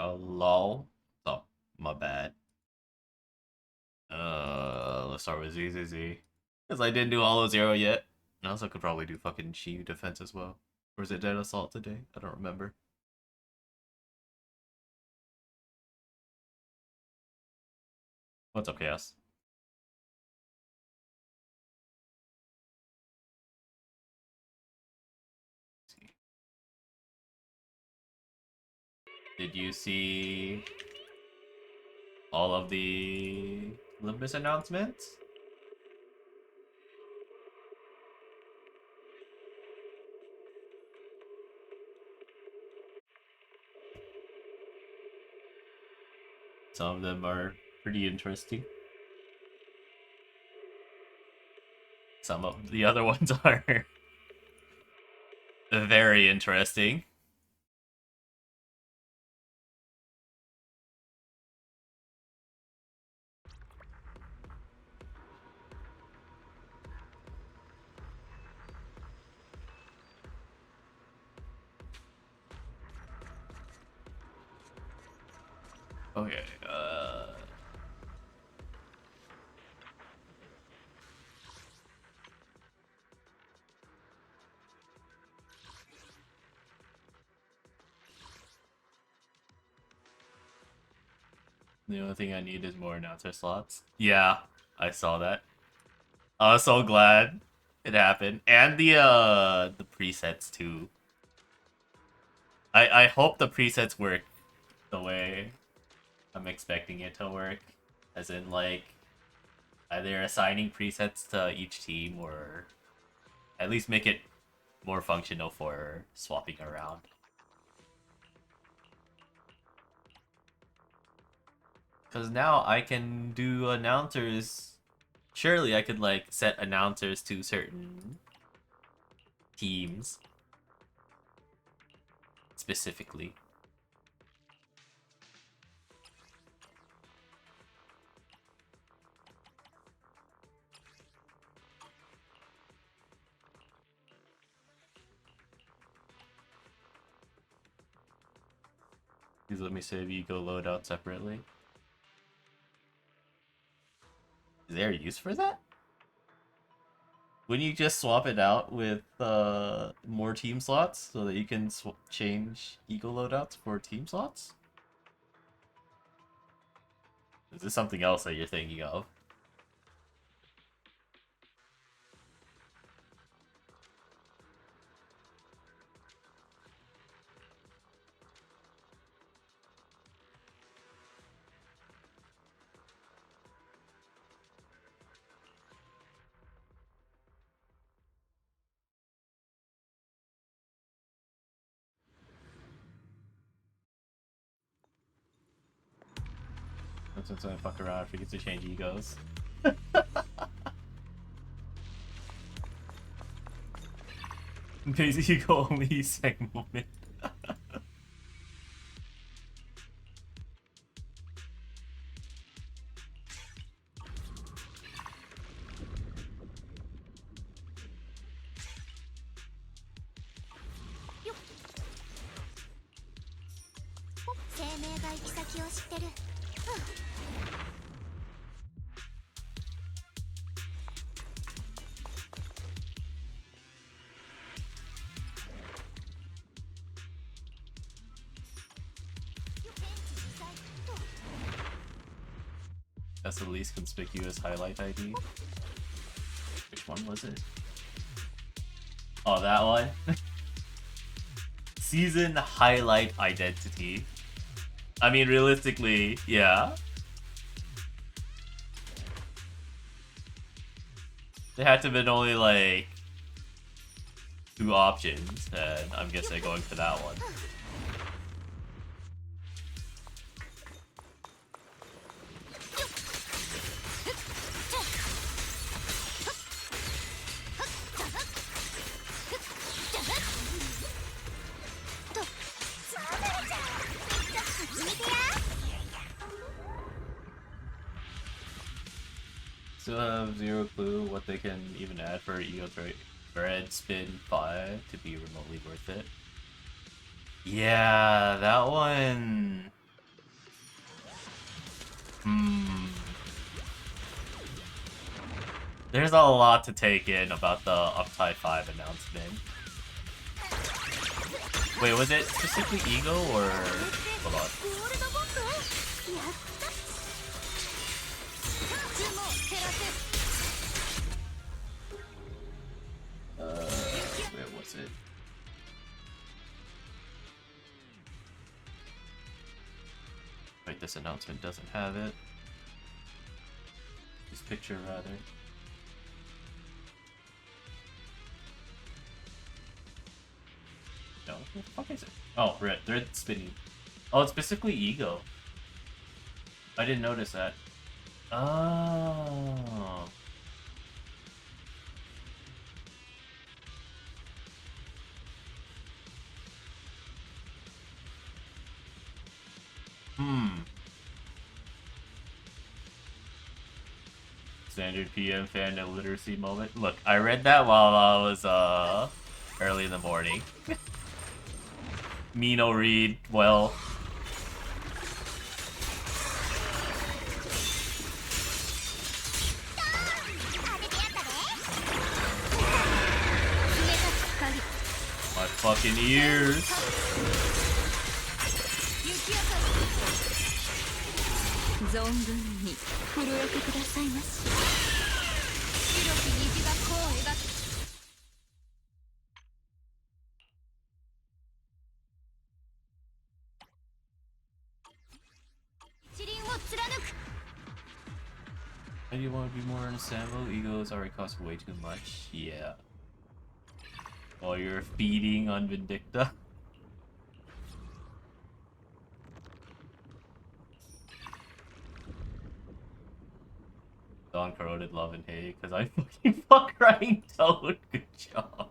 Oh, lol. Oh, my bad. Let's start with ZZZ. Because I didn't do all of Zero yet. I also could probably do fucking Chi defense as well. Or is it Dead Assault today? I don't remember. What's up, Chaos? Did you see all of the Olympus announcements? Some of them are pretty interesting. Some of the other ones are very interesting. Okay, the only thing I need is more announcer slots. Yeah, I saw that. I was so glad it happened. And the presets too. I hope the presets work the way I'm expecting it to work. As in like either assigning presets to each team or at least make it more functional for swapping around. Because now I can do announcers. Surely I could like set announcers to certain teams specifically. Please let me save Ego loadout separately. Is there a use for that? Wouldn't you just swap it out with more team slots so that you can change Ego loadouts for team slots? Is this something else that you're thinking of? Since I fuck around, I forget to change egos. Basic ego only second moment. That's the least conspicuous highlight ID. Which one was it? Oh, that one? Season highlight identity. I mean, realistically, yeah. There had to have been only like 2 options, and I'm guessing going for that one. Still have zero clue what they can even add for Ego Thread Spin 5 to be remotely worth it. Yeah, that one. Hmm. There's a lot to take in about the Uptide 5 announcement. Wait, was it specifically Ego or... Hold on. Where was it? Wait, this announcement doesn't have it. This picture, rather. No, what the fuck is it? Oh, red spinning. Oh, it's specifically Ego. I didn't notice that. Oh. Standard PM fan illiteracy moment. Look, I read that while I was early in the morning. Me no read well. My fucking ears. Do you want to be more understandable? Egos already cost way too much. Yeah. While you're feeding on Vindicta. Don corroded love and hate because I fucking fuck crying Toad. Good job.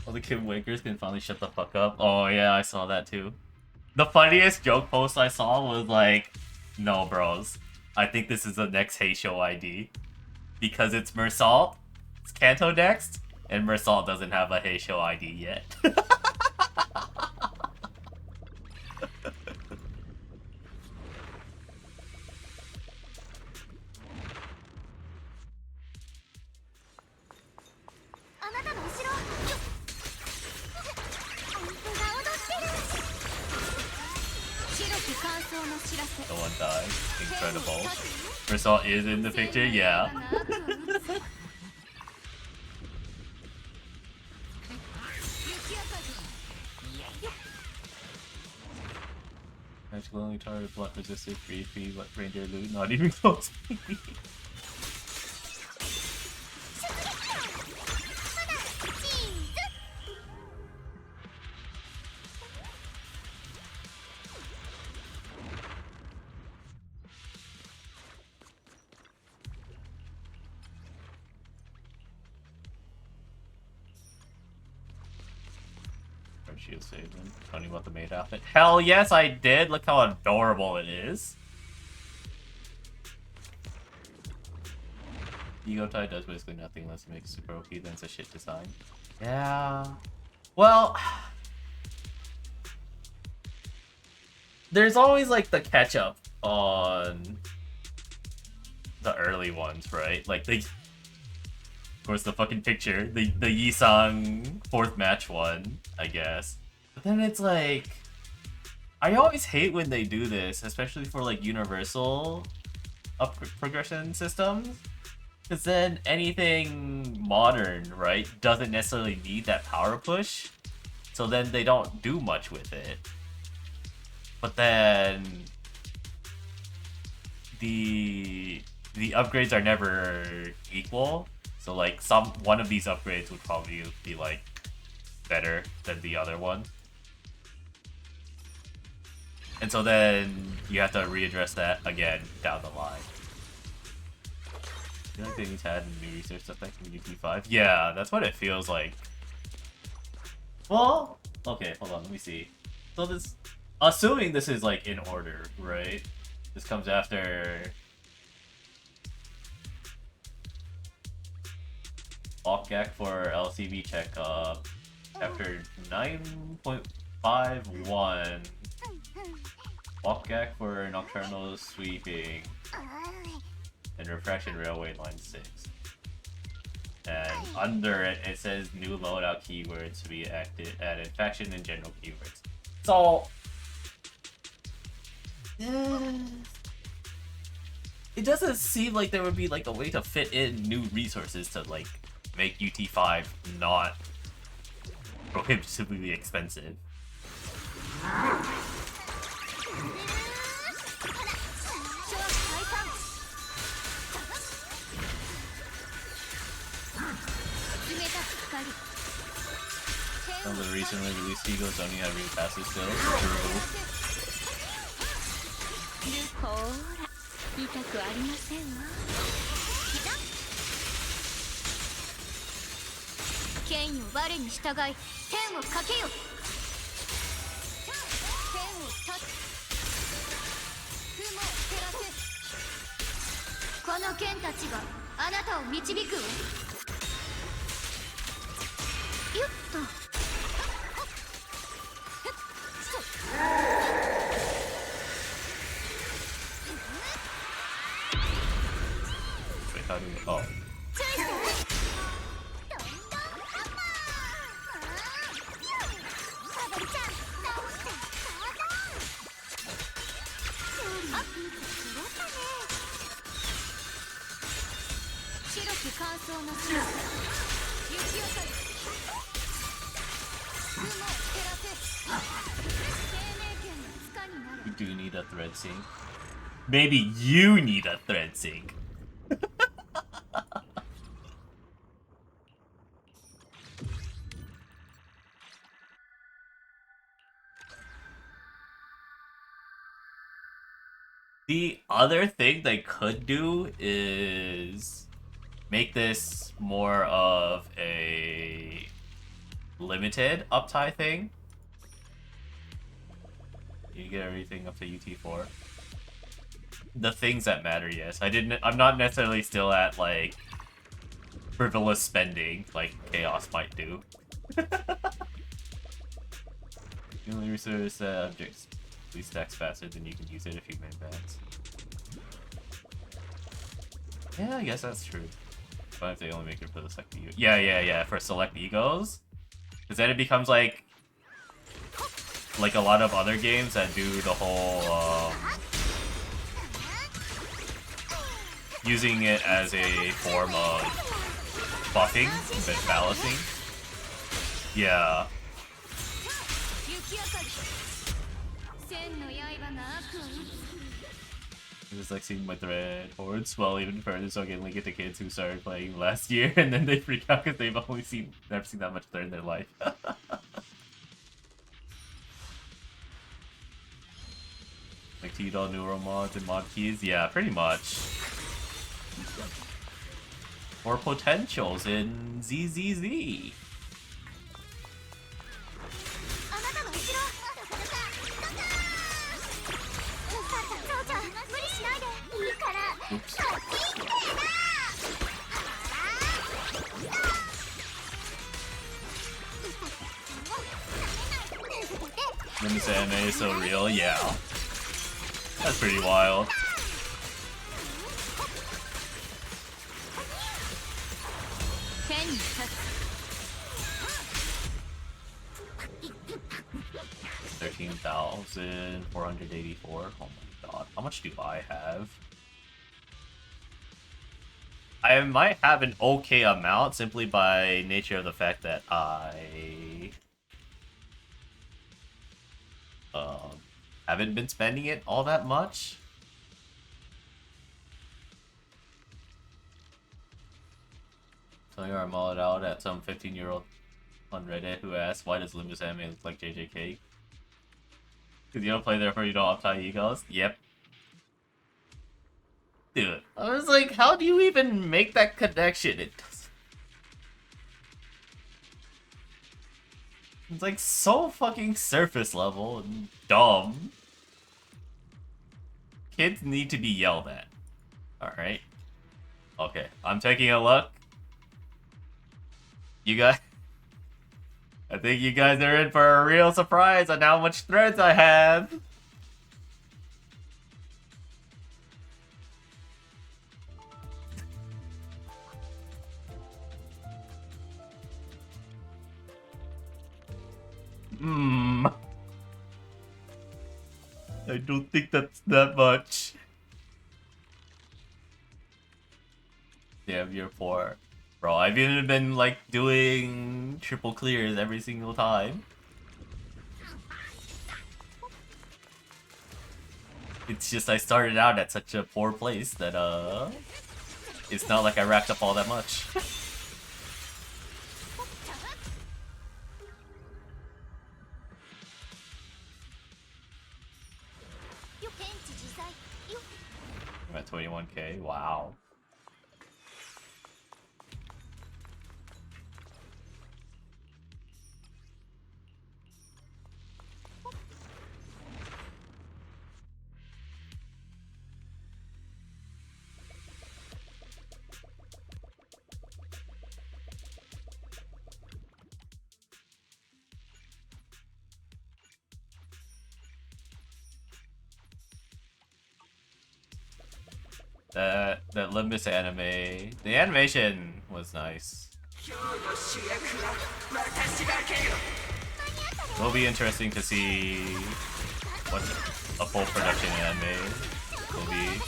All the Kim Wakers can finally shut the fuck up. Oh yeah, I saw that too. The funniest joke post I saw was like, no bros, I think this is the next Heisho ID. Because it's Mersalt, it's Kanto next, and Mersalt doesn't have a Heisho ID yet. No one died. Incredible. Mersalt is in the picture, yeah. Magical only target block resisted, free, what ranger loot, not even close. Shield saving. Tell me about the maid outfit. Hell yes, I did. Look how adorable it is. Ego tie does basically nothing unless it makes super OP, then it's a shit design. Yeah. Well, there's always like the catch up on the early ones, right? Like the, of course, the fucking picture, the Yisang 4th match one, I guess. But then it's like, I always hate when they do this, especially for like universal up progression systems. Because then anything modern, right, doesn't necessarily need that power push. So then they don't do much with it. But then the upgrades are never equal. So like one of these upgrades would probably be like better than the other one. And so then you have to readdress that again down the line. I feel like they need to add new research stuff that can do P5. Yeah, that's what it feels like. Well, okay, hold on, let me see. So this, assuming this is like in order, right? This comes after Okgak for LCB checkup. After 9.51. Walk gag for Nocturnal Sweeping. And Refraction Railway line 6. And under it, it says new loadout keywords to be added, faction and general keywords. So, it doesn't seem like there would be like a way to fit in new resources to like make UT5 not prohibitively expensive. Some of the recently released Eagles only have read passes still. True. ほら痛くありませんわ剣よ我に従い天をかけよ天を断つ雲を照らせこの剣たちがあなたを導くわよっと Wait, how do we... Oh. You do need a thread sync. Maybe you need a thread sync. The other thing they could do is make this more of a limited uptie thing. You get everything up to UT4. The things that matter, yes. I'm not necessarily still at like frivolous spending like Chaos might do. You only resource objects please stacks faster than you can use it if you main bans. Yeah, I guess that's true. But if they only make it for the select ego. Yeah, for select egos. Because then it becomes like a lot of other games that do the whole using it as a form of buffing, but balancing. Yeah. It was like seeing my thread horde swell even further, so I can link it to kids who started playing last year, and then they freak out because they've never seen that much thread in their life. Like T-Doll neuro mods and mod keys? Yeah, pretty much. Or potentials in ZZZ. Oops. When this anime is so real, yeah. That's pretty wild. $13,484. Oh my god. How much do I have? I might have an okay amount simply by nature of the fact that I haven't been spending it all that much. So here I'm all out at some 15-year-old on Reddit who asked, why does Limbus anime look like JJK? Because you don't play therefore you don't uptie egos? Yep. Dude, I was like, how do you even make that connection? It's like so fucking surface level and dumb. Kids need to be yelled at. Alright. Okay, I'm taking a look. You guys... I think you guys are in for a real surprise on how much threads I have. Hmm. I don't think that's that much. Damn, you're poor. Bro, I've even been like doing triple clears every single time. It's just I started out at such a poor place that it's not like I racked up all that much. I'm at 21k. Wow. That Limbus anime, the animation was nice. It'll be interesting to see what a full production anime will be.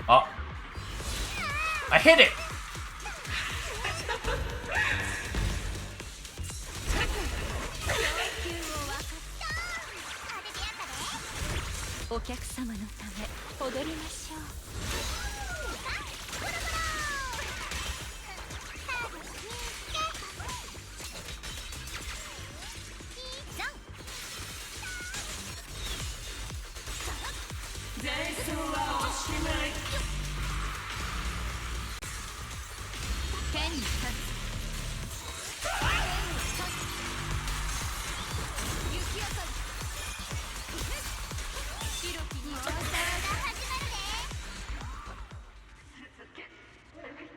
Oh, I hit it. お客様のため踊りましょう。剣に立つ。雪明かり。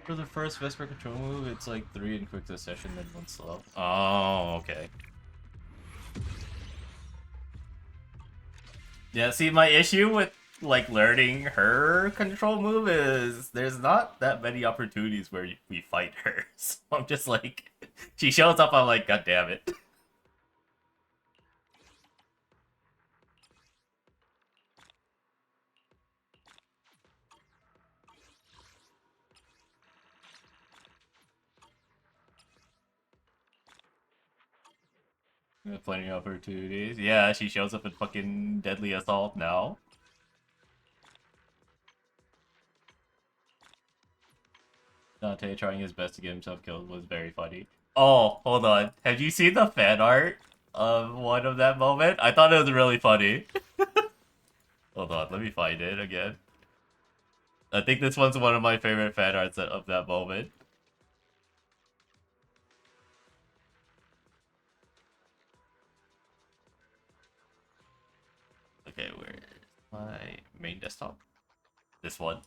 For the first Vesper control move, it's like 3 in quick succession, then 1 slow. Oh, okay. Yeah, see, my issue with like learning her control move is there's not that many opportunities where we fight her. So I'm just like, she shows up, I'm like, god damn it. Plenty of opportunities. Yeah, she shows up in fucking Deadly Assault now. Dante trying his best to get himself killed was very funny. Oh, hold on. Have you seen the fan art of one of that moment? I thought it was really funny. Hold on, let me find it again. I think this one's one of my favorite fan arts of that moment. Okay, where is my main desktop? This one.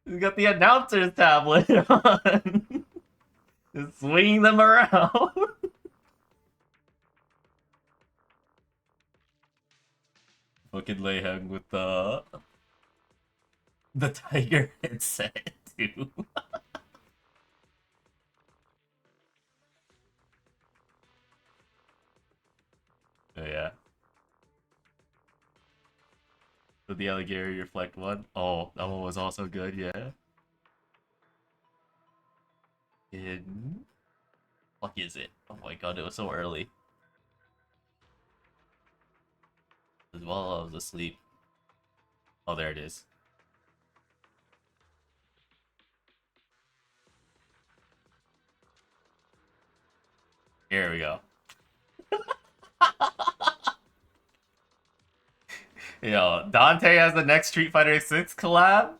We got the announcer's tablet on. Just swinging them around. Fucking Leheng with the tiger headset too. Oh yeah. So the Alligary Reflect one. Oh, that one was also good, yeah. Fuck is it? Oh my god, it was so early. As well, I was asleep. Oh, there it is. Here we go. Yo, Dante has the next Street Fighter 6 collab?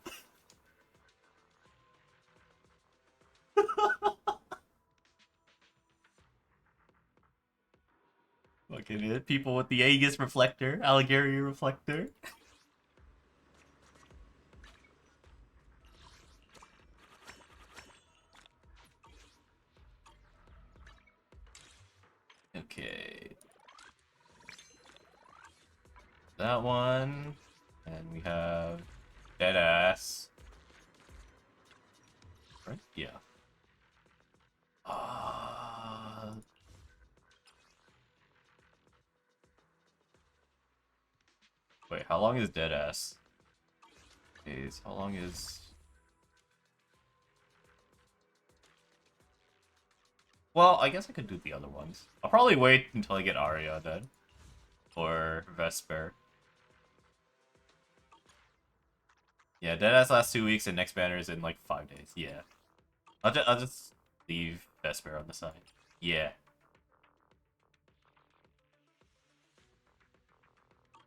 Fucking it. People with the Aegis Reflector, Alligary Reflector. Okay. That one. And we have Deadass. Right? Yeah. Wait, how long is Deadass? Days. How long is... Well, I guess I could do the other ones. I'll probably wait until I get Arya then. Or Vesper. Yeah, Deadass lasts 2 weeks and next banner is in like 5 days. Yeah. I'll just leave Vesper on the side. Yeah.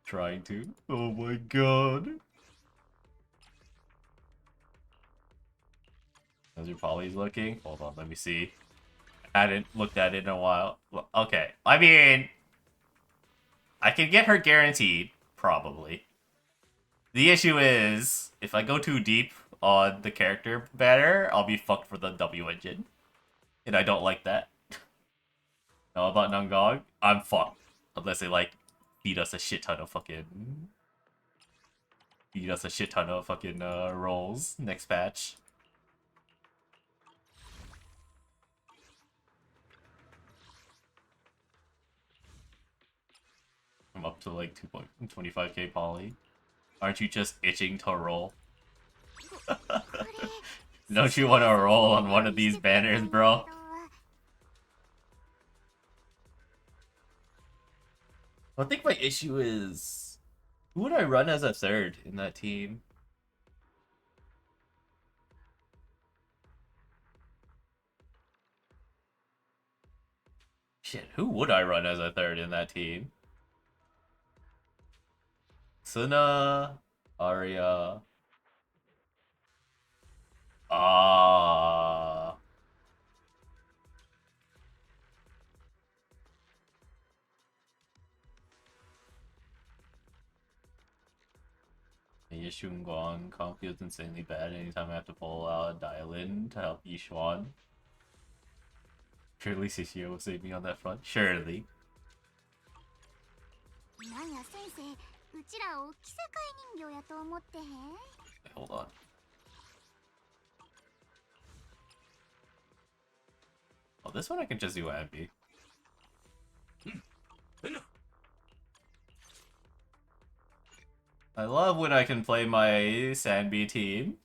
Trying to. Oh my god. How's your polys looking? Hold on, let me see. I hadn't looked at it in a while. Well, okay. I mean, I can get her guaranteed, probably. The issue is, if I go too deep on the character banner, I'll be fucked for the W engine. And I don't like that. How about Nangog? I'm fucked. Unless they, like, feed us a shit ton of fucking... Feed us a shit ton of fucking rolls next patch. I'm up to like 2.25k poly. Aren't you just itching to roll? Don't you want to roll on one of these banners, bro? I think my issue is... Who would I run as a third in that team? Shit, who would I run as a third in that team? Suna, Arya. Yishun Guang comp feels insanely bad anytime I have to pull out a dial-in to help Yishuan. Surely Sishio will save me on that front. Surely. Hold on. Oh, this one I can just do Ambi. I love when I can play my Sanbi team.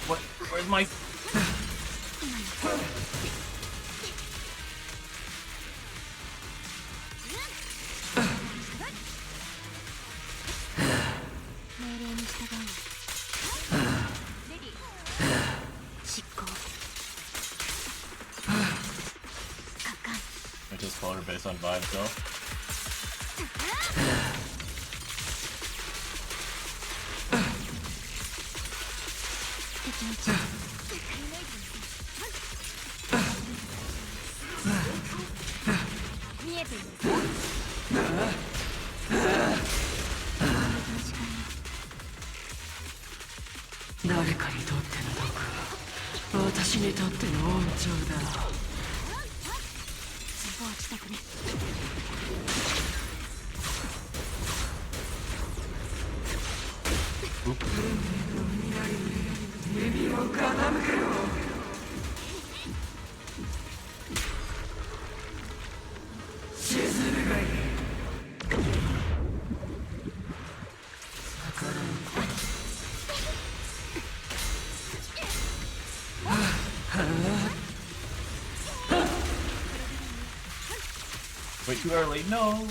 What? Where's my... I just call her based on vibes though. Wait, too early. No.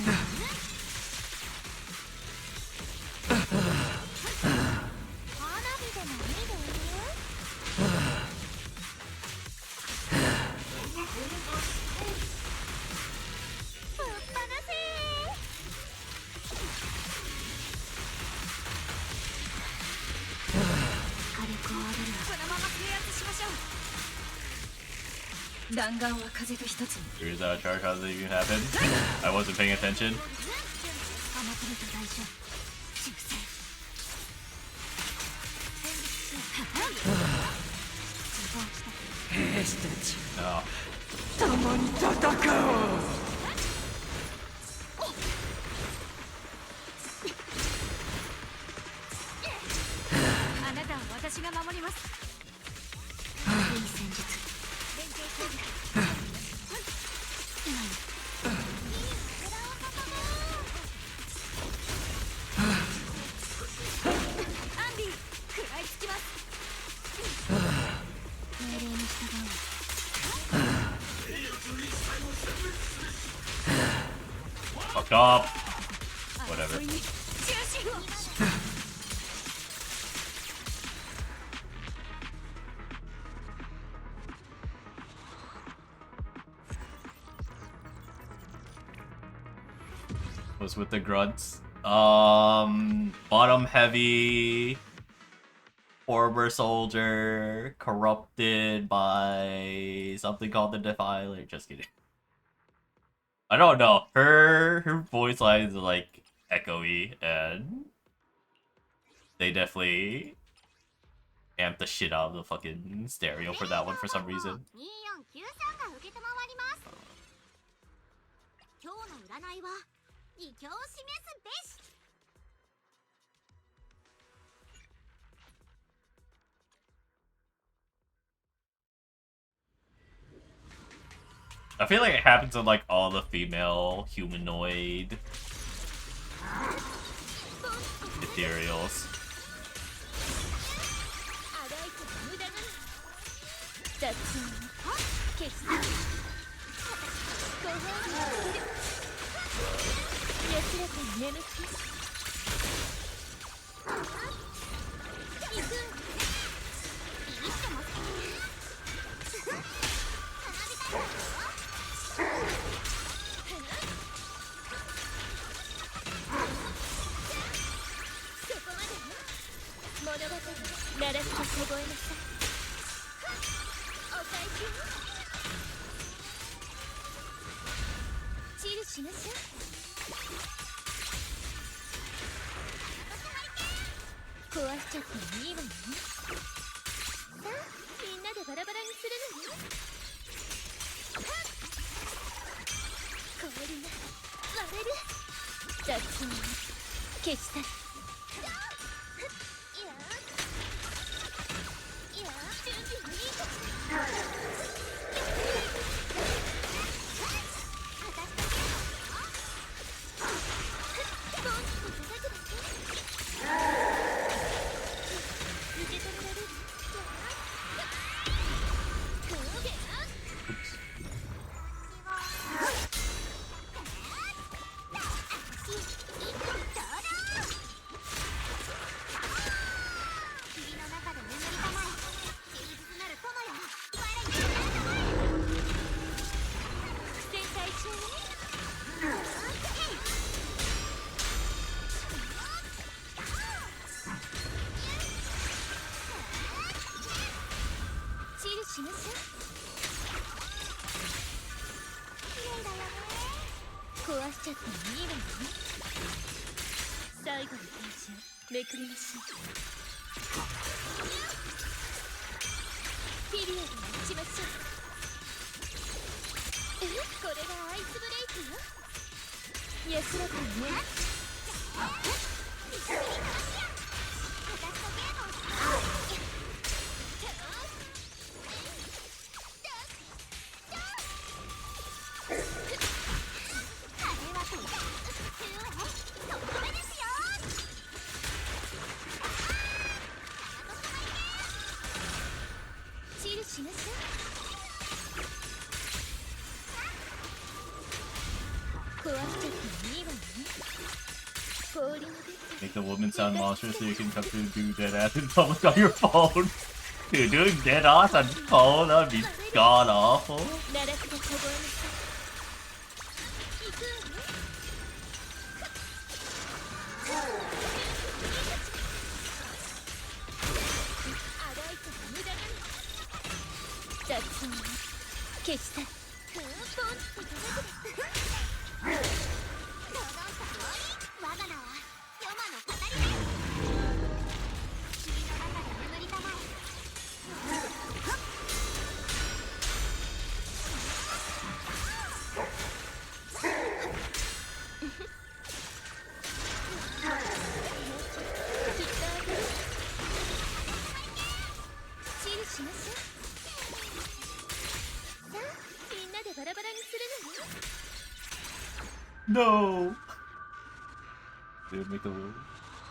弾丸は風が一つに Here's a charge. How does it even happen? I wasn't paying attention. 甘くれた代償修正兵士たち No. 共に戦おう。あなたは私が守ります。いい戦術。連携攻撃。アンディ、食らいつきます。命令に従う。Fucked up. Whatever. 争いに中心を。Was with the grunts. Bottom heavy. Former soldier. Corrupted by something called the Defiler. Just kidding. I don't know. Her voice lines are like echoey, and they definitely amped the shit out of the fucking stereo for that one for some reason. 2493が受けたまわります。今日の占いは異境を示すべし。I feel like it happens in like all the female humanoid ethereals. あがいても無駄なの。雑音を消す。ご褒美をする。安らかに眠って。行く。ビビってます。花火大会。そこまで物語鳴らすと凍えなさい。お返しよ。チルしましょう。壊しちゃってもいいわよ。さあみんなでバラバラにするのよ。氷が割れる。雑音を消し去る。いや準備もいいかしら。私だけボンと叩くだけ。受け止められる。峠な。霧の中で眠りたまえ。忠実なる友よ。我に従え。苦戦最中ね。チルしましょう。綺麗だよね。壊しちゃってもいいわよね。最後のページをめくりましょう。ピリオドを打ちましょう。これがアイスブレイクよ。安らかにね。一緒に行きますよ。私とゲームをします。風は飛ぶ。そこまでですよ。チルしましょう。Make the woman sound monstrous so you can come to do dead ass in public on your phone. Dude, doing dead ass on phone, that'd be god awful. 奈落で凍えなさい行くわねあがいても無駄だ雑音は消し去るポンって叩くですドドンと我が名はヨマの語りです霧の中で眠りたまえチルしましょうさあみんなでバラバラにするのよ No! It would make a little...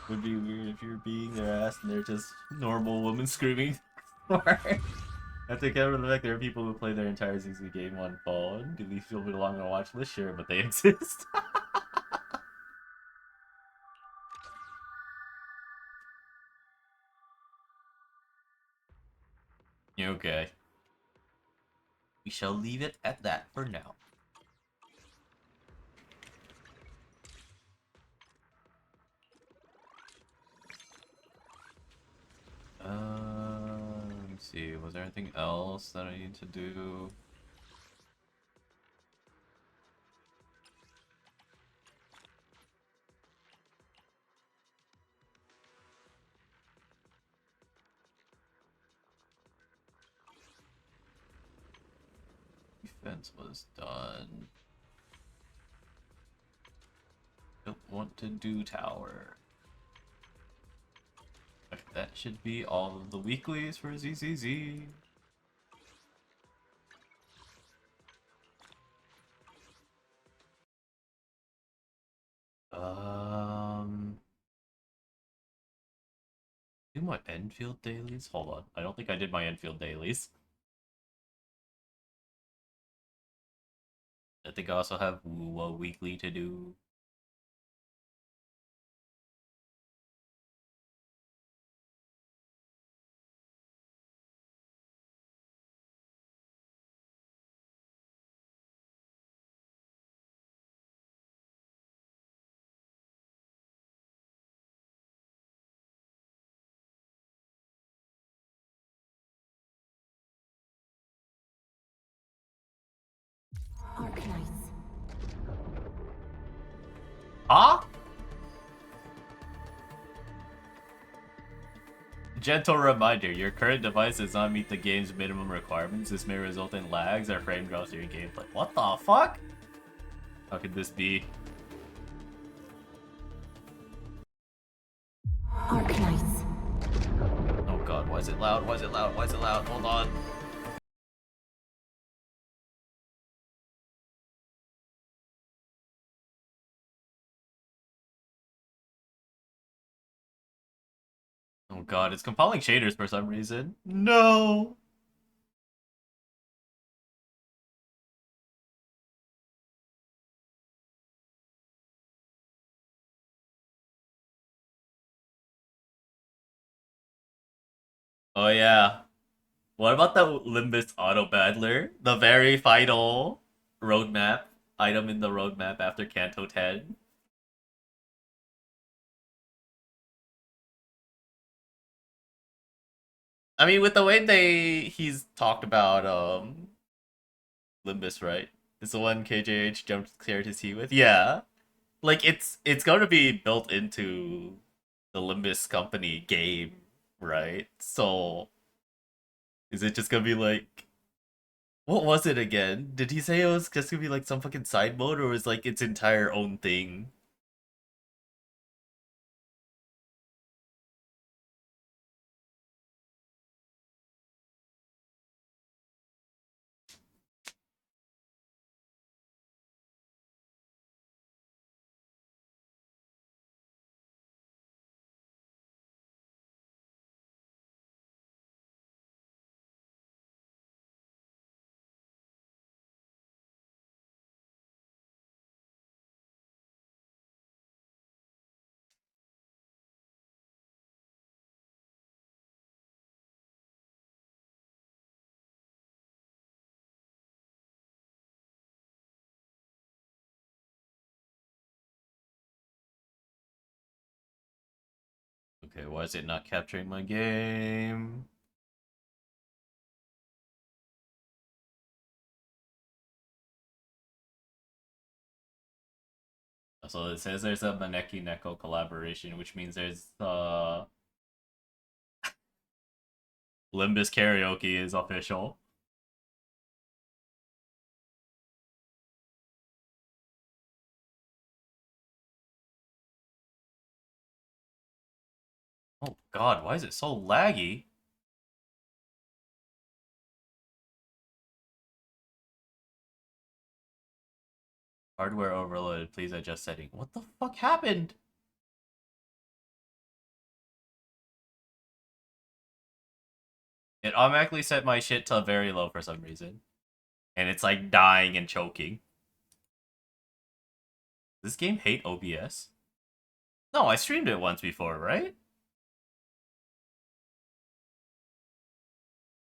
Would be weird if you're beating their ass and they're just normal women screaming. I think I really like there are people who play their entire ZZ game on phone. Do these people belong on a watch list? Sure, but they exist. Okay. We shall leave it at that for now. Let me see. Was there anything else that I need to do? Defense was done. Don't want to do tower. Okay, that should be all of the weeklies for ZZZ. Do my Enfield dailies? Hold on. I don't think I did my Enfield dailies. I think I also have a weekly to do. Arknights. Huh? Gentle reminder, your current device does not meet the game's minimum requirements. This may result in lags or frame drops during gameplay. What the fuck? How could this be? Arknights. Oh god, why is it loud? Why is it loud? Why is it loud? Hold on. Oh god, it's compiling shaders for some reason. No! Oh yeah. What about the Limbus Auto Battler? The very final roadmap item in the roadmap after Kanto 10? I mean, with the way he's talked about Limbus, right? Is the one KJH jumped cleared his heat with? Yeah. Like it's going to be built into the Limbus company game, right? So is it just gonna be like, what was it again? Did he say it was just gonna be like some fucking side mode, or was like its entire own thing? Okay, why is it not capturing my game? So it says there's a Maneki Neko collaboration, which means there's Limbus Karaoke is official. Oh god, why is it so laggy? Hardware overloaded, please adjust setting. What the fuck happened? It automatically set my shit to very low for some reason. And it's like dying and choking. Does this game hate OBS? No, I streamed it once before, right?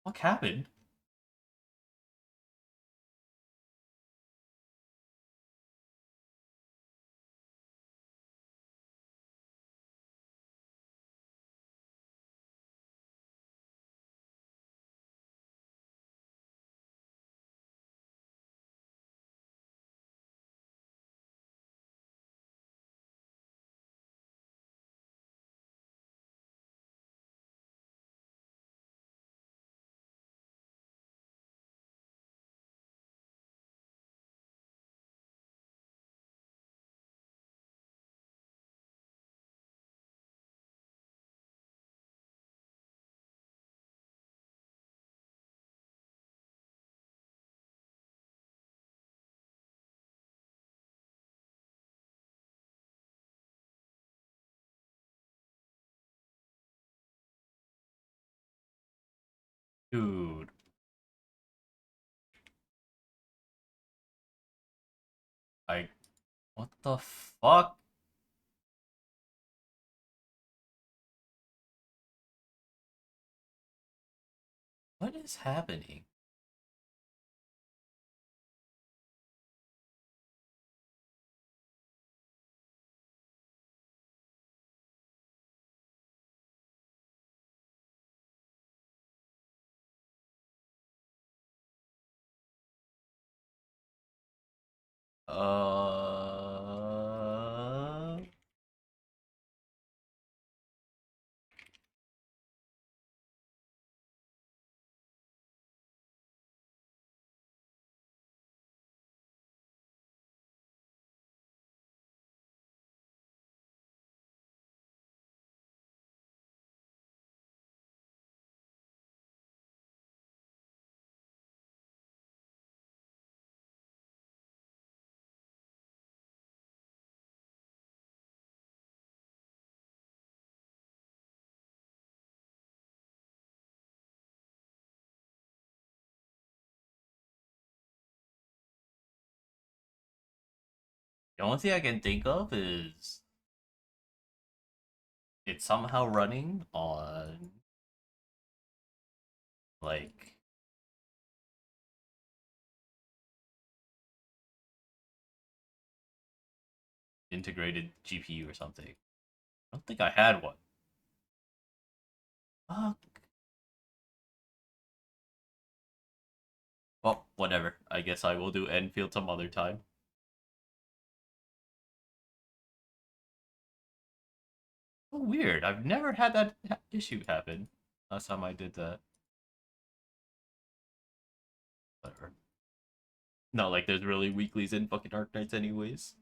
What happened? Dude. I... What the fuck? What is happening? Uh... The only thing I can think of is it's somehow running on like integrated GPU or something. I don't think I had one. Fuck. Well, whatever. I guess I will do Enfield some other time. Oh, weird. I've never had that issue happen. Last time I did that. Whatever. No, like there's really weeklies in fucking Arknights anyways.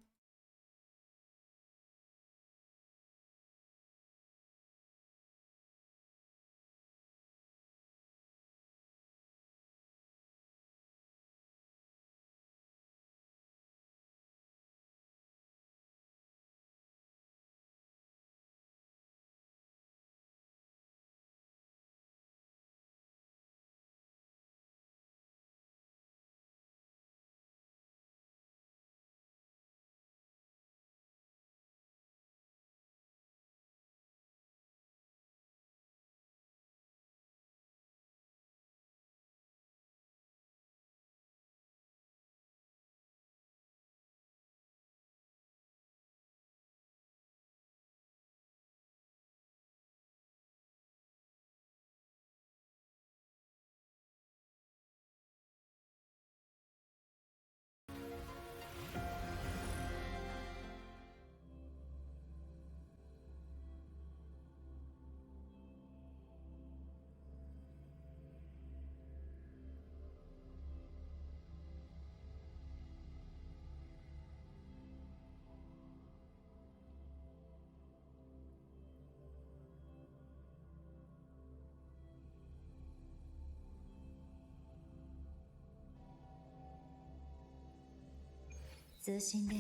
通信で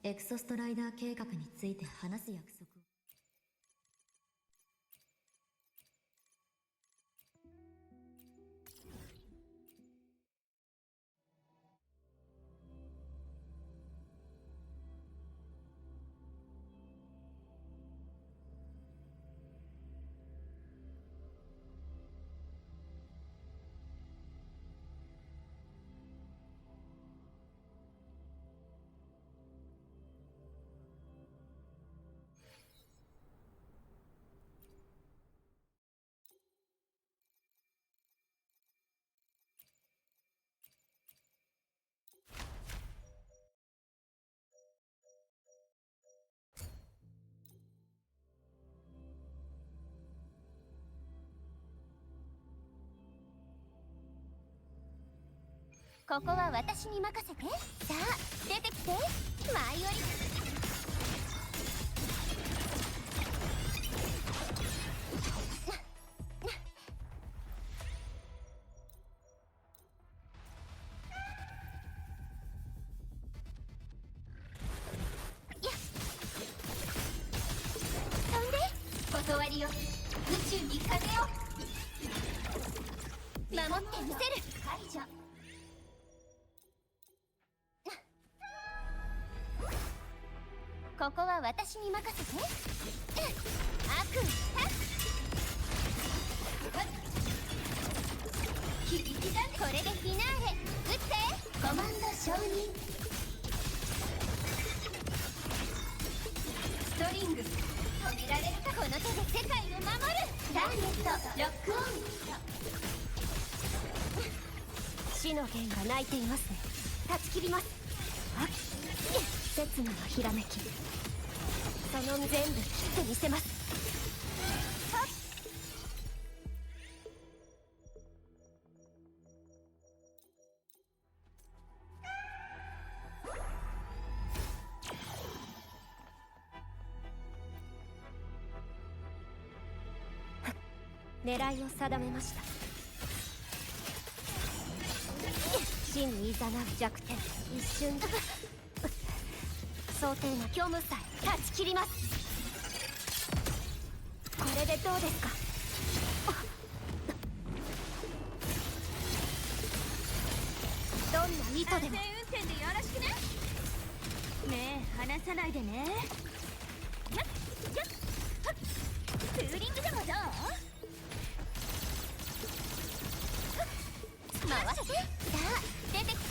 エクソストライダー計画について話す約束を。ここは私に任せて。さあ出てきて、舞い降り。飛んで。断りよ、宇宙に風を守ってみせる。解除。ここは私に任せて。悪響きだ。これでフィナーレ。撃って。コマンド承認。ストリング止められるか。この手で世界を守る。ターゲットロックオン。死の剣が鳴いていますね。断ち切ります。刹那のひらめき、その全部切ってみせます。狙いを定めました。死にいざなう弱点、一瞬だ。想定の虚無さえ断ち切ります。これでどうですか。どんな意図でも。安全運転でよろしくね。目離さないでね。やっやっはっ。ツーリングでもどう。回して。さあ出てきて。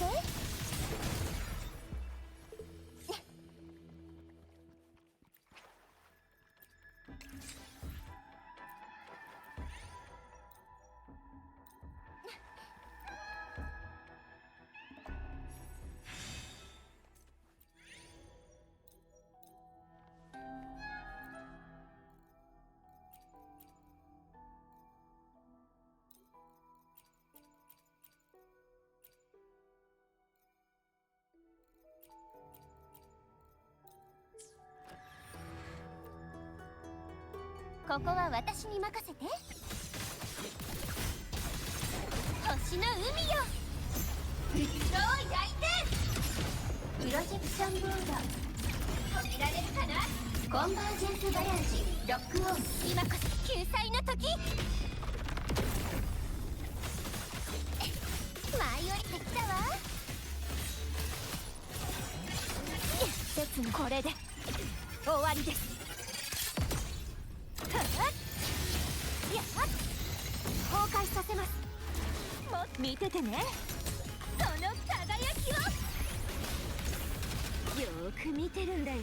ここは私に任せて。星の海よ。移ろい大天。プロジェクションボード止められるかな。コンバージェンスガレージロックオン。今こそ救済の時。舞い降りてきたわ。説のこれで終わりです。やっ崩壊させます。も見ててね、その輝きを。よーく見てるんだよ。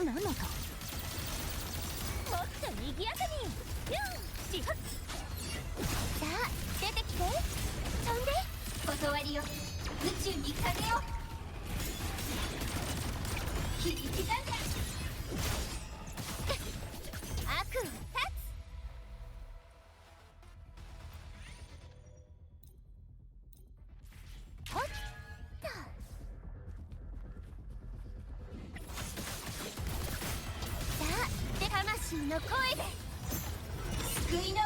何の音。もっと賑やかに。さあ出てきて。飛んで。断りよ、宇宙に風を。響きだんだ。の声で救いの歌を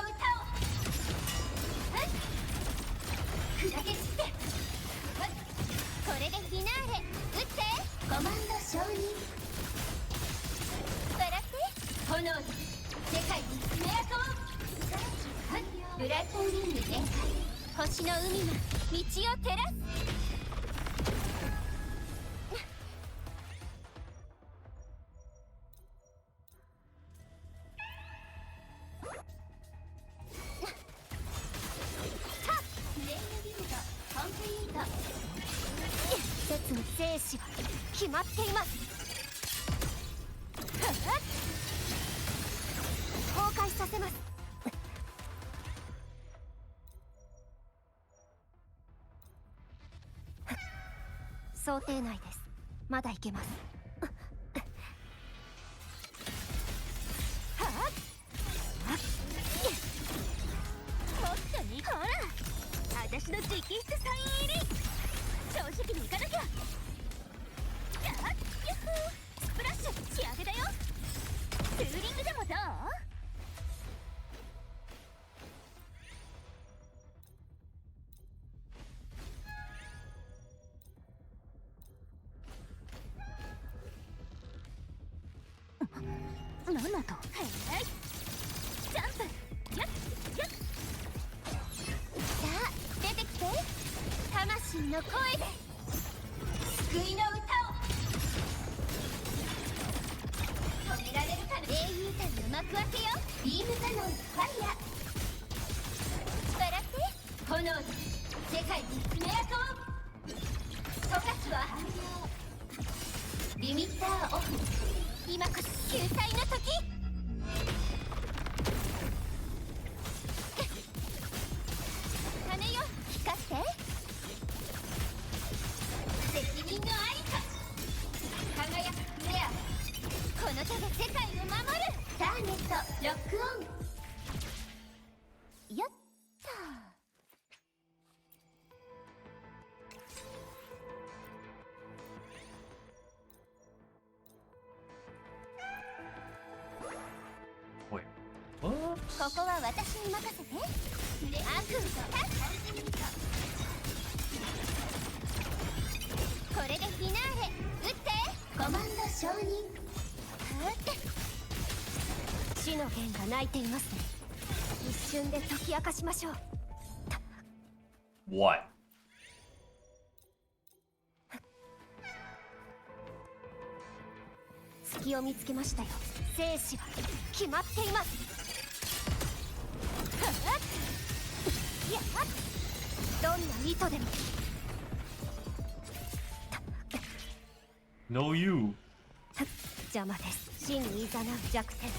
砕け散ってこれでフィナーレ撃ってコマンド承認笑って炎で世界に爪痕をブラッドウィング全開星の海が道を照らす説の生死は決まっています。崩壊させます。想定内です。まだいけます。もっとにほら私の直筆サイン入り正直に行かなきゃ。ヤッユッホースプラッシュ仕上げだよ。ツーリングでもどう？なんだと？へいジャンプやっやっさあ出てきて魂の声で救いの歌を止められるかな。英雄譚の幕開けよ。ビームカノンファイヤー笑って炎で世界に爪痕をソカスは完了。リミッターオフ。今こそ救済の時。羽よ光って責任のありか輝くフレア。この手で世界を守る。ターゲットロックオン。やったWait, what? ここは私に任せて。悪夢とタッこれでフィナーレ撃ってコマンド承認。死の弦が鳴いていますね。一瞬で解き明かしましょう。 What? 隙を見つけましたよ。生死は決まっています。やっどんな意図でも。 No, you. 邪魔です。死にいざなう弱点。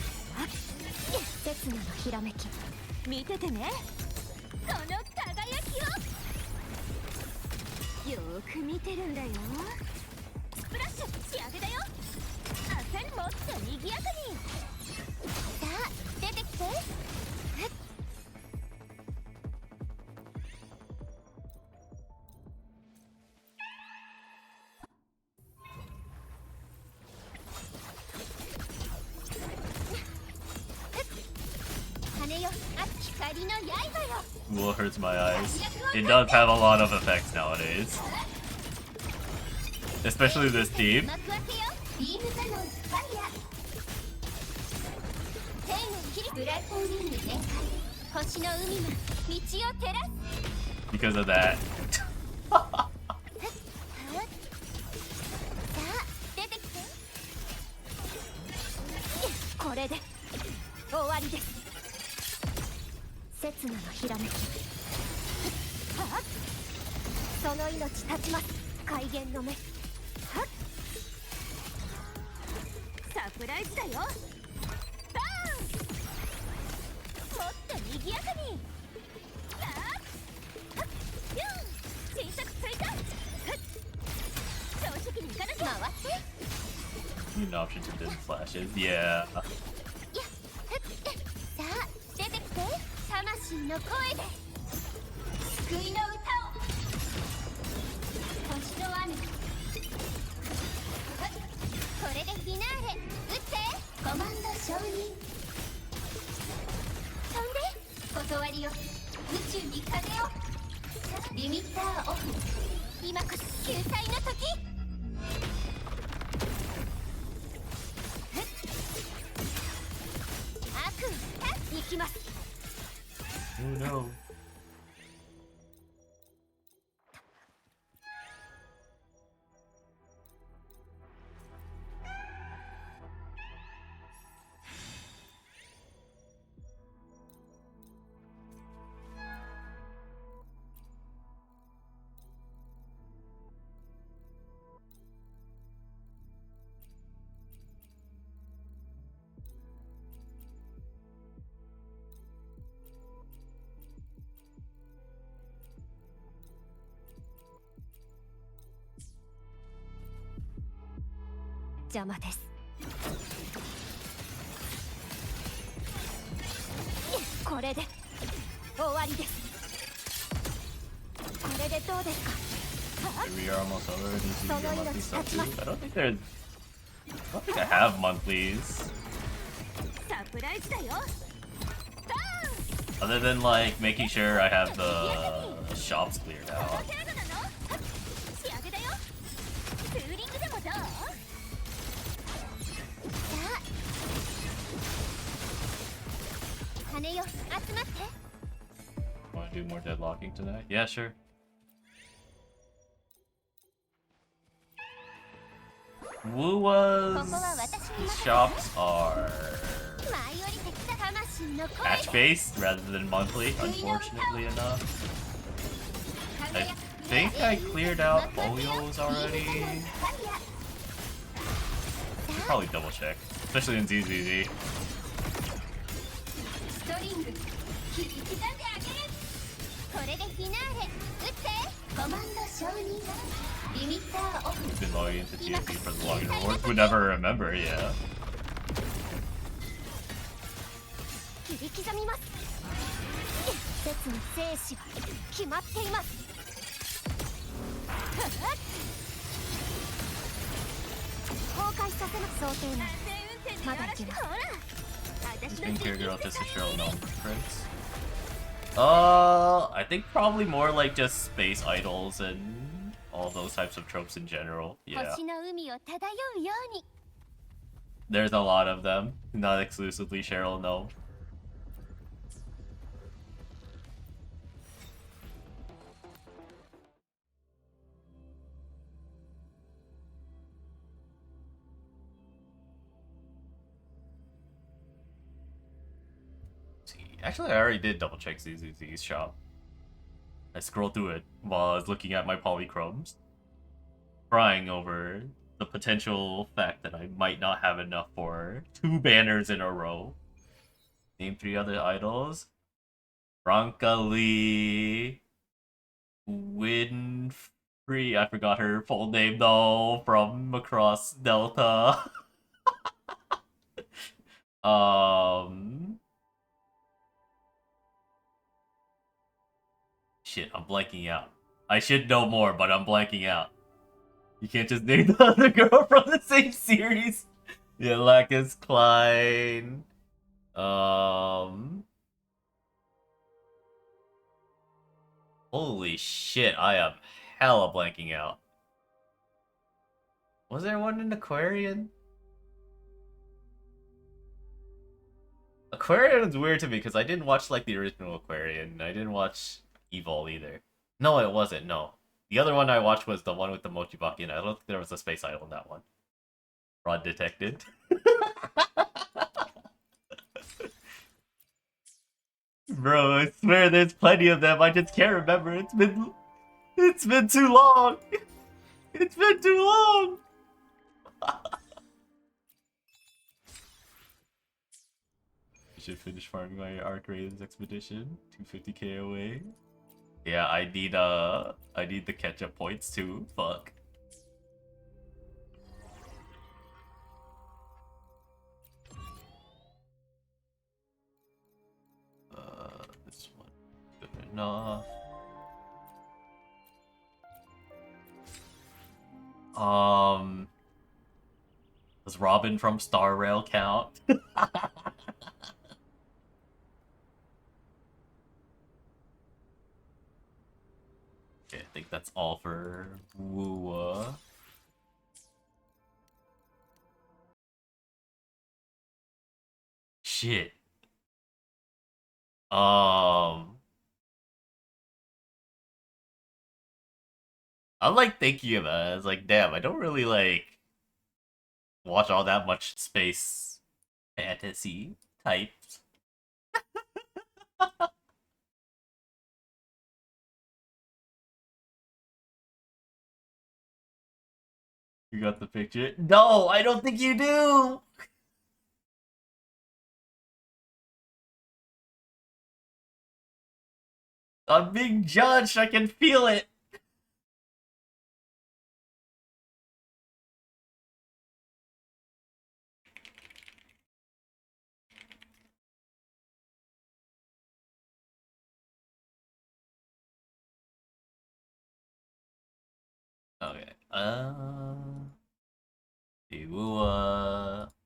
刹那のひらめき見ててね。この輝きをよーく見てるんだよ。スプラッシュ仕上げだよ。朝にもっと賑やかに。さあ出てきて。羽よ光の刃よ。 Well, hurts my eyes. It does have a lot of effects nowadays. Especially this team. 幕開けよ。ビームカノンファイヤー。天を切りブラッドウィング全開星の海が道を照らす。 Because of that. さあ出てきて。これで終わりです。刹那のひらめき。その命絶ちます。怪現の目。サプライズだよ。バーン。もっと賑やかに。新作追加。正直にいかなきゃ。回って。Need an option to dim flashes. Yeah. さあ出てきて。魂の声で救いの歌を星の雨。これでフィナーレ撃ってコマンド承認。リミッターオフ。今こそ救済の時。悪夢行きます。 Oh no. 邪魔です。これで終わりです。これでどうですか。 We are almost over. These are your monthly stuff too. I don't think they're. I don't think I have monthlies. サプライズだよ。 Other than like making sure I have the shops cleared out. 仕上げだよ。ツーリングでもどう？さあ、羽よ、集まって。 Want to do more deadlocking tonight? Yeah, sure. Wua's shops are patch-based rather than monthly, unfortunately enough. I think I cleared out Oyo's already. Probably double check, especially in ZZZ. これでフィナーレ。撃ってコマンド承認。リミッターオフ。 Been logging into TFT for the login rewards. Would never remember, yeah. 切り刻みます。説の生死は決まっています。崩壊させの想定内。まだいけます。 Skincare girl just a Cheryl Gnome prince. I think probably more like just space idols and all those types of tropes in general. Yeah. 星の海を漂うように。 There's a lot of them, not exclusively Cheryl Gnome. Actually, I already did double check ZZZ's shop. I scrolled through it while I was looking at my polychromes, crying over the potential fact that I might not have enough for 2 banners in a row. Name 3 other idols. Branka Lee, Winfrey, I forgot her full name though, from across Delta. Shit, I'm blanking out. I should know more, but I'm blanking out. You can't just name the other girl from the same series. Yeah, Lacus Klein. Holy shit, I am hella blanking out. Was there one in Aquarian? Aquarian's weird to me because I didn't watch like the original Aquarian. I didn't watch Evil either. No, it wasn't. No. The other one I watched was the one with the Mochibaki, and I don't think there was a space idol in that one. Fraud detected. Bro, I swear there's plenty of them. I just can't remember. It's been too long. It's been too long. I should finish farming my Arc Raiders expedition. 250k away. Yeah, I need the catch-up points too. Fuck. This one good enough. Does Robin from Star Rail count? Okay, I think that's all for Woowa. Shit. I'm like thinking about it. It's like, damn, I don't really like watch all that much space fantasy types. You got the picture? No, I don't think you do. I'm being judged. I can feel it. Okay.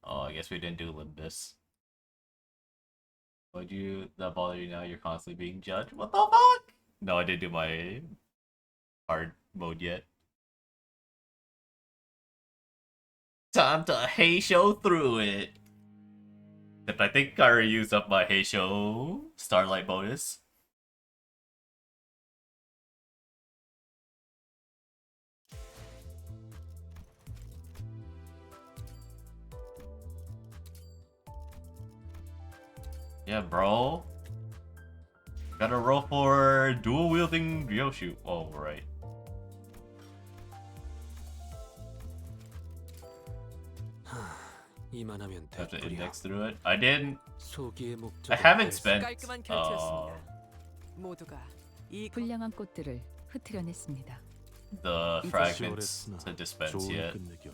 Oh, I guess we didn't do Limbus. Would you that bother you now? You're constantly being judged. What the fuck? No, I didn't do my hard mode yet. Time to Heisho through it. If I think I already used up my Heisho Starlight bonus. Yeah, bro. Gotta roll for dual wielding Ryoshu. Oh, right. 이만하면 Have to 됐구려. index through it. I didn't. 소기의 I 목적을 haven't 달성- spent. 깔끔한 결투였습니다. 모두가 이 불량한 꽃들을 흩트려냈습니다. The fragments 시월했으나 to dispense 좋은 yet. 끝내겨.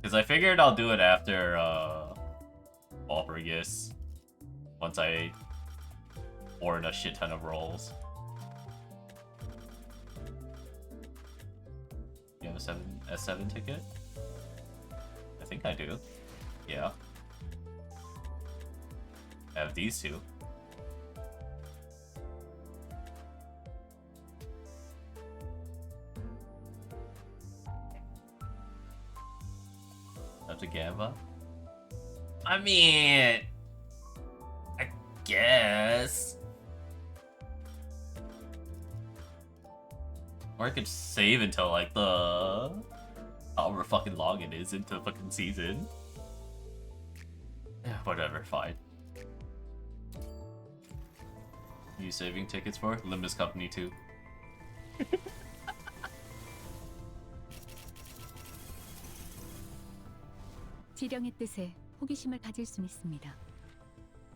Because I figured I'll do it after Walpurgis. Once I board a shit ton of rolls. You have a S7 ticket? I think I do. Yeah. I have these two. That's a Gamba. I mean, I guess. Or I could save until like the however fucking long it is into fucking season. Yeah, whatever, fine. You saving tickets for Limbus Company 2. 지령의 뜻에 호기심을 가질 수는 있습니다.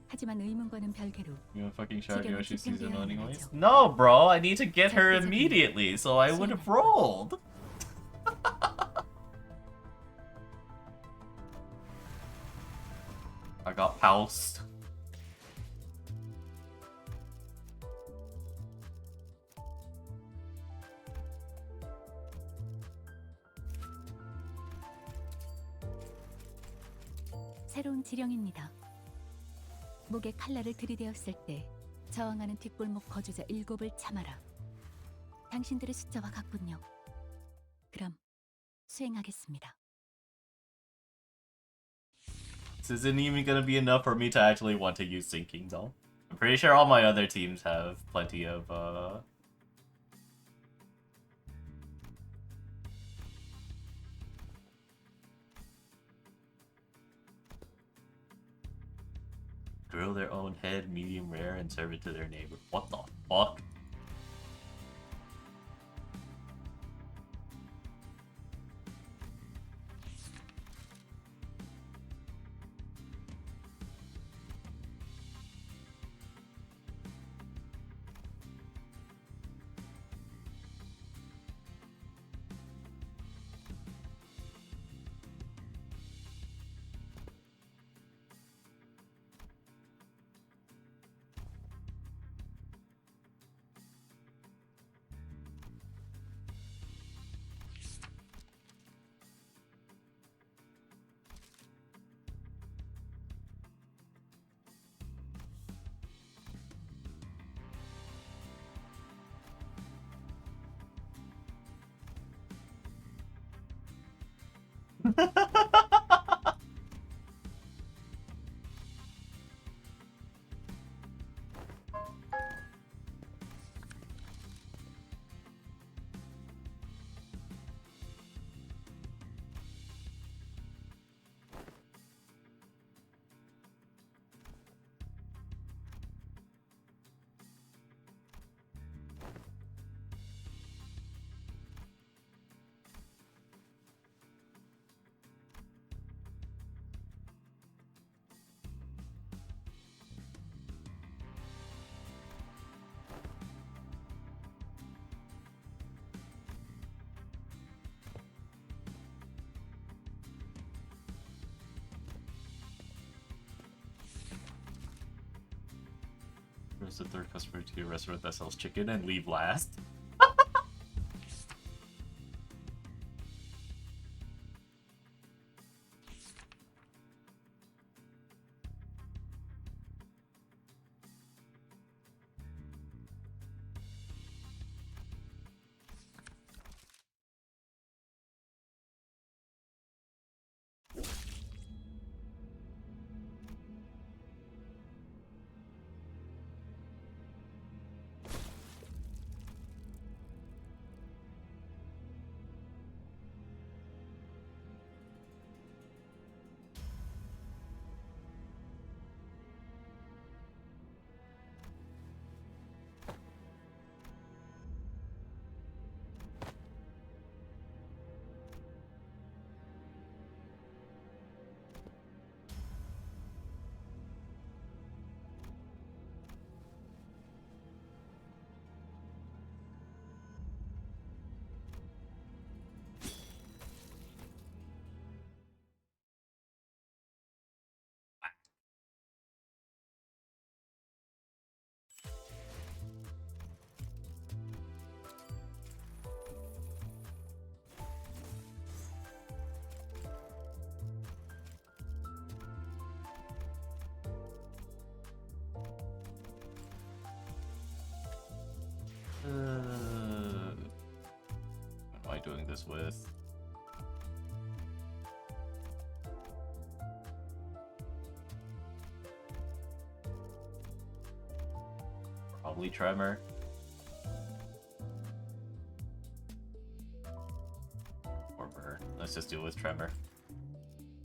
하지만 의문과는 별개로 You want fucking Shard 지금은 Yoshi season 집중되어야 anyways? 하죠. No, bro, I need to get her 절대적인 immediately, so I would have rolled. I got Paust. 새로운 지령입니다. 목에 칼날을 들이대었을 때 저항하는 뒷골목 거주자 7을 참아라. 당신들의 숫자와 같군요. 그럼 수행하겠습니다. This isn't even gonna be enough for me to actually want to use Sinking, though. I'm pretty sure all my other teams have plenty of, grill their own head, medium rare, and serve it to their neighbor. What the fuck? Where's the third customer to a restaurant that sells chicken and leave last? What am I doing this with? Probably Tremor. Or Burr. Let's just do it with Tremor.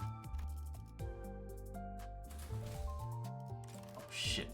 Oh shit.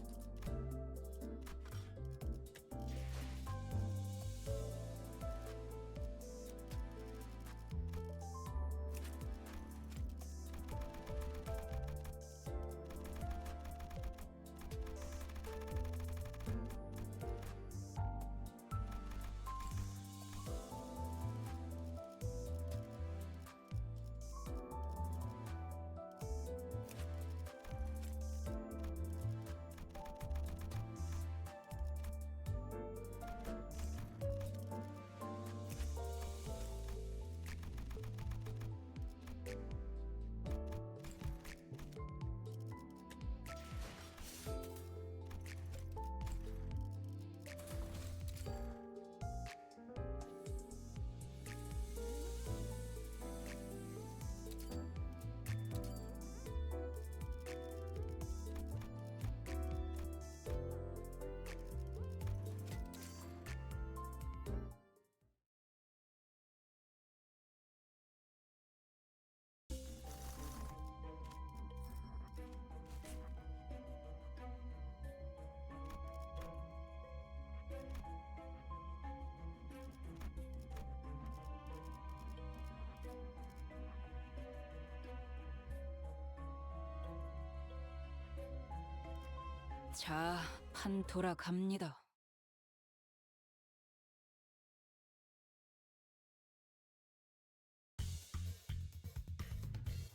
자, 판 돌아갑니다.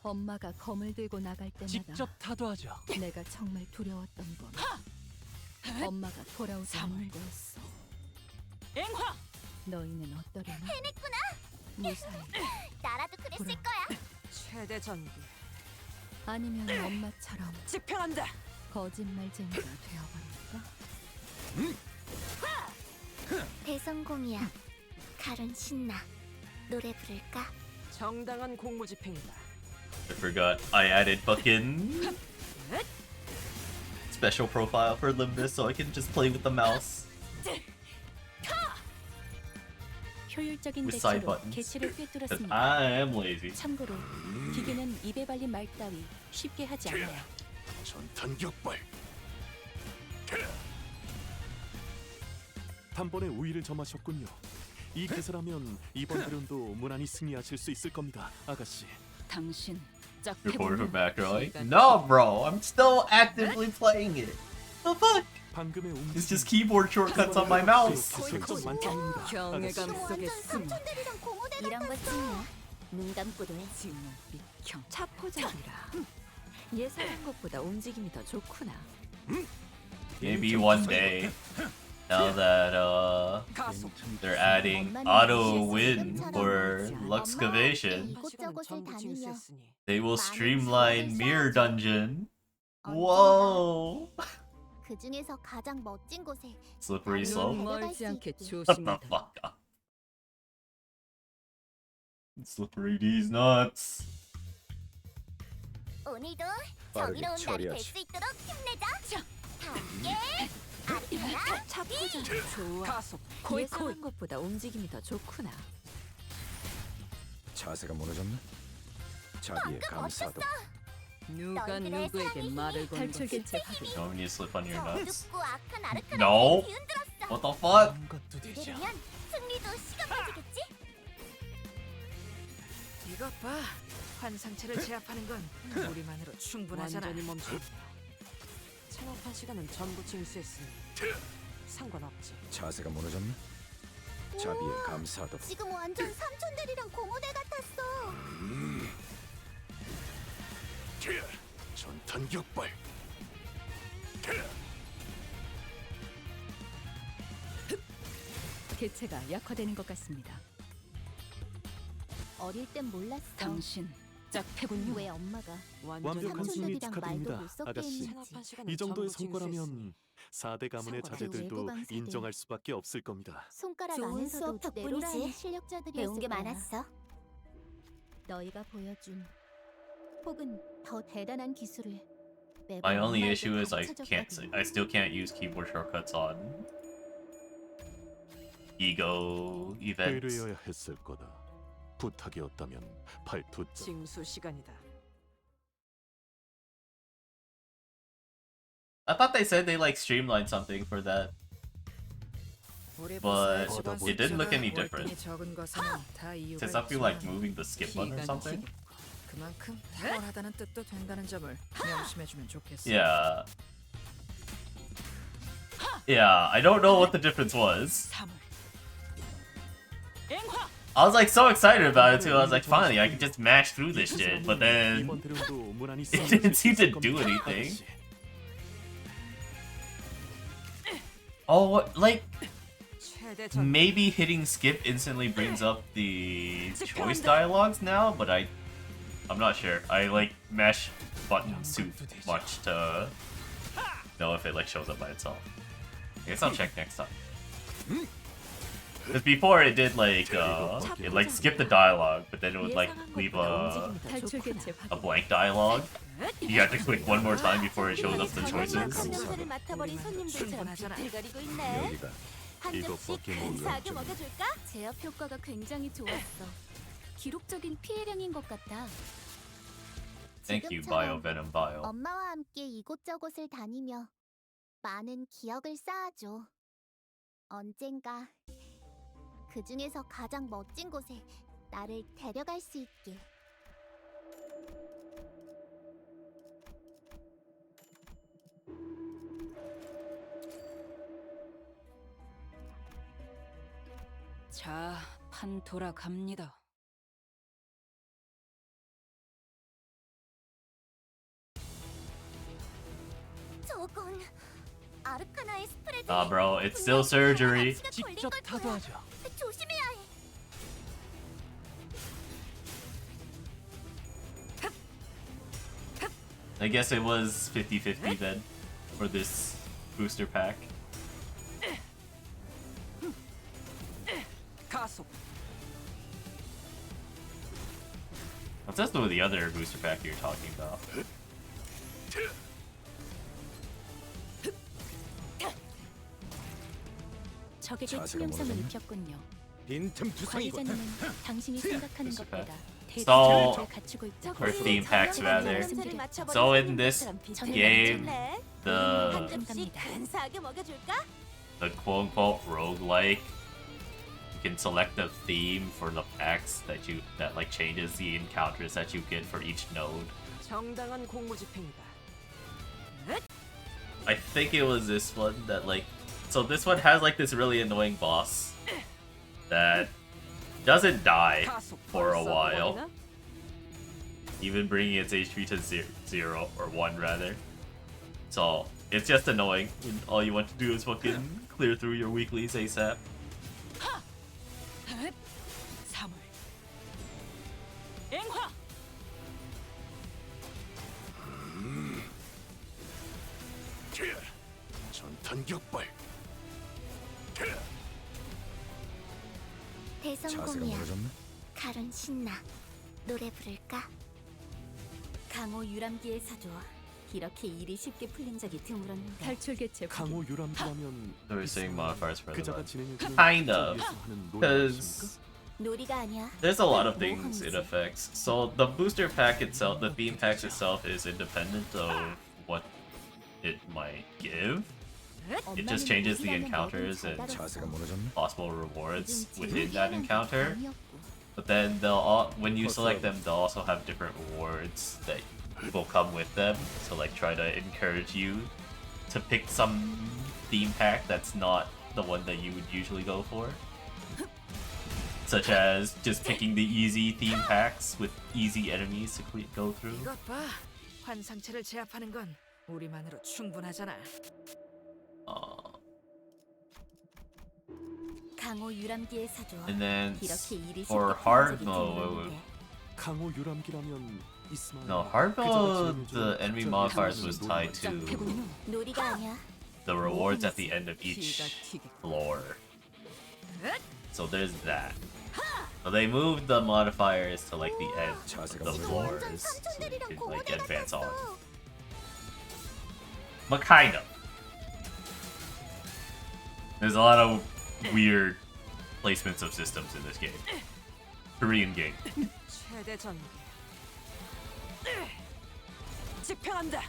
엄마가 검을 들고 나갈 때마다 직접 타도하죠. 내가 정말 두려웠던 건 엄마가 돌아오지 않는 거였어. 앵화! 너희는 어떠려나? 해냈구나. 무사히 나라도 그랬을 그래. 거야. 최대 전기. 아니면 엄마처럼 집행한다. 거짓말쟁이가 되어버릴까? 대성공이야. 칼은 신나. 노래 부를까? 정당한 공무 집행이다. I forgot I added fucking special profile for Limbus so I can just play with the mouse. 효율적인 With side 대처로 buttons. 개체를 Cause 꿰뚫었습니다. I am lazy. 참고로 기계는 입에 발린 말 따위 쉽게 하지 않아요. 전탄 격발. 단번에 우위를 점하셨군요. 이 기세라면 이번 대련도 무난히 승리하실 수 있을 겁니다, 아가씨. 당신 Reporter from 짝해보면 back like, 시간이 no, bro, I'm still actively playing it. The fuck? 방금의 It's just keyboard shortcuts on my mouse. 기술점 만점입니다, 경외감 아가씨. 속에 숨어 삼촌들이랑 고모대 이런 거 찐이야. 눈 감고도 해. 징용 비켜. 차포자기라. 예상한 것보다 움직임이 더 좋구나. Maybe one day, now that 가속. they're adding auto win for Luxcavation, 시간은 전부 징수했으니 they will streamline Mirror Dungeon. Whoa! 그 중에서 가장 멋진 곳에 Slippery 눈 slope. 멀지 않게 Shut the 조심하다. fuck up. Slippery D's nuts. 오늘도 빠르게 정의로운 날이 될 처리하지. 수 있도록 힘내자. 함께 아르테라 차포자기 좋아. 가속. 코이 코이. 예상한 것보다 움직임이 더 좋구나. 자세가 무너졌네. 자비에 감사도. 누가 누구에게 말을 건 탈출 것이 개체 확인. You want me to slip on your nuts? 어둡고 악한 아르카나 No. 뒤흔들었어. What the fuck? 이대로면 승리도 시간까지겠지? 이것 봐. 환상체를 제압하는 건 우리만으로 충분하잖아. 완전히 멈췄다. 체납한 시간은 전부 징수했으니 상관없지. 자세가 무너졌네. 자비에 감사도. 지금 완전 삼촌들이랑 고모대 같았어. 전탄 격발. 개체가 약화되는 것 같습니다. 어릴 땐 몰랐어. 당신 짝패군요. 왜 엄마가 완벽한 승리 삼촌들이랑 축하드립니다, 말도 못 섞게 아가씨. 했는지. 체납한 시간은 이 정도의 전부 성과라면 징수했으니 4대 가문의 상관없지. 자제들도 외부광사들. 인정할 수밖에 없을 겁니다. 손가락 좋은 안에서도 수업 덕분이지. 내로라는 실력자들이었을 배운 게 거야. 많았어. 너희가 보여준 혹은 더 대단한 기술을 매번 My only 엄마에게 issue is I 가르쳐줬거든. still can't use keyboard shortcuts on ego events. 배려해야 했을 거다. 부탁이었다면 발톱. 징수 시간이다. I thought they said they like streamlined something for that. But it didn't look any different. Since I feel like moving the skip button or something. 그만큼 탁월하다는 뜻도 된다는 점을 명심해주면 좋겠어. Yeah. Yeah, I don't know what the difference was. 사물. 앵화. I was like so excited about it too. I was like, finally, I can just mash through this shit. But then 이번 대련도 무난히 it didn't seem to 승리하실 수 do 있을 겁니다, anything. 아가씨. Oh, like 최대 전. maybe hitting skip instantly brings up the choice dialogues now, but I'm not sure. I like mash buttons too much to know if it like shows up by itself. I guess I'll check next time. Because before it did like it like skipped the dialogue, but then it would like 예상한 leave 것보다 a 움직임이 더 탈출 좋구나. 개체 a 확인. blank dialogue. You have to click one more time before it shows up the choices. 감사를 맡아버린 손님들처럼 비틀거리고 있네. 여기다. 한 잔씩 이것밖에 모르는 사게 점. 먹여줄까? 제압 효과가 굉장히 좋았어. 기록적인 피해량인 것 같다. Thank you, 지금처럼 Bio Venom Bio. 엄마와 함께 이곳저곳을 다니며 많은 기억을 쌓아줘. 언젠가 그 중에서 가장 멋진 곳에 나를 데려갈 수 있게. 자, 판 돌아갑니다. 저건 아르카나의 스프레드. Nah, bro, it's still surgery. 직접 타도하죠. 조심해야 해. I guess it was 50-50 then for this booster pack. 가속. What's this with the other booster pack you're talking about? 적에게 치명상을 입혔군요. 빈틈 투성이고 관리자님은 당신이 생각하는 것보다 So, 대단한 갖추고 있다. or theme packs rather. So in this game, the quote unquote roguelike, you can select the theme for the packs that like changes the encounters that you get for each node. 정당한 공무집행이다. I think it was this one that like, so this one has like this really annoying boss that doesn't die for a while, even bringing its HP to 0 or 1 rather. So it's just annoying when all you want to do is fucking clear through your weeklies ASAP. 사물. 앵화. 전탄 격발. 대성공이야. 칼은 신나. 노래 부를까? 강호 유람기에서도 이렇게 일이 쉽게 풀린 적이 드물었는데. 탈출 개체 강호 유람기라면 They were saying modifiers for the 그자가 button. 진행해주는 Kind of, 위해서 하는 노래이십니까? because 놀이가 아니야. there's a lot of things it affects. So the booster pack itself, the theme packs itself, is independent of what it might give. It just changes the encounters and possible rewards within that encounter. But then when you select them, they'll also have different rewards that will come with them. So like try to encourage you to pick some theme pack that's not the one that you would usually go for. Such as just picking the easy theme packs with easy enemies to go through. 이것 봐. 환상체를 제압하는 건 우리만으로 충분하잖아. 강호 유람기에서도 And then 이렇게 일이 for 쉽게 hard 풀린 적이 mode, 드물었는데. 강호 유람기라면 이스마엘. no, hard 그자가 mode, 진행해주는 the enemy 특정 modifiers 유람기라는 was tied to 짝패군요. 놀이가 아니야. the rewards at the end of 피가 each 튀게. floor. So there's that. So they moved the modifiers to like the end of the floors so you can like advance on. But kind of. There's a lot of weird placements of systems in this game. Korean game. 최대 전개. 집행한다.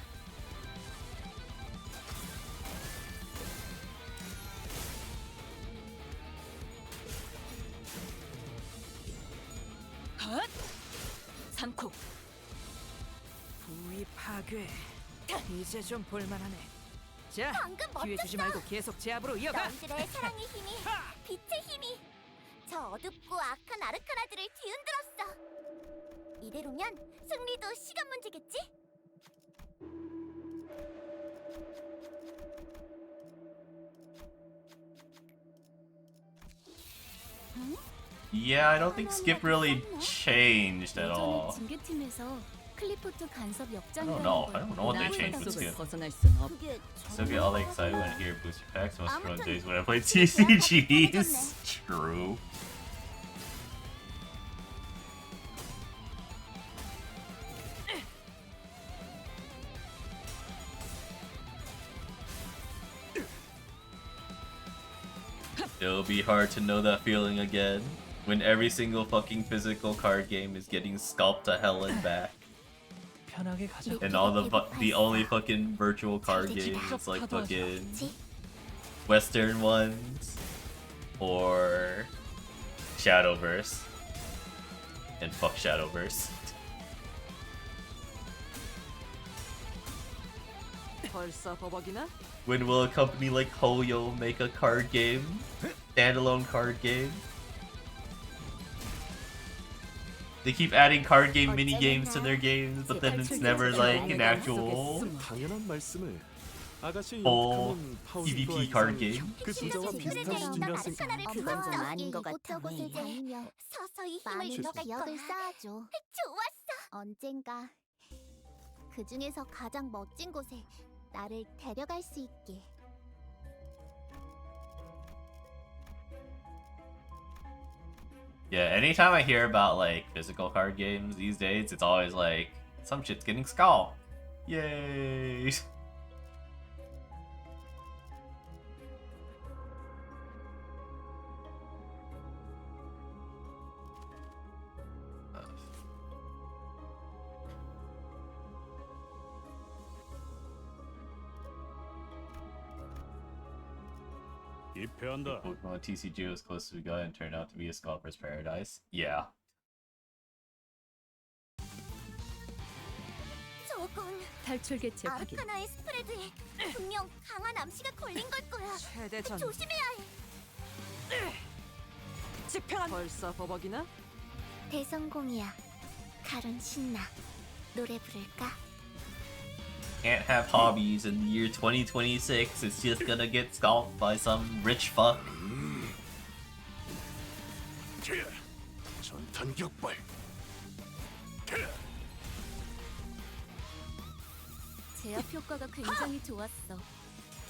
삼코. 부위 파괴. 이제 좀 볼만하네. 자, 방금 기회 주지 말고 계속 제압으로 이어가. 넌들의 사랑의 힘이, 빛의 힘이 저 어둡고 악한 아르카나들을 뒤흔들었어. 이대로면 승리도 시간 문제겠지? Yeah, I don't think Skip really changed at 예전에 all. 징계팀에서 클리포트 간섭 I 역장이라는 don't know what they 걸 changed with 나의 Skip. 벗어날 순 없. 그게 Still get all excited when I hear booster packs. Must run 아무튼 days when I play 그게 TCGs. True. It'll be hard to know that feeling again when every single fucking physical card game is getting scalped to hell and back. And all the only fucking virtual card games like fucking Western ones or Shadowverse. And fuck Shadowverse. 벌써 버벅이나? When will a company like Hoyo make a card game? Standalone card game? They keep adding card game mini games to their games, but then it's never like an actual 당연한 말씀을. 아가씨 full 욕하는 파운드와 PvP card 이상을 game. 그 부자와 비슷한 수준이었으니 그건 좀 아닌 것 같아. 서서히 힘을 너가 력을 쌓아줘. 좋았어. 언젠가 그 중에서 가장 멋진 곳에 나를 데려갈 수 있게. Yeah, anytime I hear about like physical card games these days, it's always like some shit's getting Skull. Yay! 입회한다. Pokemon TCG was close as we got and turned out to be a Scalper's Paradise. Yeah. 저건 탈출 개체 확인. 아르카나의 스프레드에 분명 강한 암시가 걸린 걸 거야. 최대전 조심해야 해. 집행한 벌써 버벅이나? 대성공이야. 가론 신나. 노래 부를까? Can't have hobbies in the year 2026. It's just gonna get scalped by some rich fuck. 전탄 격발. 제압 효과가 굉장히 좋았어.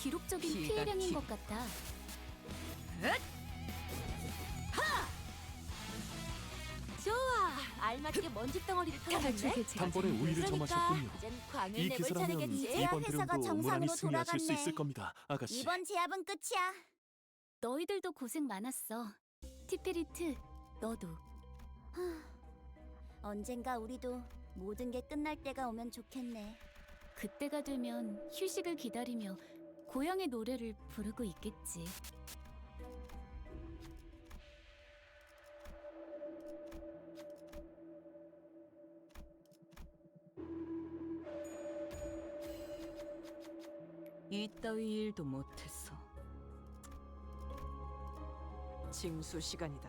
기록적인 피가 피해량인 튀- 것 같아. 좋아, 알맞게 먼지 덩어리를 탈출 털어냈네. 개체가 단번에 우위를 점하셨군요. 이젠 광을 이 내볼 기세라면 차례겠지. 이번 대련도 무난히 승리하실 수 있을 겁니다, 아가씨. 이번 제압은 끝이야. 너희들도 고생 많았어. 티페리트, 너도. 언젠가 우리도 모든 게 끝날 때가 오면 좋겠네. 그때가 되면 휴식을 기다리며 고향의 노래를 부르고 있겠지. 이따위 일도 못했어. 징수 시간이다.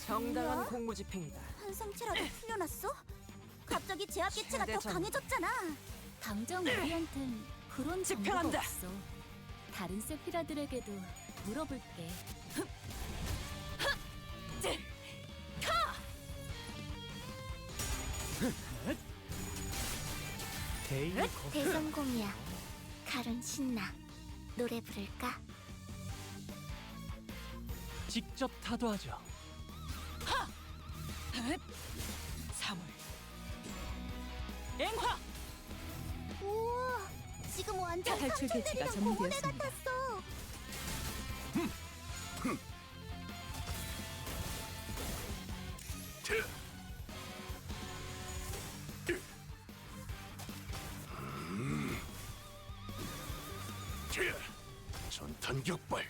정당한 뭐야? 공무집행이다. 환상체라도 풀려났어? 갑자기 제압 기체가 더 최대전. 강해졌잖아. 당장 우리한텐 그런 정보가 집행한다. 없어. 다른 세피라들에게도 물어볼게. 대성공이야. 가론 신나. 노래 부를까? 직접 타도하죠. 3월 앵화 우와, 지금 완전 탈출 개체가 삼촌들이랑 고모네 정리되었습니다. 같았어. 전탄 격발.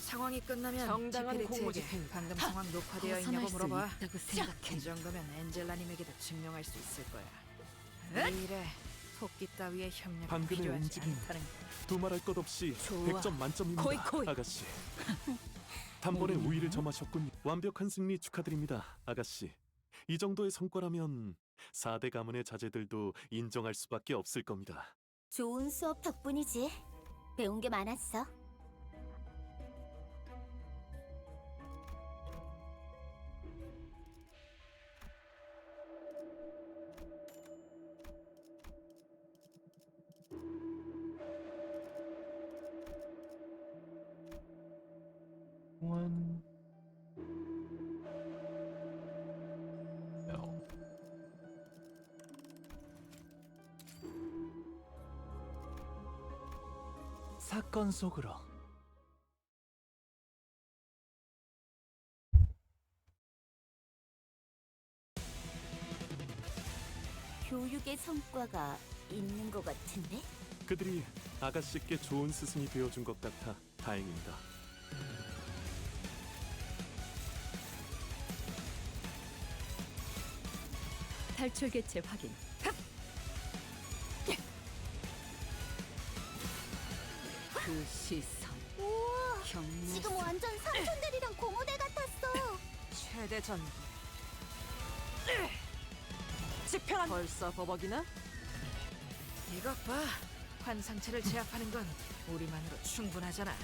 상황이 끝나면 정당한 티페리트에게 공무집행. 방금 상황 녹화되어 벗어날 있냐고 수 물어봐. 있다고 생각해. 이 정도면 엔젤라님에게도 증명할 수 있을 거야. 이 일에 토끼 따위의 협력이 방금의 필요하지 움직임. 않다는 거. 두말할 것 없이 좋아. 100점 만점입니다, 코이코이. 아가씨. 단번에 우위를 점하셨군요. 완벽한 승리 축하드립니다, 아가씨. 이 정도의 성과라면 4대 가문의 자제들도 인정할 수밖에 없을 겁니다. 좋은 수업 덕분이지. 배운 게 많았어. One. No. 사건 속으로. 교육의 성과가 있는 것 같은데? 그들이 아가씨께 좋은 스승이 되어준 것 같아 다행입니다. 탈출 개체 확인. 그 시선 우와, 경매 지금 완전 삼촌들이랑 고모네 같았어. 최대 전개. 집행한 벌써 버벅이나? 이것 봐. 환상체를 제압하는 건 우리만으로 충분하잖아.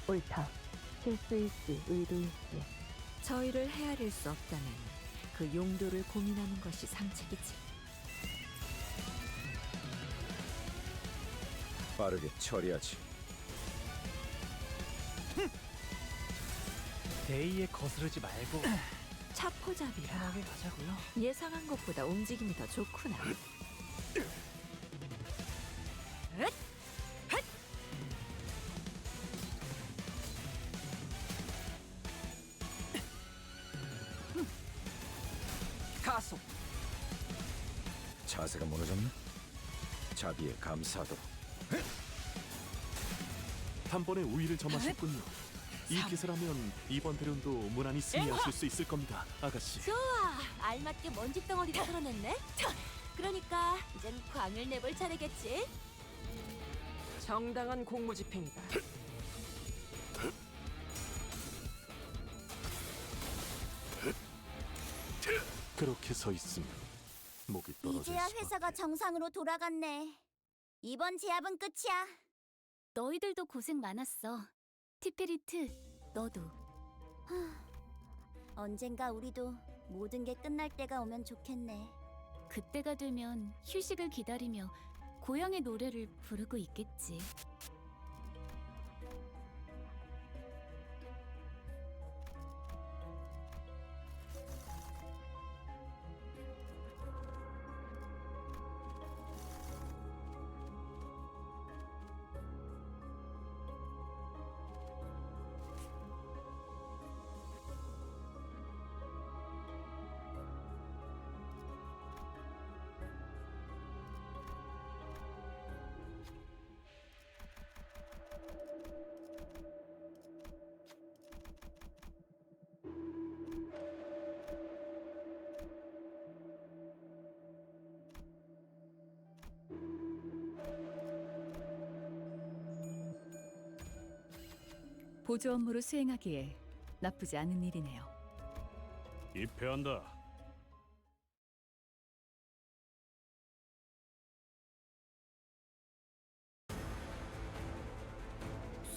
옳다. 실수일지 의도일지. 저희를 헤아릴 수 없다면 그 용도를 고민하는 것이 상책이지. 빠르게 처리하지. 대의에 거스르지 말고 차포잡이라. 편하게 가자고요. 예상한 것보다 움직임이 더 좋구나. 가속. 자세가 무너졌나? 자비의 감사도. 단번에 우위를 점하셨군요. 이 기세라면 이번 대련도 무난히 승리하실 수 있을 겁니다, 아가씨. 좋아, 알맞게 먼지 덩어리를 털어냈네. 그러니까 이젠 광을 내볼 차례겠지. 정당한 공무집행이다. 그렇게 서 있으면 목이 떨어질 이제야 수밖에. 회사가 정상으로 돌아갔네. 이번 제압은 끝이야. 너희들도 고생 많았어. 티페리트, 너도. 언젠가 우리도 모든 게 끝날 때가 오면 좋겠네. 그때가 되면 휴식을 기다리며 고향의 노래를 부르고 있겠지. 보조 업무로 수행하기에 나쁘지 않은 일이네요. 입회한다.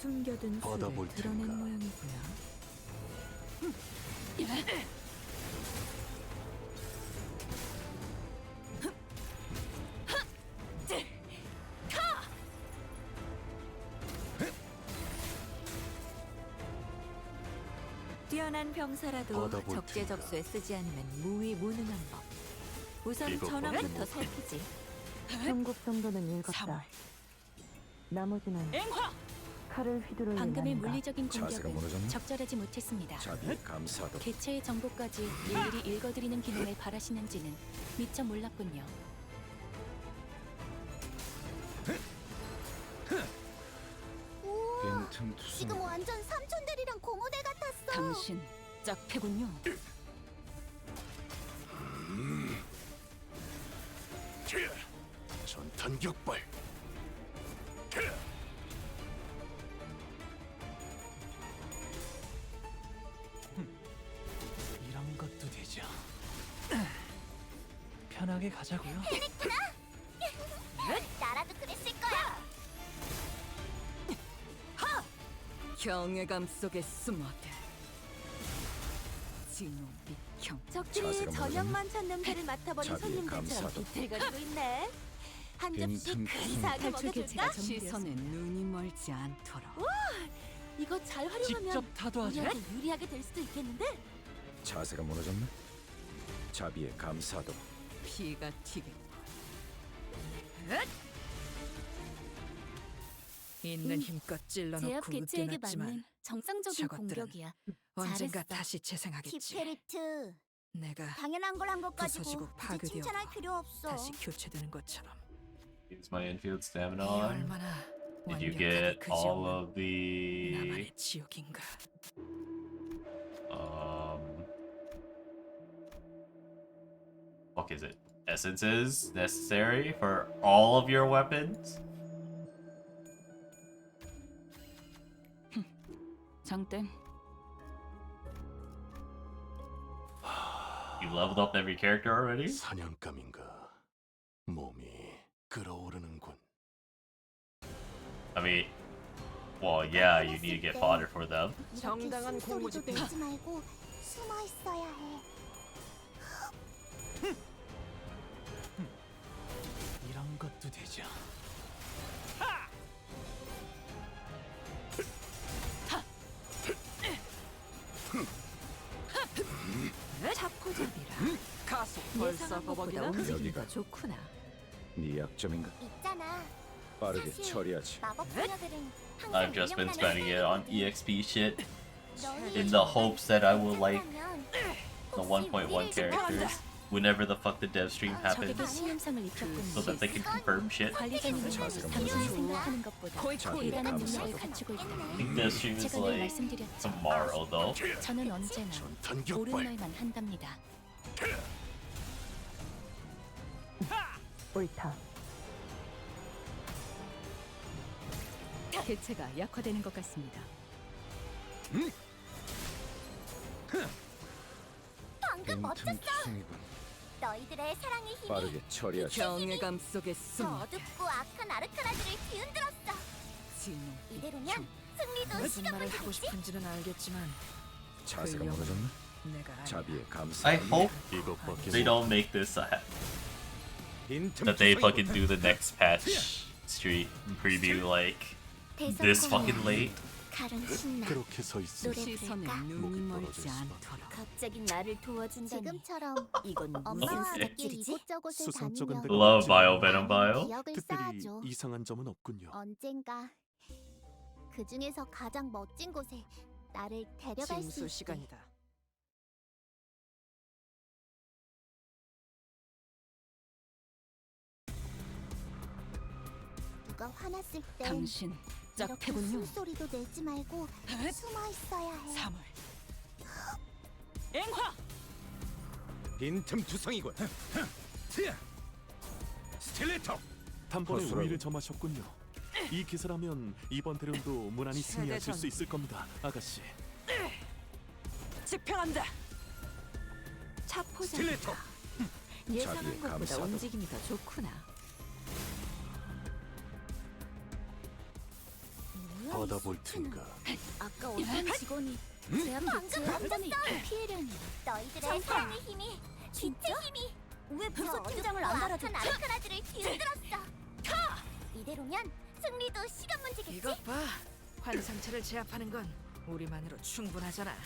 숨겨둔 받아볼 수를 드러낸 텐가. 모양이구나. 뛰어난 병사라도 받아볼 적재적소에 쓰지 않으면 무위무능한 법. 우선 이거 전황부터 받아볼 살피지. 천국 정도는 읽었다. 나머지는 칼을 휘두르는 방금의 난다. 물리적인 자세가 공격은 무너졌나? 적절하지 못했습니다. 자비의 감사도. 개체의 정보까지 일일이 읽어드리는 기능을 바라시는지는 미처 몰랐군요. 빈틈투성. 지금 완전 삼촌들이랑 고모대 같았어. 당신 짝패군요. 전탄 격발. 이런 것도 되죠. 편하게 가자고요. 나라도 그랬을 거야. 경외감 속에 숨어들. 진호 비형. 적들이 자세가 저녁만 찾는 배를 맡아버린 자비의 손님들처럼 감사도. 비틀거리고 있네. 한 접시 빈틈투성. 근사하게 탈출 먹여줄까? 개체가 시선에 눈이 멀지 않도록. 이거 잘 활용하면 직접 타도하죠. 우리한테 유리하게 될 수도 있겠는데? 자세가 무너졌나? 자비의 감사도. 피가 튀겠고. 있는 힘껏 찔러놓고 제압 개체에게 으깨놨지만 맞는 정상적인 저것들은 공격이야. 언젠가 잘했어. 다시 재생하겠지. 티페리트, 내가 당연한 걸 한 것 가지고 부서지고 굳이 파괴되어 칭찬할 필요 없어. 다시 교체되는 것처럼. Use my infield 이 stamina on. 얼마나 Did you 완벽하게 get 그 all 지옥은 of the 나만의 지옥인가. fuck is it? Essences necessary for all of your weapons? 장땡. You leveled up every character already? 사냥감인가. 몸이 끓어오르는군. I mean, Well, yeah, you need to get fodder for them. 정당한 공무 집행. 내지 말고 숨어 있어야 해. 이런 것도 되죠. 차포잡이라. 가속 벌써 예상한 것보다 거북이나 움직임이 여기가. 더 좋구나. 네 약점인가? 있잖아. 빠르게 사실 처리하지. 마법 소녀들은 항상 I've just been spending it on 운영만을 EXP shit 너희의 in the hopes that I will like 생각이라면 the 혹시 1.1 우리를 characters whenever the fuck the dev stream happens, 적에게 시험성을 입혔군요. so that they can confirm shit. 관리자님은 자세가 당신이 무슨 생각하는 것보다 자비의 대단한 감사도. 능력을 갖추고 있다. I think dev stream is 제가 늘 like 말씀드렸죠. tomorrow though. 저는 언제나 옳은 말만 한답니다. 옳다. 개체가 약화되는 것 같습니다. 방금 멋졌어. 빈틈투성이군. 너희들의 사랑의 힘이 빠르게 처리하지. 경외감 속에 저 숨어 어둡고 악한 아르카나들을 뒤흔들었어. 진노. 이대로면 승리도 무슨 시간 말을 하고 문제겠지? 싶은지는 알겠지만 자세가 무너졌나? 내가 아니야. 자비의 감사. I hope 이것밖에 they don't make this that they fucking do the next patch street preview like this fucking late. 가른 신나. 그렇게 서 있으니 노래 시선에 부를까? 눈이 목이 멀지 떨어질 않도록. 갑자기 나를 도와준다니. 지금처럼 이건 엄마와 무슨 함께 새끼지? 이곳저곳을 수상쩍은 다니며 데가 Love 없지만 bio venom bio. 기억을 특별히 쌓아줘. 이상한 점은 없군요. 언젠가 그 중에서 가장 멋진 곳에 나를 데려갈 수 징수 있게. 시간이다. 누가 화났을 땐 당신 이렇게 짝패군요. 숨소리도 내지 말고 숨어 있어야 해. 사물. 앵화. 빈틈투성이군. 스틸레터. 단번에 허술하고. 우위를 점하셨군요. 이 기세라면 이번 대련도 무난히 승리하실 수 있을 겁니다, 아가씨. 집행한다. 차포잡이라. 스틸레터. 예상한 자비의 것보다 감사도. 움직임이 더 좋구나. 받아볼 텐가. 아까 어떤 직원이 제압 조치에 한 번에 입고 피해려니. 너희들의 사랑의 힘이, 빛의 힘이 왜 벌써 팀장을 안 달아줬지? 아르카나들을 뒤흔들었어. 이대로면 승리도 시간 문제겠지? 이것 봐. 환상체를 제압하는 건 우리만으로 충분하잖아.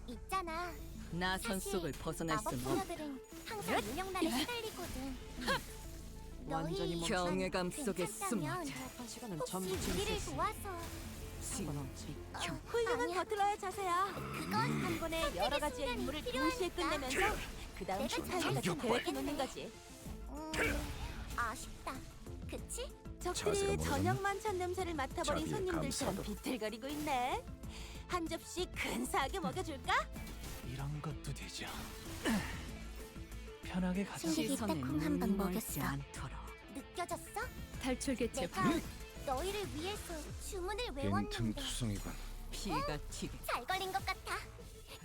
있잖아. 나선 사실 속을 벗어날 마법 수는 없다. 소녀들은 항상 운영난에 시달리거든. 완전히 너희 경외감 속에 괜찮다면 숨어. 시간은 혹시 전부 우리를 재밌었어. 도와서 진노. 훌륭한 버틀러의 자세야. 그건 한 번에 여러 가지의 임무를 동시에 끝내면서 그 다음 내가 계획해 놓는 거지. 아쉽다. 그치? 자세가 적들이 뭐라고? 저녁 만찬 냄새를 맡아버린 자비의 손님들처럼 감사도. 비틀거리고 있네. 한 접시 근사하게 먹여줄까? 이런 것도 되죠. 편하게 가자. 승객이 시선에 딱콩 한 방 눈이 멀지 먹였어. 않도록. 느껴졌어? 탈출 개체 내가 너희를 위해서 주문을 외웠는데 빈틈투성이군. 피가 튀게. 잘 걸린 것 같아.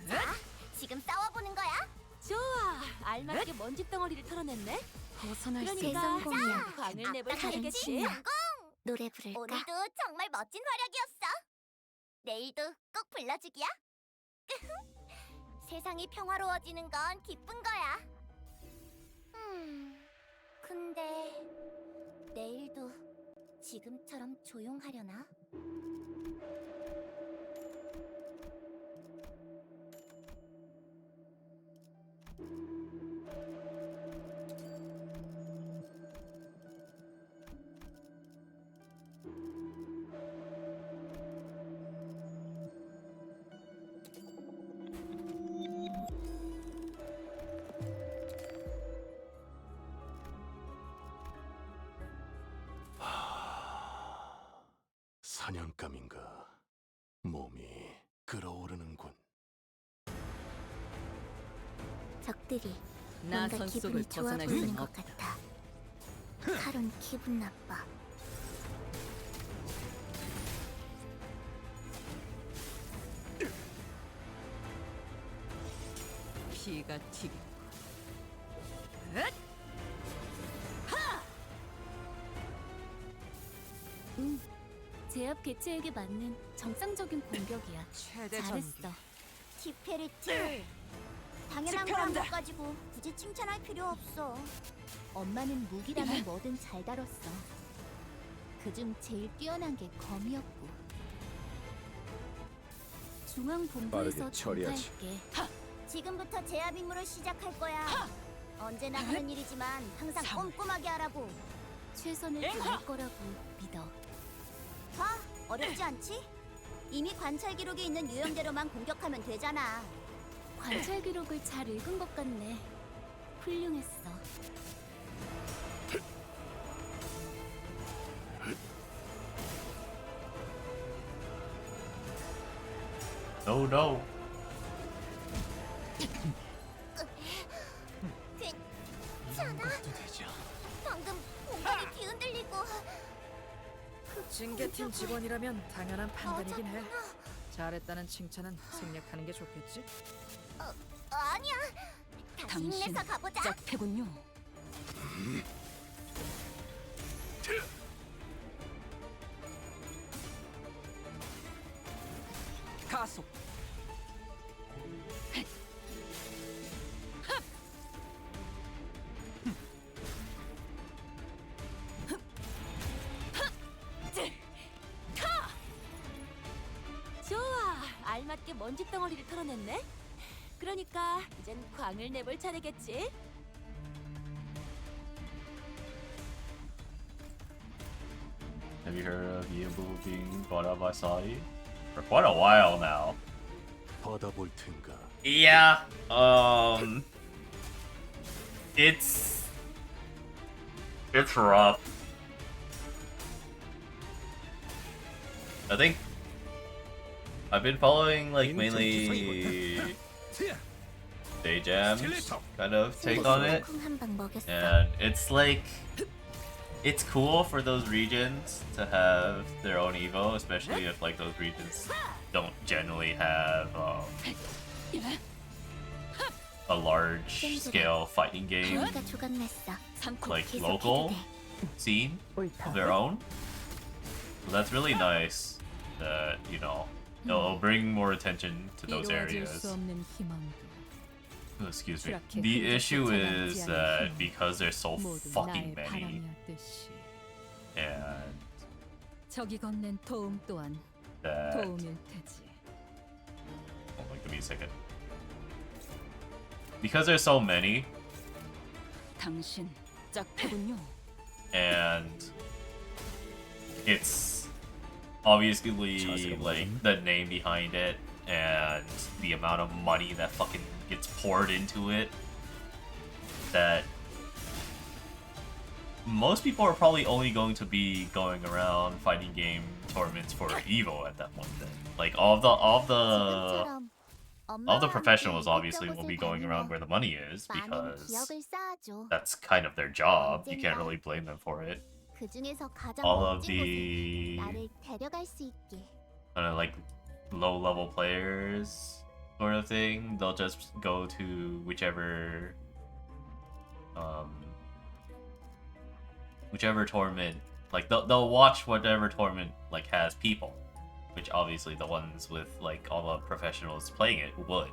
자, 지금 싸워보는 거야. 좋아, 알맞게 먼지 덩어리를 털어냈네. 벗어날 수 그러니까 성공이야. 광을 내볼 아까 차례겠지. 성공! 노래 부를까? 오늘도 정말 멋진 활약이었어. 내일도 꼭 불러주기야. 세상이 평화로워지는 건 기쁜 거야. 근데 내일도 지금처럼 조용하려나? 사냥감인가. 몸이 끓어오르는군. 적들이 뭔가 나선 기분이 속을 좋아 벗어날 보이는 수는 것 없다. 같아. 칼은 기분 나빠. 피가 튀게. 제압 개체에게 맞는 정상적인 공격이야. 최대 잘했어. 티페리티. 당연한 집회한다. 거란 것 가지고 굳이 칭찬할 필요 없어. 엄마는 무기라면 뭐든 잘 다뤘어. 그중 제일 뛰어난 게 검이었고. 중앙 본부에서 빠르게 처리하지. 전파할게. 지금부터 제압 임무를 시작할 거야. 언제나 하는 일이지만 항상 꼼꼼하게 하라고. 최선을 다할 거라고 믿어. 봐, 어렵지 않지? 이미 관찰 기록에 있는 유형대로만 공격하면 되잖아. 관찰 기록을 잘 읽은 것 같네. 훌륭했어. No, no. 괜찮아? 것도 되죠. 방금 공간이 뒤흔들리고. 징계팀 직원이라면 당연한 판단이긴 해. 잘했다는 칭찬은 생략하는 게 좋겠지? 아니야. 다시 당신 힘내서 가보자. 짝패군요. 가속. 좋아, 알맞게 먼지 덩어리를 털어냈네. 그러니까 이젠 광을 내볼 차례겠지. Have you heard of Yimbu being brought up by Saudi? For quite a while now. 받아볼 텐가. Yeah, it's rough. I think I've been following like mainly Day Jam's kind of take on it, 콩한방 먹였어. and it's like it's cool for those regions to have their own Evo, especially if like those regions don't generally have a large scale fighting game 강이가 조각냈어. like 계속해도 local 돼. scene 옳다. of their own. So that's really nice that, you know, it'll bring more attention to those 이루어질 areas. 수 없는 희망도 Oh, excuse me. 수락해 The 흔적조차 issue 남지 is 않은 that 희망. because there's so 모두 fucking 나의 many, 바람이었듯이 and 적이 건넨 도움 또한 that 도움일 테지. hold on, give me a second. Because there's so many, 당신 짝패군요. and it's obviously like the name behind it and the amount of money that fucking gets poured into it, that most people are probably only going to be going around fighting game tournaments for Evo at that point. Then, like all the professionals obviously will be going around where the money is 많은 because 기억을 쌓아줘. that's kind of their job. You can't really blame them for it. 그 중에서 가장 All of 멋진 곳에 the 나를 데려갈 수 있게. kind of like low level players sort of thing, they'll just go to whichever tournament, like they'll watch whatever tournament like has people, which obviously the ones with like all the professionals playing it would.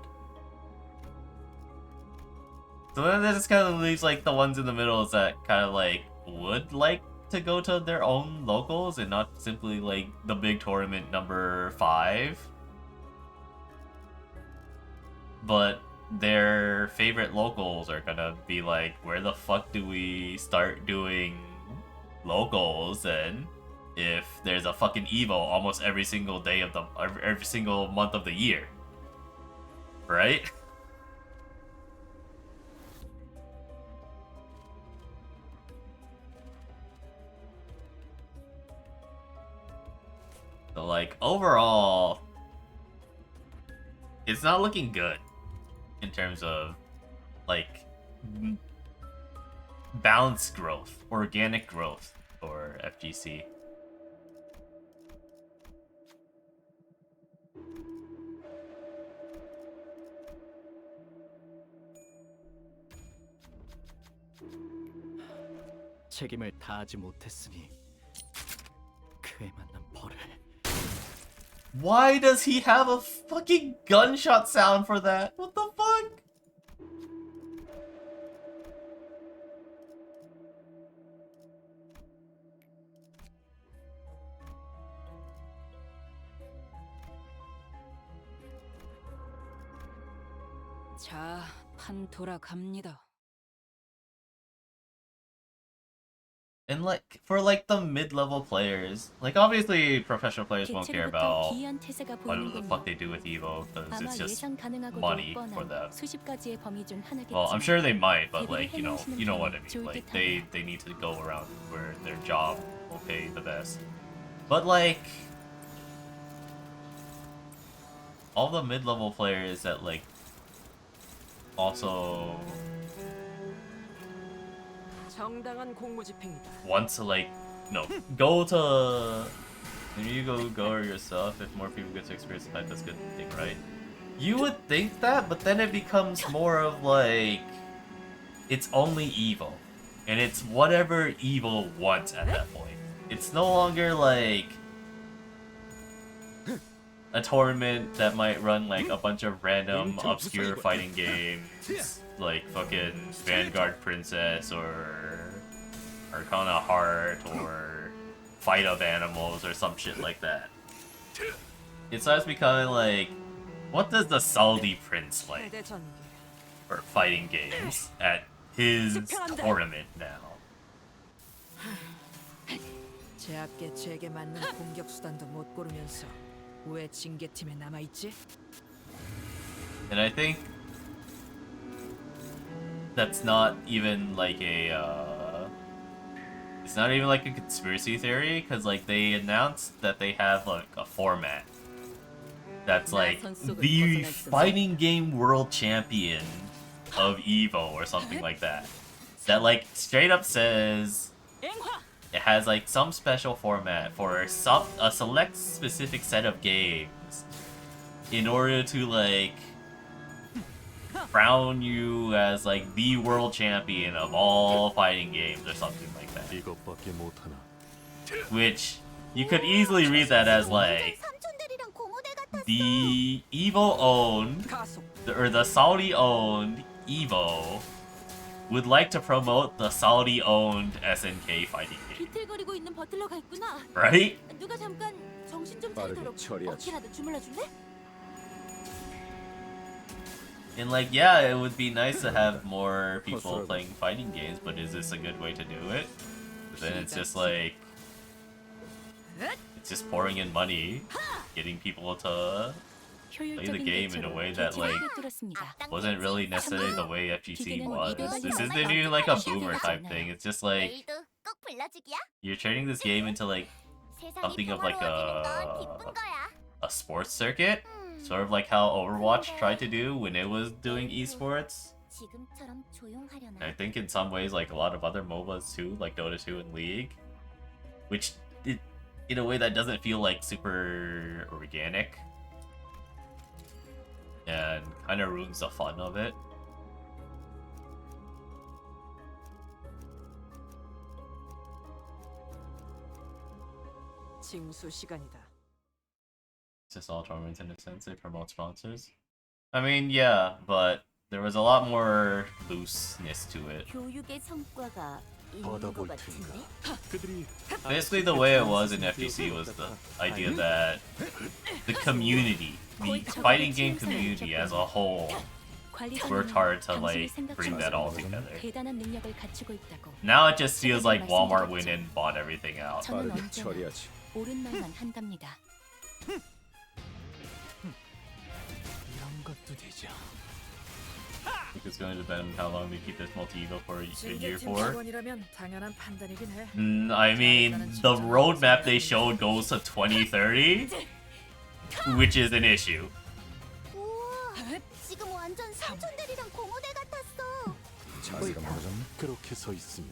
So then that just kind of leaves like the ones in the middle that kind of like would like to go to their own locals and not simply like the big tournament number 5. But their favorite locals are gonna be like, where the fuck do we start doing locals then? If there's a fucking Evo almost every single day of every single month of the year, right? So like overall, it's not looking good in terms of like balanced growth, organic growth for FGC. 책임을 다하지 못했으니 그에 맞는 벌을 Why does he have a fucking gunshot sound for that? What the fuck? 자, 판 돌아갑니다. And like, for like the mid-level players, like obviously professional players won't care about 기이한 태세가 what the fuck 보이는군요. they do with Evo, because 아마 it's just 예상 가능하고도 money for 뻔한 them. 수십 가지의 범위 중 하나겠지만 Well, I'm sure they might, but like, you know 해내시는 what I 분은 mean. 좋을 Like, 듯합니다. they need to go around where their job will pay the best. But like, all the mid-level players that like also 정당한 공무집행이다. want to like, go to maybe you go yourself if more people get to experience the fight. That's a good thing, right? You would think that, but then it becomes more of like it's only evil, and it's whatever evil wants at that point. It's no longer like a tournament that might run like a bunch of random obscure fighting games, like fucking Vanguard Princess or Arcana Heart or Fight of Animals or some shit like that. It starts becoming like, what does the Saldi Prince like 대전기. for fighting games at his tournament now? 제압계 제게 맞는 공격 수단도 못 고르면서 왜 징계팀에 남아 있지? And I think that's not even like it's not even like a conspiracy theory, because like they announced that they have like a format that's like the fighting game world champion of Evo or something like that. That like straight up says it has like some special format for a select specific set of games in order to like crown you as like the world champion of all fighting games or something like that. 이것밖에 못하나. Which you could easily read that as like 삼촌들이랑 고모대 같았어. the Evo owned or the Saudi owned Evo would like to promote the Saudi owned SNK fighting game. 비틀거리고 있는 버틀러가 있구나. Right? 누가 잠깐 정신 좀 빠르게 차리도록 처리하지. 어깨라도 주물러 줄래? And like, yeah, it would be nice to have more people playing fighting games, but is this a good way to do it? Then it's just like, it's just pouring in money, getting people to play the game in a way that like wasn't really necessarily the way FGC was. This isn't even like a boomer type thing. It's just like 내일도 꼭 불러주기야. you're turning this game into like 세상이 something of like 평화로워지는 건 기쁜 거야. a sports circuit, sort of like how Overwatch tried to do when it was doing esports. 지금처럼 조용하려나? And I think in some ways, like a lot of other MOBAs too, like Dota 2 and League, which in a way that doesn't feel like super organic and kind of ruins the fun of it. 징수 시간이다. It's just all tournaments in a sense, they promote sponsors. I mean, yeah, but there was a lot more looseness to it. 교육의 성과가 있는 것 받아볼 같은데? 텐가. 그들이 Basically, the way it was in FGC was the idea that the community, the fighting game community as a whole, worked hard to like bring that all together. 대단한 능력을 갖추고 있다고. Now it just feels like Walmart went and bought everything out. 저는 빠르게 언제나 처리하지. 옳은 말만 한답니다. 이런 것도 되죠. I think it's going to depend on how long they keep this multi-evo for a year 징계팀 for. 직원이라면 당연한 판단이긴 해. I mean, the roadmap they showed goes to 2030, which is an issue. 우와, 지금 완전 삼촌들이랑 고모대 같았어. 자세가 멀어졌네. 그렇게 서 있으면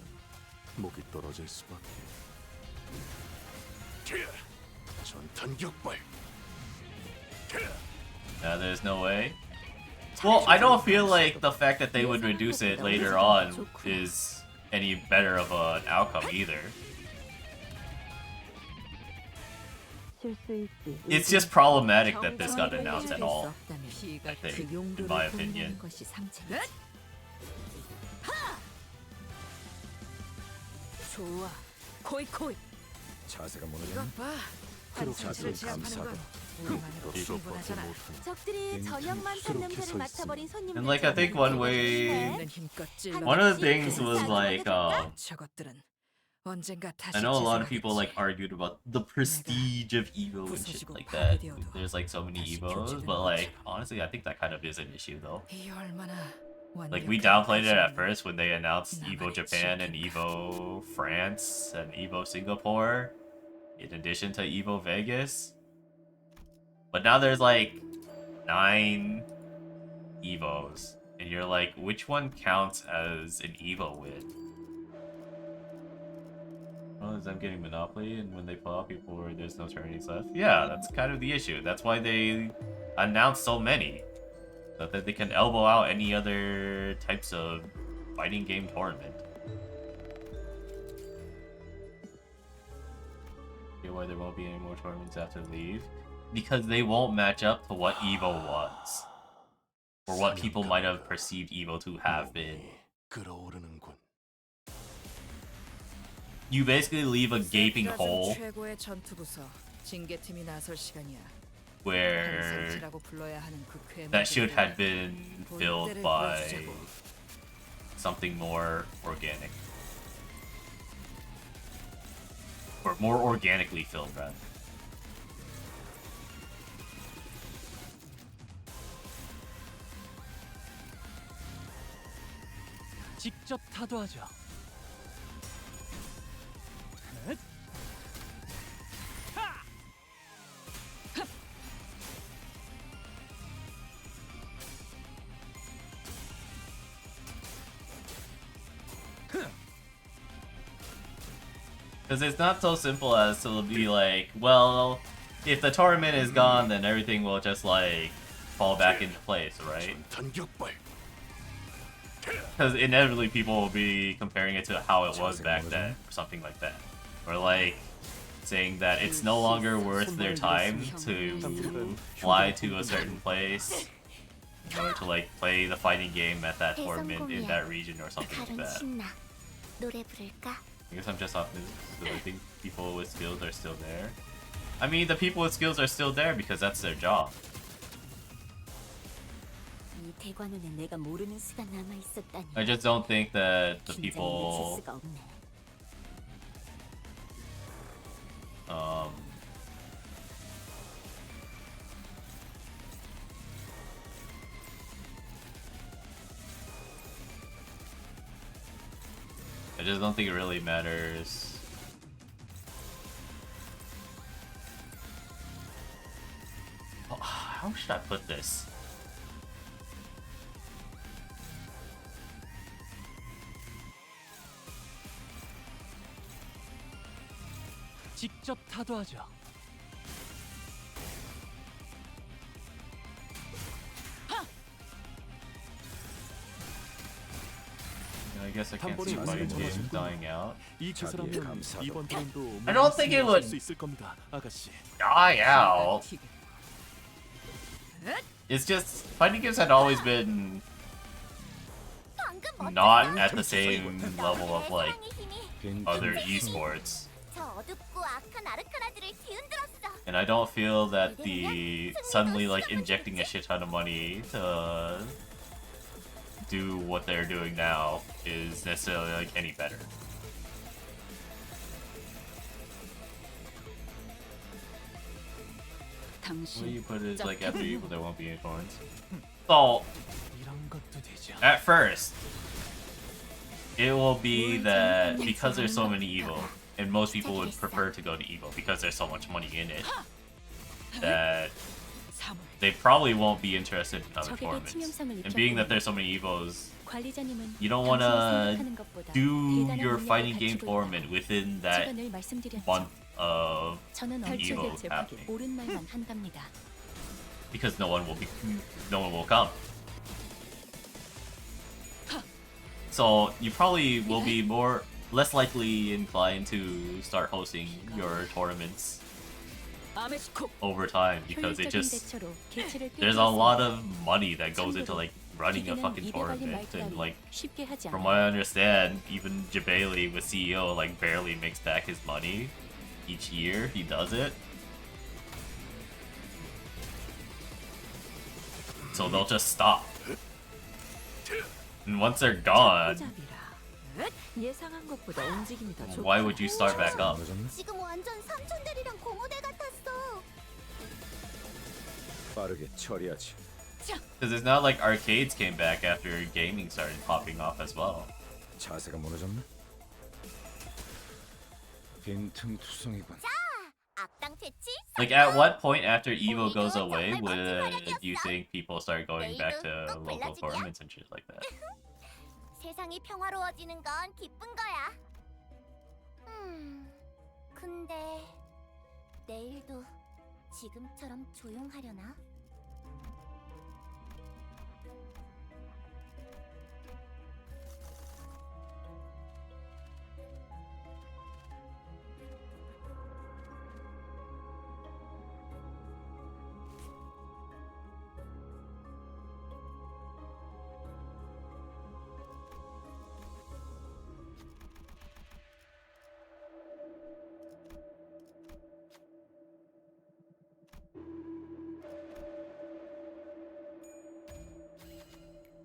목이 떨어질 수밖에. 전탄 격발. There's no way. Well, I don't feel like the fact that they would reduce it later on is any better of an outcome either. 실수일지. It's just problematic that this got announced at all. 피가 I think, 그 in 용도를 my 본다는 opinion. 것이 상책이지. 좋아, 코이코이. 자세가 이것 무너졌네. 봐. 환상체를 제압하는 건 우리만으로 충분하잖아. 적들이 저녁만 탄 냄새를 맡아버린 손님들. And like I think one way, 있는 힘껏 찔러. one of the things was like, 저것들은 언젠가 다시 I know a lot of 재생하겠지. people like argued about the prestige of Evo and shit like that. There's like so many Evos, but like honestly, I think that kind of is an issue though. 이 얼마나 Like we downplayed it at first when they announced Evo Japan and Evo France and Evo Singapore, in addition to Evo Vegas. But now there's like 9 Evos, and you're like, which one counts as an Evo win? Oh, is them getting Monopoly, and when they pull out people where there's no tourneys left? Yeah, that's kind of the issue. That's why they announced so many. So that they can elbow out any other types of fighting game tournament. Okay, why there won't be any more tournaments after Leave? Because they won't match up to what Evo was. Or what people might have perceived Evo to have been. 끓어오르는군. You basically leave a gaping hole 최고의 전투부서 징계팀이 나설 시간이야. where 환상체라고 불러야 하는 그 that should 괴물들이 have been filled by something more organic. Or more organically filled, rather. 직접 타도하죠. Because it's not so simple as to be like, well, if the tournament is gone, then everything will just like fall back into place, right? Because inevitably people will be comparing it to how it was back then, or something like that. Or like saying that it's no longer worth their time to fly to a certain place in order to like play the fighting game at that tournament in that region or something like that. 노래 부를까? I guess I'm just optimistic because I think people with skills are still there. I mean, the people with skills are still there because that's their job. 이 대관원에 내가 모르는 수가 남아 있었다니. I just don't think that the people 수가 없네. I just don't think it really matters. Oh, how should I put this? 직접 타도하죠. I guess I can't see fighting games dying out. 이 기세라면 이번 턴도 I don't think it would 수 있을 겁니다, 아가씨. die out. It's just fighting games had always been not at the same level of like other esports. 저 어둡고 악한 아르카나들을 뒤흔들었어. And I don't feel that the suddenly like injecting a shit ton of money to do what they're doing now is necessarily like any better. What do you put it like after evil there won't be any thorns? So 이런 것도 되죠. at first it will be that because there's so many evil and most people would prefer to go to evil because there's so much money in it that they probably won't be interested in other tournaments. And being that there's so many evos, you don't want to do your fighting game tournament within that month of evo happening because no one will come. So you probably will be less likely inclined to start hosting your tournaments over time because it 효율적인 just 대처로 개체를 there's a lot 꿰뚫었습니다. of money that goes into like running a 기계는 fucking 입에 발린 tournament and 말따위 like 쉽게 하지 from 않아요. what I understand even Jabali with CEO like barely makes back his money each year he does it. So they'll just stop. And once they're gone, 예상한 것보다 움직임이 더 좋다. why would you start back up? 지금 완전 삼촌 대리랑 공호대 같았어. 빠르게 처리하지. Because it's not like arcades came back after gaming started popping off as well. 자세가 무너졌나? 빈틈투성이군. 악당 퇴치. Like at what point after Evo goes away would you think people start going back to local tournaments and shit like that? 세상이 평화로워지는 건 기쁜 거야. 근데 내일도 지금처럼 조용하려나?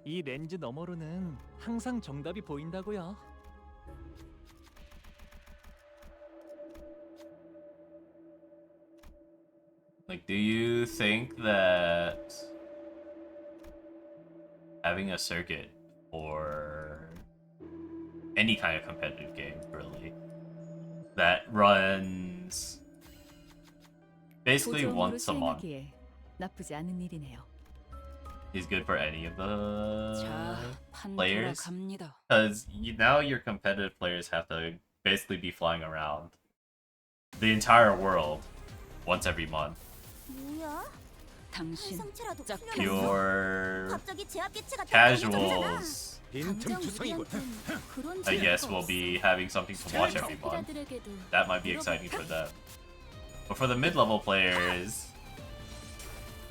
이 렌즈 너머로는 항상 정답이 보인다고요. Like, do you think that having a circuit or any kind of competitive game, really, that runs basically 보조원으로 once a month 수행하기에 나쁘지 않은 일이네요. is good for any of the 자, 판도라 players? 갑니다. Because now your competitive players have to basically be flying around the entire world once every month. 뭐야? 당신 상체라도 짝 풀려났어? Your 갑자기 제압기체가 casuals, 빈틈투성이군. I guess, will be having something to watch every month. That might be exciting for them. But for the mid-level players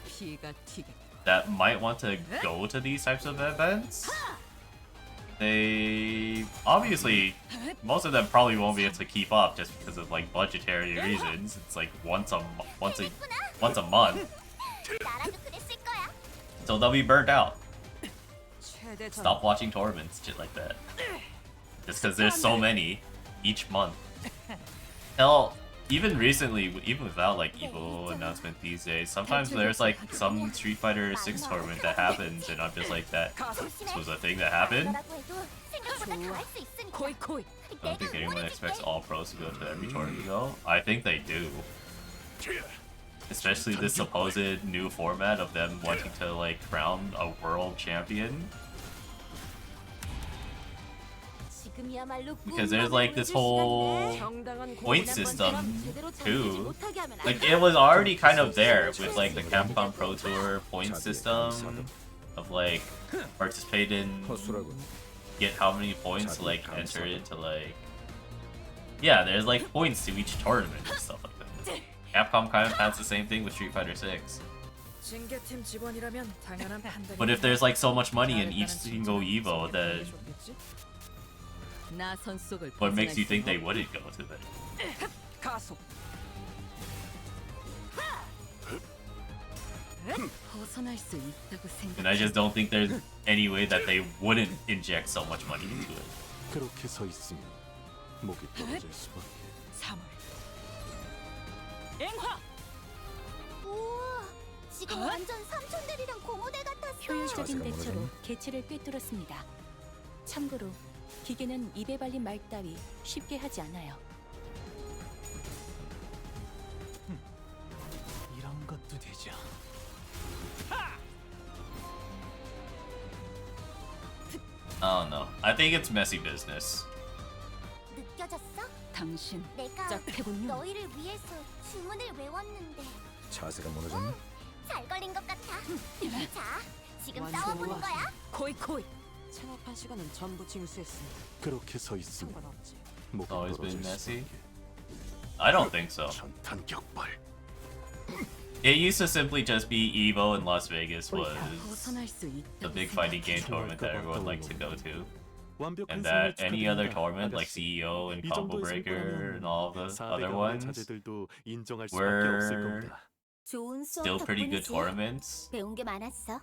피가 튀게. that might want to go to these types of events, they obviously, most of them probably won't be able to keep up just because of like budgetary reasons. It's like once a month, 나라도 그랬을 거야. so they'll be burnt out. 최대 전 Stop watching tournaments, shit like that. Just because there's so many each month. Hell, even recently, even without like Evo announcement these days, sometimes there's like some Street Fighter 6 tournament that happens, and I'm just like, that this was a thing that happened. 너라고 해도 생각보다 잘할 수 있으니까. 코이 코이. I don't think anyone expects all pros to go to every tournament though. I think they do. Especially this supposed new format of them wanting to like crown a world champion. 지금이야말로 Because there's like this whole 정당한 point 공헌 system 제대로 잘하지 too. 못하게 하면 안 Like 돼. it was already kind of there with like the Capcom Pro Tour point system of like participate in, 허술하군. get how many points to like enter into like, yeah, there's like points to each tournament and stuff like that. Capcom kind of has the same thing with Street Fighter 6. 징계팀 직원이라면 당연한 판단이. But if there's like so much money in each single Evo, then 나선 속을 what makes you 벗어날 think 수 they wouldn't go to it? 가속. 벗어날 수 있다고 And I 생각. just don't think there's any way that they wouldn't inject so much money into it. 그렇게 서 있으면 목이 떨어질 수밖에. 3월. 앵화. 우와, 지금 완전 삼촌 대리랑 공호대 같았어. 효율적인 자세가 대처로 무너졌네. 개체를 꿰뚫었습니다. 참고로 기계는 입에 발린 말 따위 쉽게 하지 않아요. 이런 것도 되죠. I don't know. I think it's messy business. 느껴졌어? 당신 내가 짝패군요. 너희를 위해서 주문을 외웠는데 자세가 무너졌나? 잘 걸린 것 같아. 자, 지금 완전 싸워보는 우아해. 거야. 코이 코이. 창업한 시간은 전부 징수했으니 그렇게 서 있으면 상관없지. 목이 Always been 떨어질 messy? 수밖에. I don't think so. 전탄 격발. It used to simply just be EVO in Las Vegas was 放さないすい the big fighting game tournament that everyone liked to go to. 완벽한 And 승리 that any other 축하드립니다, tournament like 아가씨. CEO and 이 Combo 정도의 Breaker and 성과라면 all the 4대 other 가문의 ones 자제들도 인정할 수밖에 없을 were 겁니다. 좋은 수업 still pretty good 덕분이지. tournaments 배운 게 많았어.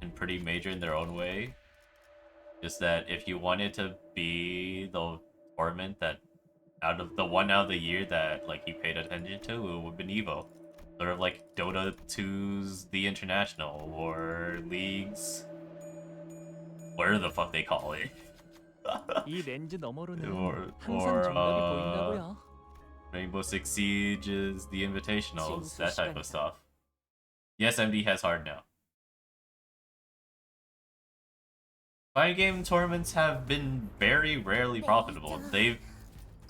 and pretty major in their own way. Just that if you wanted to be the tournament that out of the year that like you paid attention to, it would have been EVO. Sort of like Dota 2's The International or League's whatever the fuck they call it. 이 렌즈 너머로는 Or- 항상 or, 정답이 보인다고요. Rainbow Six Siege's The Invitationals, 지금 that type of 시간이다. stuff. Yes, MD has hard now. Fighting game tournaments have been very rarely profitable.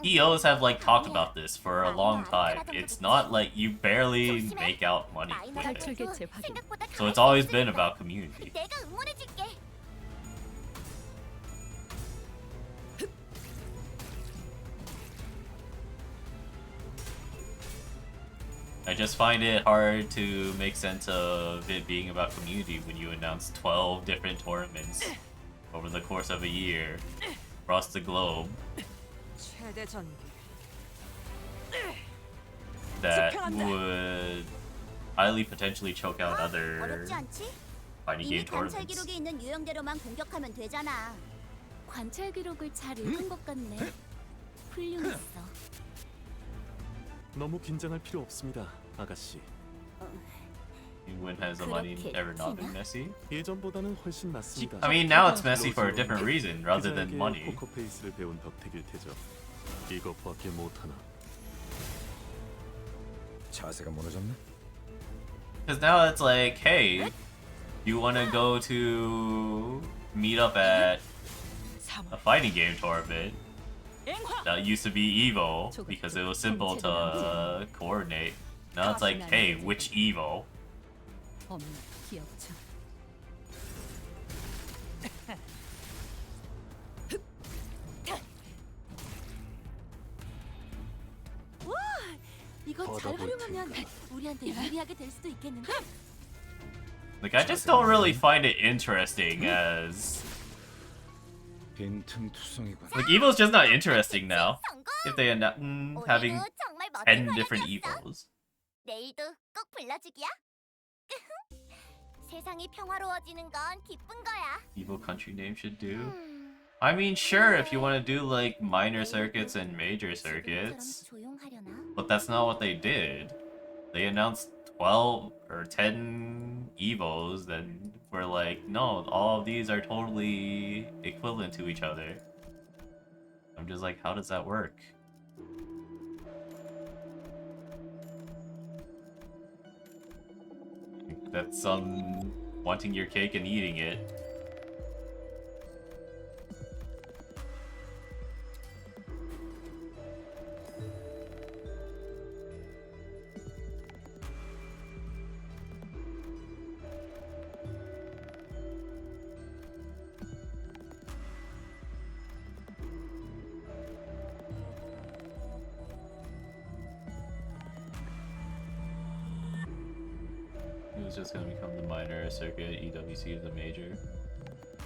EOs have like talked about this for a long time. It's not like you barely make out money with it. 탈출 개체 확인. 생각보다 So it's always been about community. 내가 응원해줄게. I just find it hard to make sense of it being about community when you announce 12 different tournaments over the course of a year across the globe 최대 전개. that would highly potentially choke out 아, other 어렵지 않지? fighting 이미 game 관찰 tournaments. 기록이 있는 유형대로만 공격하면 되잖아. 관찰 기록을 잘 읽은 것 같네. 훌륭했어. 너무 긴장할 필요 없습니다, 아가씨. When has the money ever not been messy? 예전보다는 훨씬 낫습니다. I mean, now it's messy for a different reason rather than 그자에게 money. 포커페이스를 배운 덕택일 테죠. 이것밖에 못하나. 자세가 무너졌네. Because now it's like, hey, you want to go to meet up at a fighting game tournament that used to be Evo because it was simple to coordinate. Now it's like, hey, which Evo? 엄마 기억자. 이거 잘 활용하면 우리한테 유리하게 될 수도 있겠는데? Like, I just don't really find it interesting as... 빈틈투성이군. Like, Evo's just not interesting now. 성공! If they end up having 오늘도 정말 멋진 10 different 활약이었어. Evos. 내일도 꼭 불러주기야. 세상이 평화로워지는 건 기쁜 거야. Evo country name should do. I mean, sure, if you want to do like minor circuits and major circuits, 조용하려나? but that's not what they did. They announced 12 or 10 Evos, then we're like, no, all of these are totally equivalent to each other. I'm just like, how does that work? That's wanting your cake and eating it. It was just gonna become the minor circuit, EWC is the major.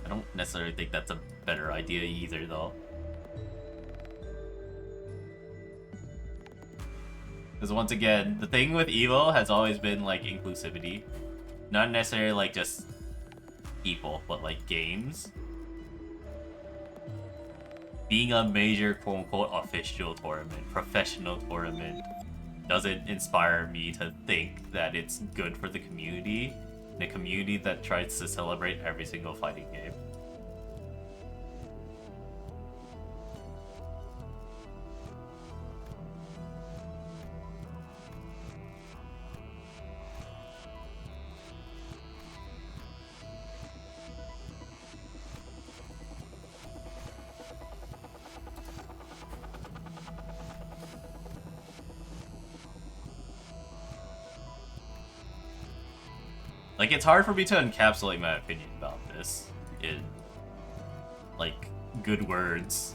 I don't necessarily think that's a better idea either, though. Because once again, the thing with EVO has always been like inclusivity. Not necessarily like just people, but like games. Being a major quote-unquote official tournament, professional tournament, doesn't inspire me to think that it's good for the community, the community that tries to celebrate every single fighting game. Like, it's hard for me to encapsulate my opinion about this in, like, good words.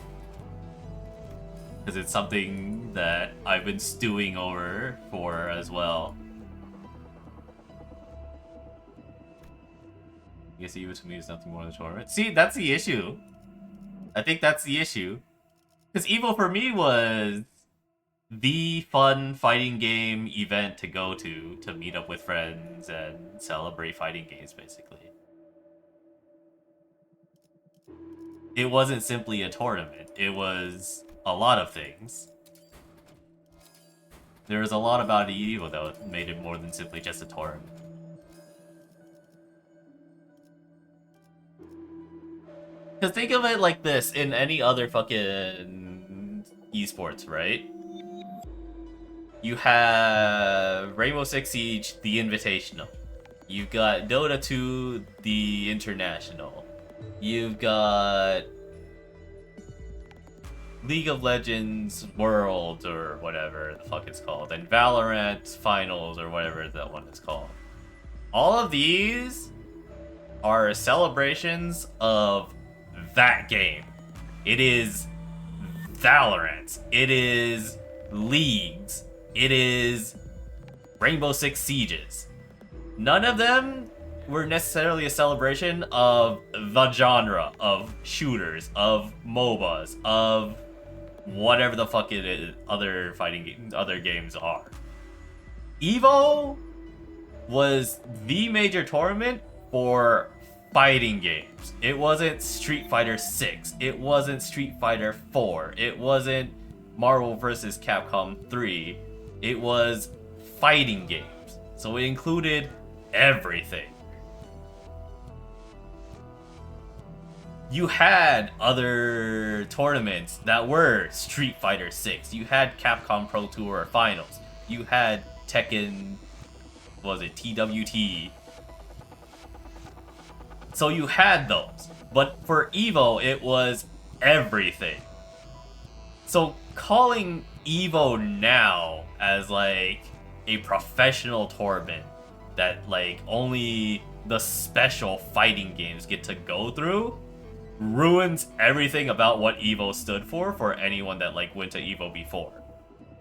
Because it's something that I've been stewing over for as well. I guess EVO to me is nothing more than a tournament. See, that's the issue. I think that's the issue. Because EVO for me was the fun fighting game event to go to meet up with friends and celebrate fighting games, basically. It wasn't simply a tournament. It was a lot of things. There was a lot about EVO that made it more than simply just a tournament. Because think of it like this in any other fucking esports, right? You have Rainbow Six Siege, the Invitational. You've got Dota 2, the International. You've got League of Legends Worlds, or whatever the fuck it's called, and Valorant Finals, or whatever that one is called. All of these are celebrations of that game. It is Valorant. It is Leagues. It is Rainbow Six Sieges. None of them were necessarily a celebration of the genre of shooters, of MOBAs, of whatever the fuck it is, other games are. EVO was the major tournament for fighting games. It wasn't Street Fighter 6. It wasn't Street Fighter 4. It wasn't Marvel vs. Capcom 3. It was fighting games. So it included everything. You had other tournaments that were Street Fighter 6. You had Capcom Pro Tour Finals. You had Tekken, what was it, TWT. So you had those. But for EVO, it was everything. So calling EVO now as like a professional tournament that like only the special fighting games get to go through ruins everything about what EVO stood for anyone that like went to EVO before.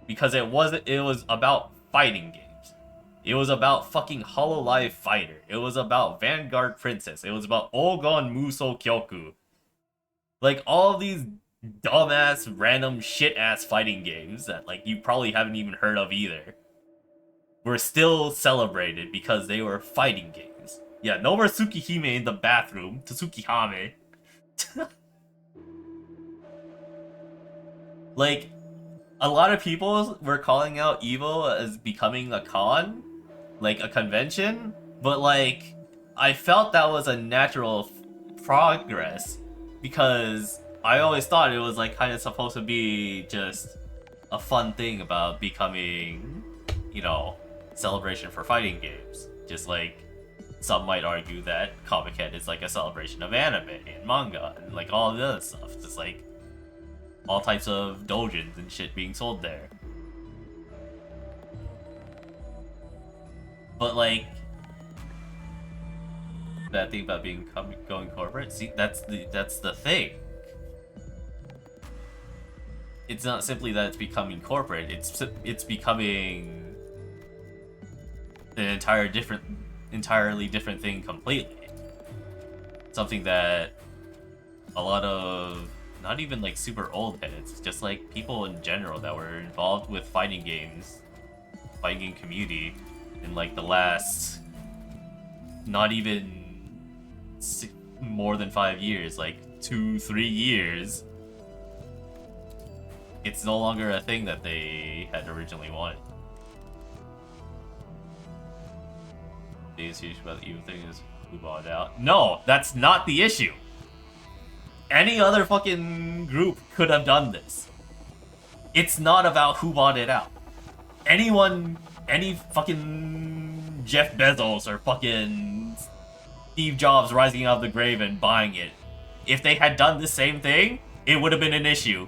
Because it was about fighting games. It was about fucking Hololive Fighter. It was about Vanguard Princess. It was about Ougon Muso Kyoku. Like all of these dumbass, random, shit-ass fighting games that like you probably haven't even heard of either were still celebrated because they were fighting games. Yeah, no more Tsukihime in the bathroom. Tsukihame. Like, a lot of people were calling out EVO as becoming a con, like a convention, but like, I felt that was a natural progress because I always thought it was like kind of supposed to be just a fun thing about becoming, you know, celebration for fighting games. Just like some might argue that Comic Head is like a celebration of anime and manga and like all the other stuff. Just like all types of dojins and shit being sold there. But like that thing about going corporate, see, that's the thing. It's not simply that it's becoming corporate, it's becoming an entirely different thing completely. Something that a lot of, not even like super old heads, just like people in general that were involved with fighting game community in like the last, not even more than 5 years, like 2-3 years, it's no longer a thing that they had originally wanted. The issue about the EVO thing is who bought it out. No, that's not the issue. Any other fucking group could have done this. It's not about who bought it out. Anyone, any fucking Jeff Bezos or fucking Steve Jobs rising out of the grave and buying it, if they had done the same thing, it would have been an issue.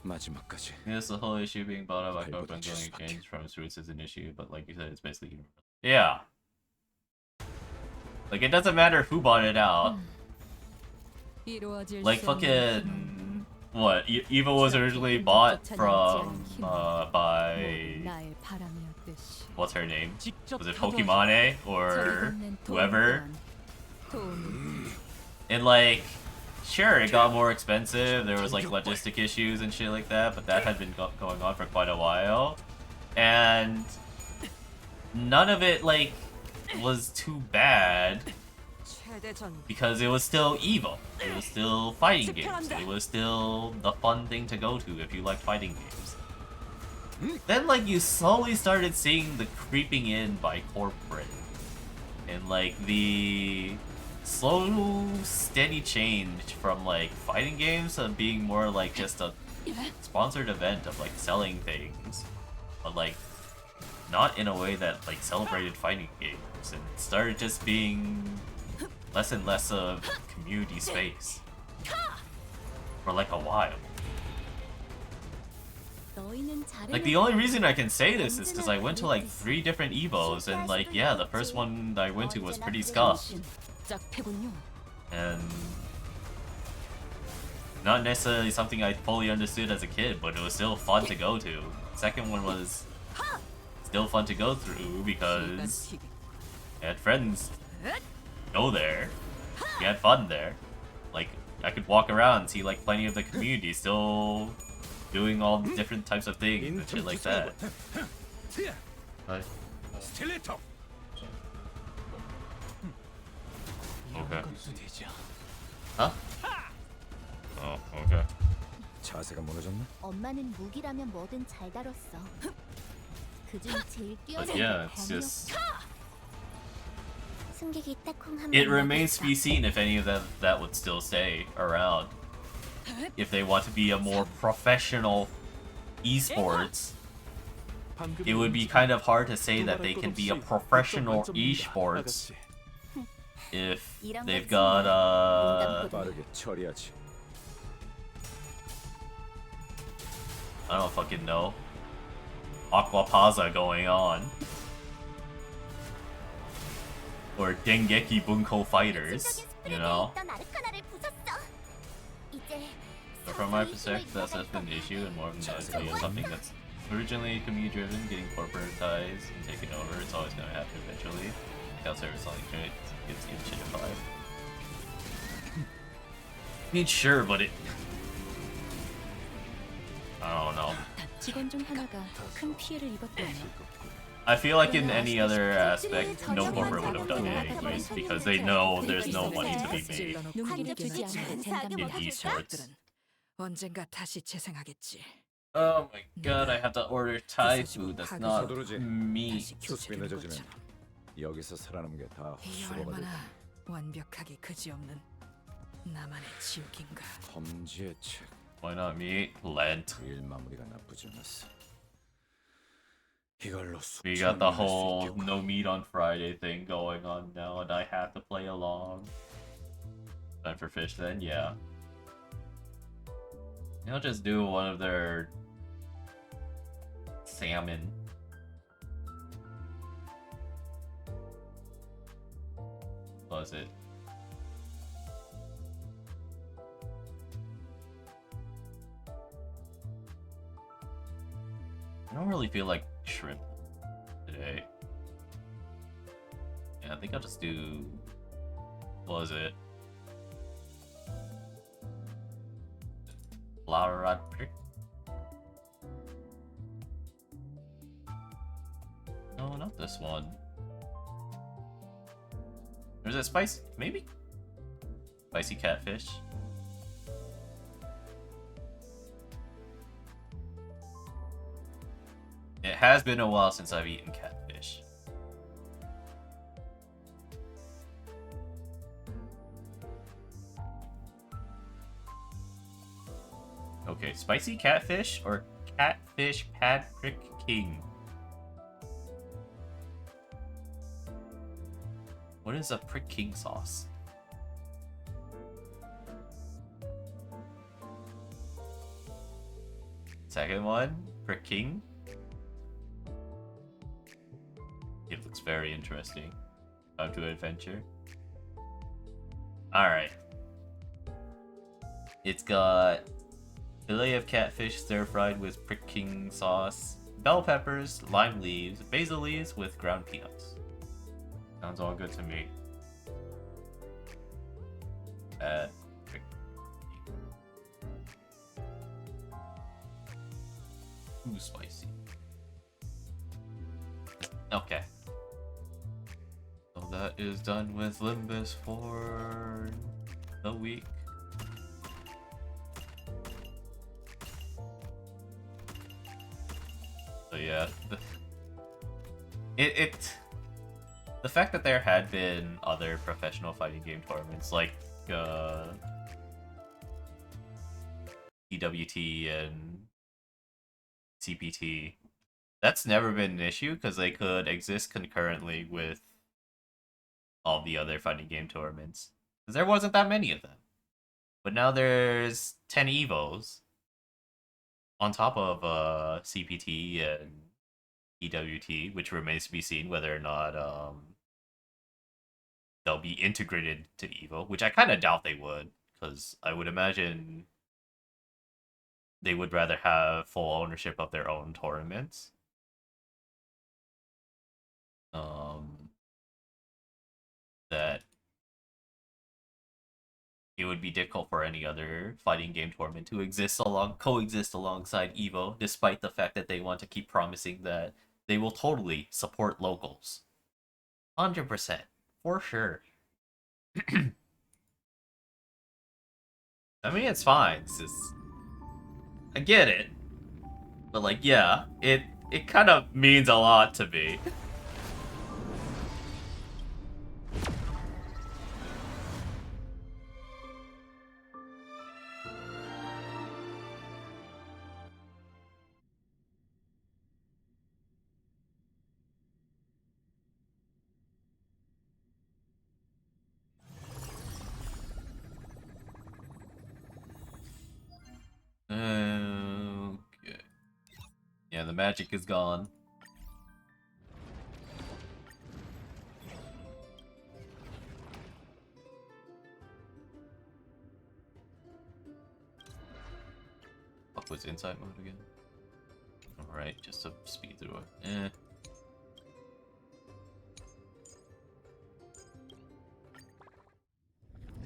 마지막까지. Yes, the whole issue being brought up by Cobra and going exchange from its roots is an issue, but like you said, it's basically universal. Yeah. Like, it doesn't matter who bought it out. Like, fucking... What? Eva was originally bought from, by... What's her name? Was it Pokimane? Or whoever? And like... Sure, it got more expensive, there was like logistic issues and shit like that, but that had been going on for quite a while. And... none of it, like, was too bad. Because it was still Evo. It was still fighting games. It was still the fun thing to go to if you like fighting games. Then, like, you slowly started seeing the creeping in by corporate. And, like, the slow, steady change from, like, fighting games to being more like just a sponsored event of, like, selling things. But, like, not in a way that, like, celebrated fighting games. And started just being less and less of community space. For, like, a while. Like, the only reason I can say this is because I went to, like, 3 different Evos, and, like, yeah, the first one I went to was pretty scuffed. And not necessarily something I fully understood as a kid, but it was still fun to go to. Second one was still fun to go through because I had friends go there. We had fun there. Like, I could walk around and see, like, plenty of the community still doing all different types of things and shit like that. Okay. Huh? Oh, okay. 자세가 무너졌나? 엄마는 무기라면 뭐든 잘 다뤘어. 그중 제일 But 뛰어난 yeah, 게 it's just... 승객이 딱콩 한 It 번 remains to be seen if any of that would still stay around. If they want to be a more professional esports, it would be kind of hard to say that they can be a professional esports if they've got 빠르게 처리하지. I don't fucking know, Aquapaza going on. Or Dengeki Bunko Fighters, you know? But from my perspective, that's been the issue, and more than that, something that's originally community driven, getting corporatized and taken over. It's always going to happen eventually. Like how service selling gets shitified. I mean, sure, but it. I don't know. I feel like in any other aspect, no corporate would have done it anyways, because they know there's no money to be made in esports. 언젠가 다시 재생하겠지. Oh my god, I have to order Thai food. That's not me. 수습이 늦어지면 여기서 살아남은 게 다 이 헛수고가 될 얼마나 완벽하게 그지없는 나만의 지옥인가. 범죄의 책. Why not me? Lent. 일 마무리가 나쁘지 않았어. 이걸로 We got the whole no meat on Friday thing going on now, and I have to play along. Time for fish then? Yeah. They'll just do one of their salmon. What was it? I don't really feel like shrimp today. Yeah, I think I'll just do... What was it? Flower prick? No, not this one. There's a spicy... Maybe? Spicy catfish? It has been a while since I've eaten catfish. Okay, spicy catfish or catfish Patrick King? What is a Prick King sauce? Second one for King. It looks very interesting. Time to adventure. Alright. It's got fillet of catfish stir-fried with prick king sauce, bell peppers, lime leaves, basil leaves with ground peanuts. Sounds all good to me. Prick king. Too spicy. Okay. So that is done with Limbus for the week. So yeah, the fact that there had been other professional fighting game tournaments like EWT and CPT, that's never been an issue because they could exist concurrently with all the other fighting game tournaments. Because there wasn't that many of them. But now there's 10 EVOs on top of CPT and EWT, which remains to be seen whether or not they'll be integrated to EVO, which I kind of doubt they would, because I would imagine they would rather have full ownership of their own tournaments. That it would be difficult for any other fighting game tournament to coexist alongside EVO, despite the fact that they want to keep promising that they will totally support locals. 100%. For sure. I mean, it's fine. It's just... I get it. But, like, yeah, it kind of means a lot to me. Okay. Yeah, the magic is gone. What was inside mode again? Alright, just to speed through it.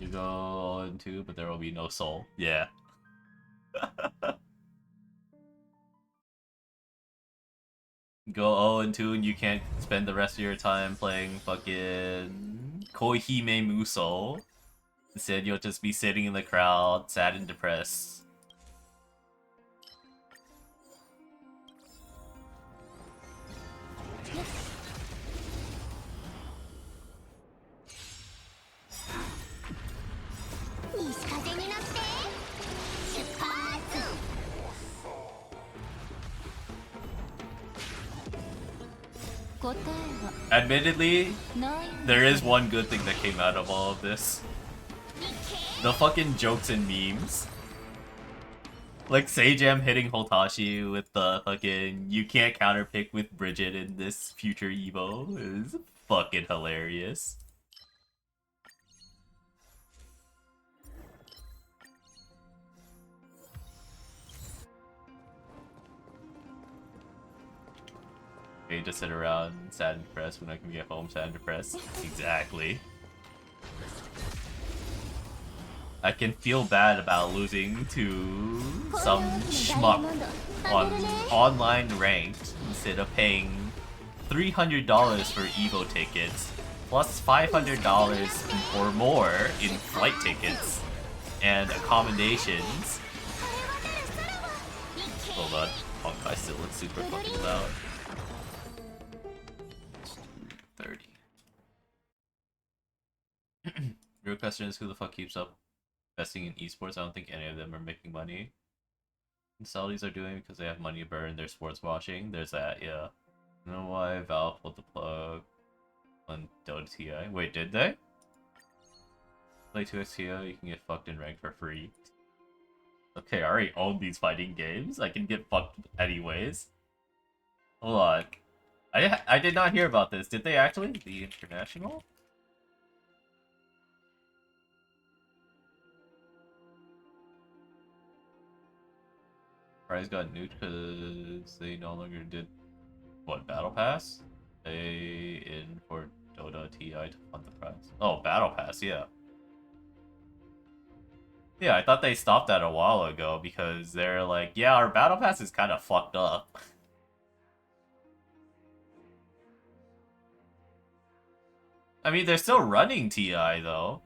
You go into, but there will be no soul. Yeah. Go 0-2 and you can't spend the rest of your time playing fucking Koihime Muso. Instead, you'll just be sitting in the crowd, sad and depressed. Admittedly, there is one good thing that came out of all of this. The fucking jokes and memes. Like Seijam hitting Hotashi with the fucking "you can't counterpick with Bridget in this future Evo" is fucking hilarious. Okay, just sit around sad and depressed when I can get home sad and depressed. Exactly. I can feel bad about losing to some schmuck on online ranked instead of paying $300 for Evo tickets plus $500 or more in flight tickets and accommodations. Hold on, Honkai still looks super fucking loud. 30. Real question is, who the fuck keeps up investing in esports? I don't think any of them are making money. And Saudis are doing because they have money to burn. They're sports watching. There's that, yeah. You know why Valve pulled the plug on Dota TI? Wait, did they? Play 2xTI, you can get fucked in rank for free. Okay, I already own these fighting games. I can get fucked anyways. Hold on. I did not hear about this. Did they actually? The International? Prize got nuked because they no longer did what, Battle Pass? They in for Dota TI to fund the prize. Oh, Battle Pass, yeah. Yeah, I thought they stopped that a while ago because they're like, yeah, our Battle Pass is kind of fucked up. I mean, they're still running TI though.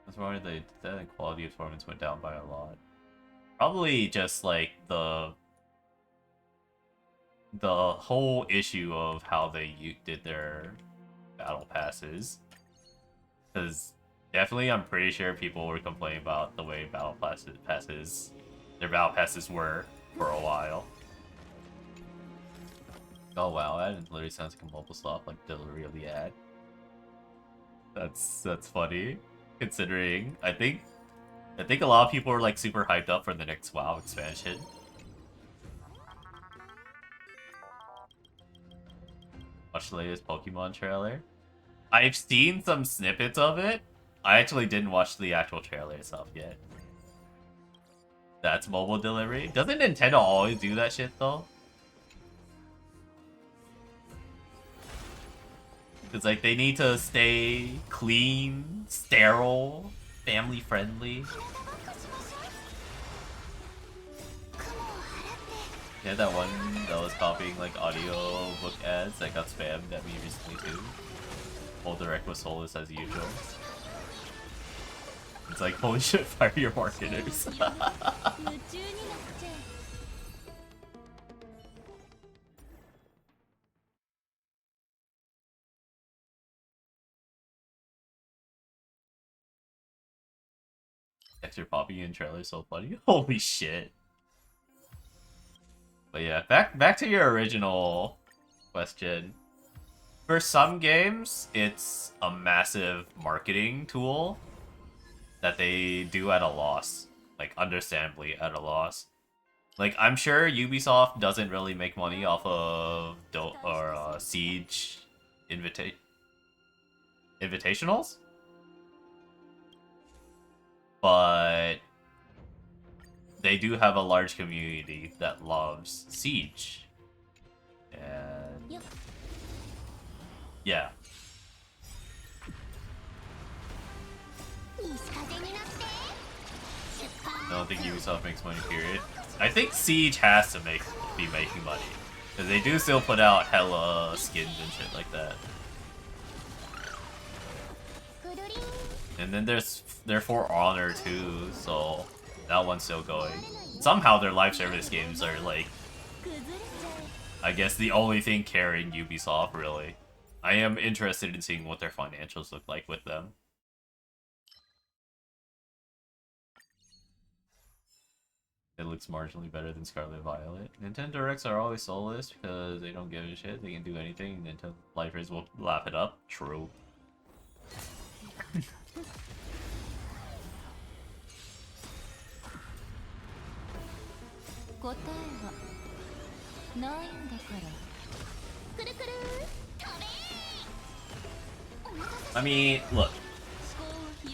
That's why the quality of performance went down by a lot. Probably just like the whole issue of how they did their battle passes. Because definitely, I'm pretty sure people were complaining about the way their battle passes were for a while. Oh wow, that literally sounds like a mobile stop, like delivery of the ad. That's funny, considering I think a lot of people are like super hyped up for the next WoW expansion. Watch the latest Pokemon trailer. I've seen some snippets of it. I actually didn't watch the actual trailer itself yet. That's mobile delivery. Doesn't Nintendo always do that shit though? Because like they need to stay clean, sterile, family friendly. Yeah, that one that was copying like audio book ads that got spammed at me recently too. Full direct with Solus as usual. It's like, holy shit, fire your marketers. Extra Poppy in trailer so funny. Holy shit. But yeah, back to your original question. For some games, it's a massive marketing tool that they do at a loss. Like, understandably at a loss. Like, I'm sure Ubisoft doesn't really make money off of Siege invitationals? But they do have a large community that loves Siege. And yeah. I don't think Ubisoft makes money, period. I think Siege has to be making money. Because they do still put out hella skins and shit like that. And then there's For Honor too, so that one's still going. Somehow their live service games are like, I guess the only thing carrying Ubisoft, really. I am interested in seeing what their financials look like with them. It looks marginally better than Scarlet Violet. Nintendo Directs are always soulless because they don't give a shit. They can do anything. Nintendo lifers will laugh it up. True. I mean, look.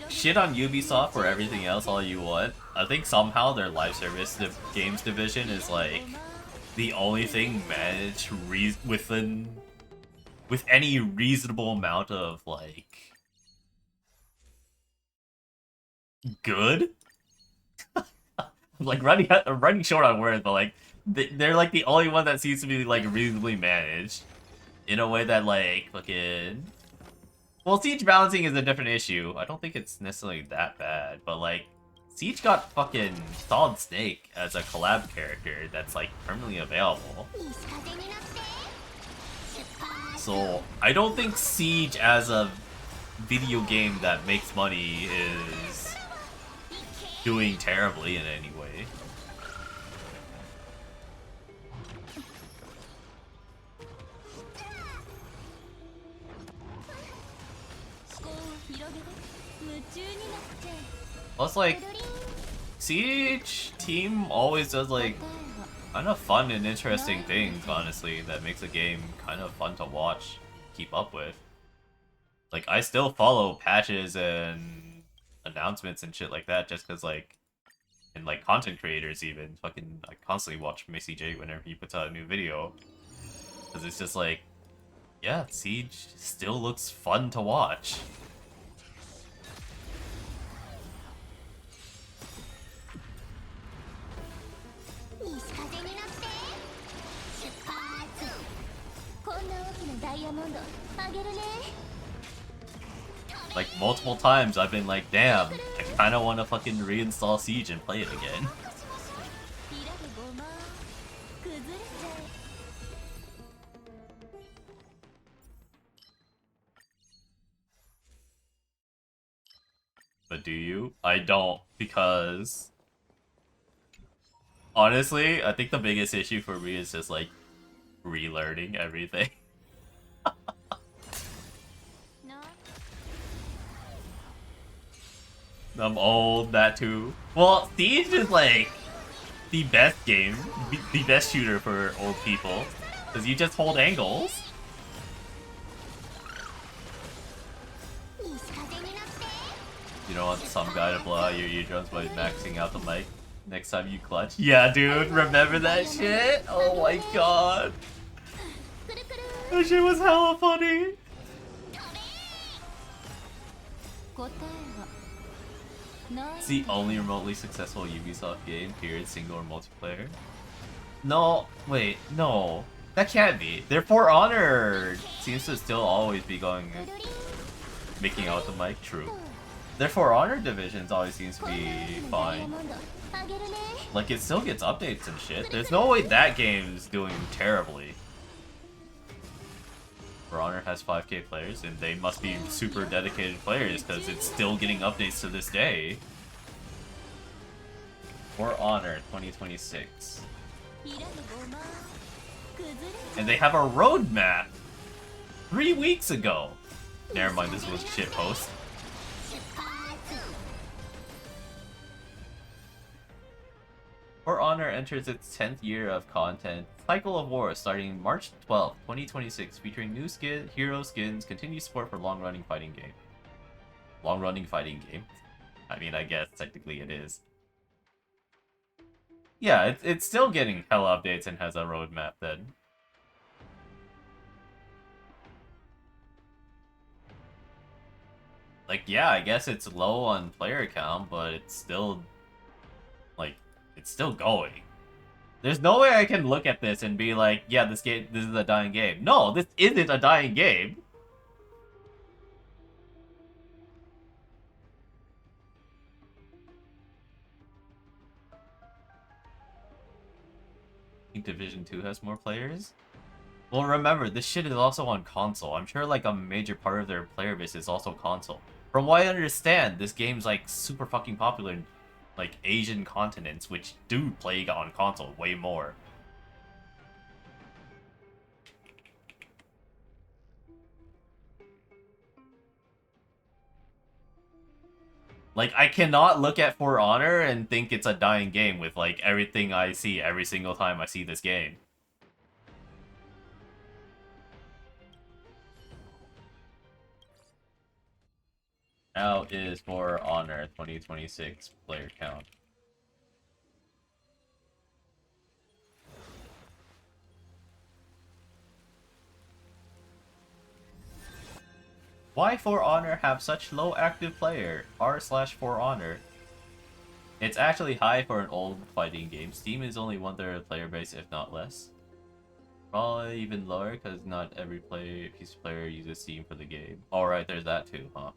Shit on Ubisoft or everything else all you want. I think somehow their live service games division is like the only thing managed with any reasonable amount of like good. Like running short on words, but like they're like the only one that seems to be like reasonably managed in a way that like fucking. Well, Siege balancing is a different issue. I don't think it's necessarily that bad, but like Siege got fucking Solid Snake as a collab character that's like permanently available. So I don't think Siege as a video game that makes money is doing terribly in any way. Plus, like, Siege team always does, like, kind of fun and interesting things, honestly, that makes a game kind of fun to watch, keep up with. Like, I still follow patches and announcements and shit like that just because, like, and, like, content creators even, fucking, I constantly watch Missy J whenever he puts out a new video. Because it's just like, yeah, Siege still looks fun to watch. Like, multiple times I've been like, damn, I kinda wanna fucking reinstall Siege and play it again. But do you? I don't, because honestly, I think the biggest issue for me is just like relearning everything. I'm old, that too. Well, Siege is like the best game, the best shooter for old people, because you just hold angles. You don't want some guy to blow out your eardrums by maxing out the mic next time you clutch. Yeah, dude, remember that shit? Oh my god. That shit was hella funny. It's the only remotely successful Ubisoft game, period, single or multiplayer. No, wait, no. That can't be. Their For Honor seems to still always be going, making out the mic, true. Their For Honor divisions always seems to be fine. Like, it still gets updates and shit. There's no way that game's doing terribly. For Honor has 5k players, and they must be super dedicated players, because it's still getting updates to this day. For Honor 2026. And they have a roadmap! 3 weeks ago! Never mind, this was a shit post. For Honor enters its 10th year of content, Cycle of War, starting March 12th, 2026, featuring new hero skins, continued support for long-running fighting game. Long-running fighting game? I mean, I guess technically it is. Yeah, it's still getting hell updates and has a roadmap then. Like, yeah, I guess it's low on player count, but it's still, like, it's still going. There's no way I can look at this and be like, yeah, this is a dying game. No, this isn't a dying game. I think Division 2 has more players? Well, remember, this shit is also on console. I'm sure, like, a major part of their player base is also console. From what I understand, this game's, like, super fucking popular in, like, Asian continents, which do play on console way more. Like, I cannot look at For Honor and think it's a dying game with, like, everything I see every single time I see this game. Now is For Honor 2026 player count. Why For Honor have such low active player? r/For Honor. It's actually high for an old fighting game. Steam is only 1/3 player base, if not less. Probably even lower because not every PC player uses Steam for the game. Alright, there's that too, huh?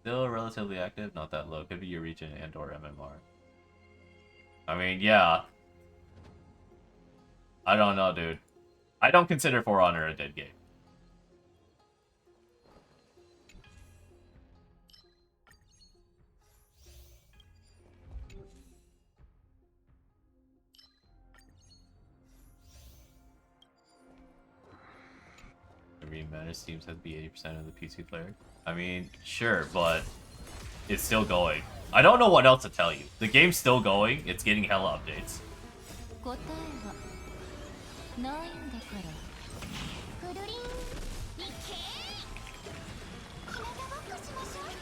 Still relatively active, not that low. Could be your region and or MMR. I mean, yeah. I don't know, dude. I don't consider For Honor a dead game. It really matters. Steam says be 80% of the PC player. I mean, sure, but It's still going. I don't know what else to tell you. The game's still going. It's getting hella updates. 答えはないんだからくるりんいけ体バックしましょう思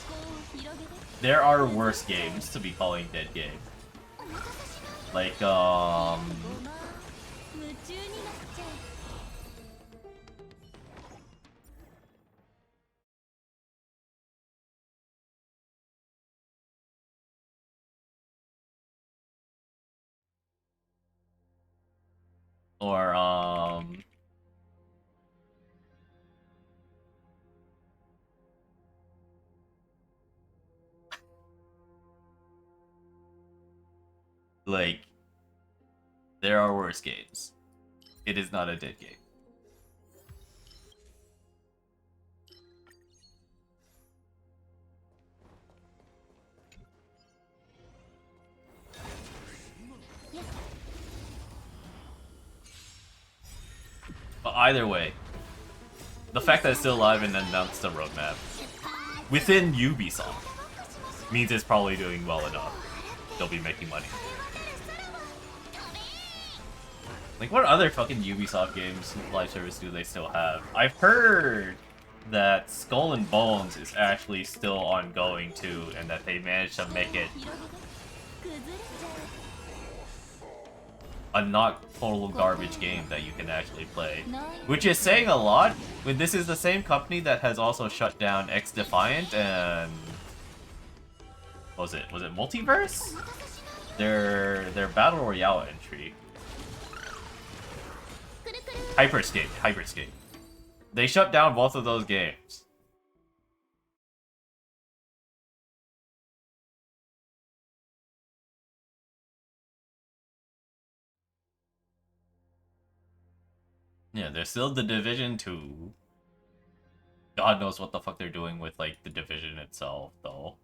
考を広げて There are worse games to be calling dead game. Like ごま夢中になっちゃう or like there are worse games. It is not a dead game. But either way, the fact that it's still alive and announced a roadmap within Ubisoft means it's probably doing well enough. They'll be making money. Like, what other fucking Ubisoft games live service do they still have? I've heard that Skull and Bones is actually still ongoing too, and that they managed to make it a not total garbage game that you can actually play. Which is saying a lot when this is the same company that has also shut down X Defiant and what was it Multiverse? Their Battle Royale entry. Hyperscape. They shut down both of those games. Yeah, there's still the Division 2. God knows what the fuck they're doing with, like, the Division itself, though.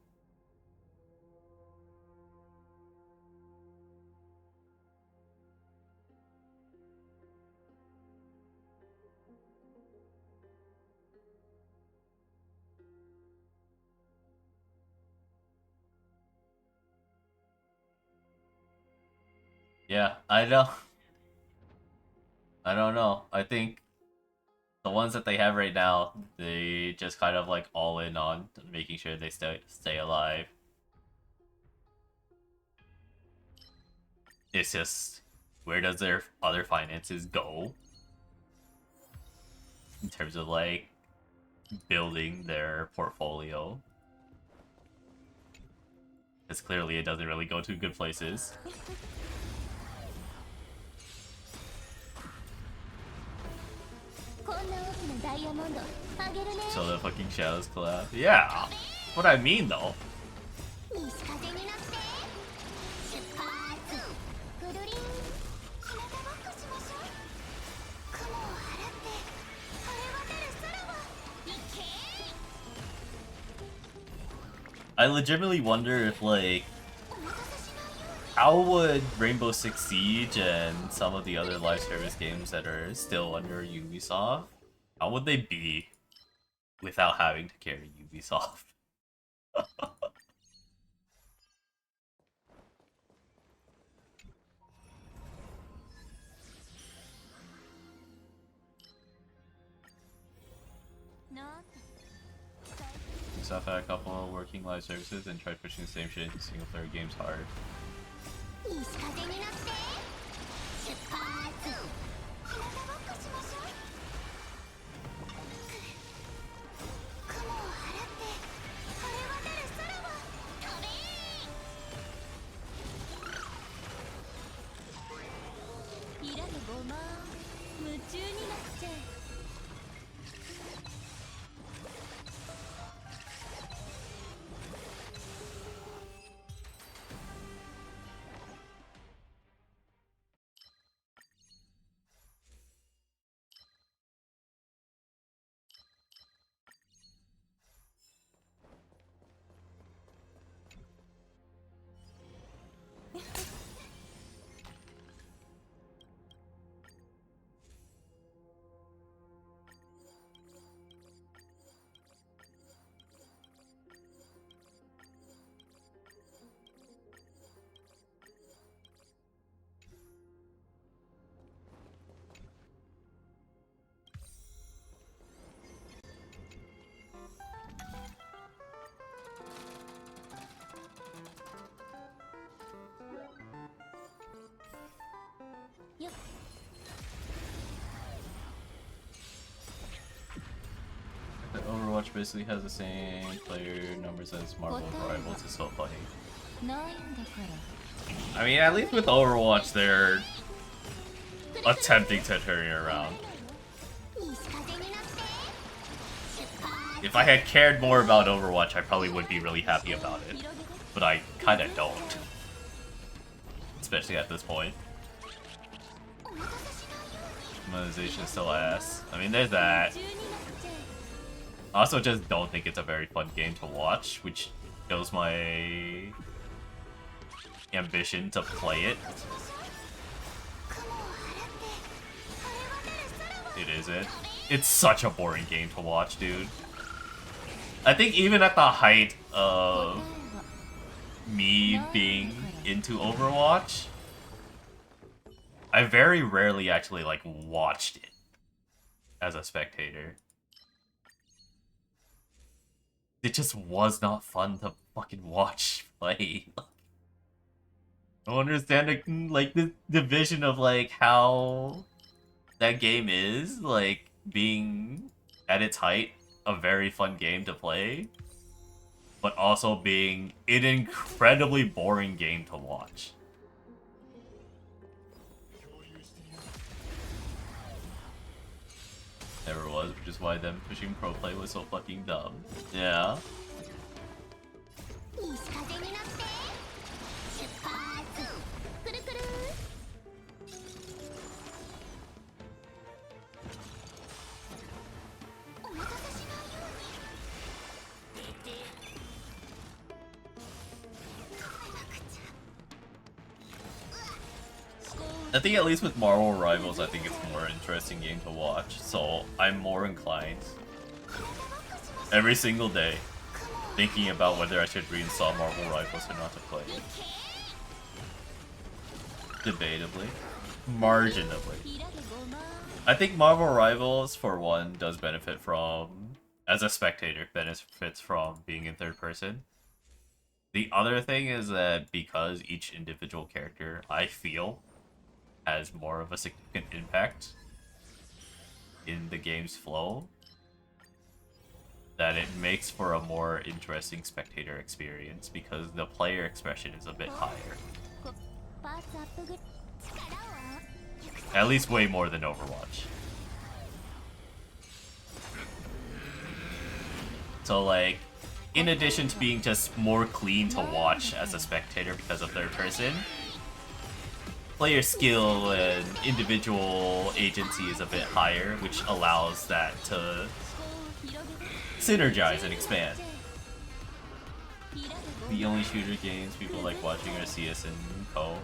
Yeah, I don't know. I think the ones that they have right now, they just kind of like all in on making sure they stay alive. It's just, where does their other finances go? In terms of like building their portfolio. Because clearly it doesn't really go to good places. So the fucking shadows collapse. Yeah, what I mean though. I legitimately wonder if, like, how would Rainbow Six Siege and some of the other live service games that are still under Ubisoft, how would they be without having to carry Ubisoft? Ubisoft had a couple of working live services and tried pushing the same shit into single player games hard. Overwatch basically has the same player numbers as Marvel Rivals. It's so funny. ないんだから I mean, at least with Overwatch, they're attempting to turn it around. If I had cared more about Overwatch, I probably would be really happy about it. But I kinda don't. Especially at this point. Monetization is still ass. I mean, there's that. I also just don't think it's a very fun game to watch, which shows my ambition to play it. It isn't. It's such a boring game to watch, dude. I think even at the height of me being into Overwatch, I very rarely actually like watched it as a spectator. It just was not fun to fucking watch play. I don't understand like the division of like how that game is, like being at its height a very fun game to play, but also being an incredibly boring game to watch. Never was, which is why them pushing pro play was so fucking dumb. Yeah. I think at least with Marvel Rivals, I think it's a more interesting game to watch, so I'm more inclined every single day thinking about whether I should reinstall Marvel Rivals or not to play it. Debatably. Marginally. I think Marvel Rivals, for one, does benefit from, as a spectator, benefits from being in third person. The other thing is that because each individual character, I feel, has more of a significant impact in the game's flow, that it makes for a more interesting spectator experience because the player expression is a bit higher. At least way more than Overwatch. So like, in addition to being just more clean to watch as a spectator because of third person, player skill and individual agency is a bit higher, which allows that to synergize and expand. The only shooter games people like watching are CS and Co.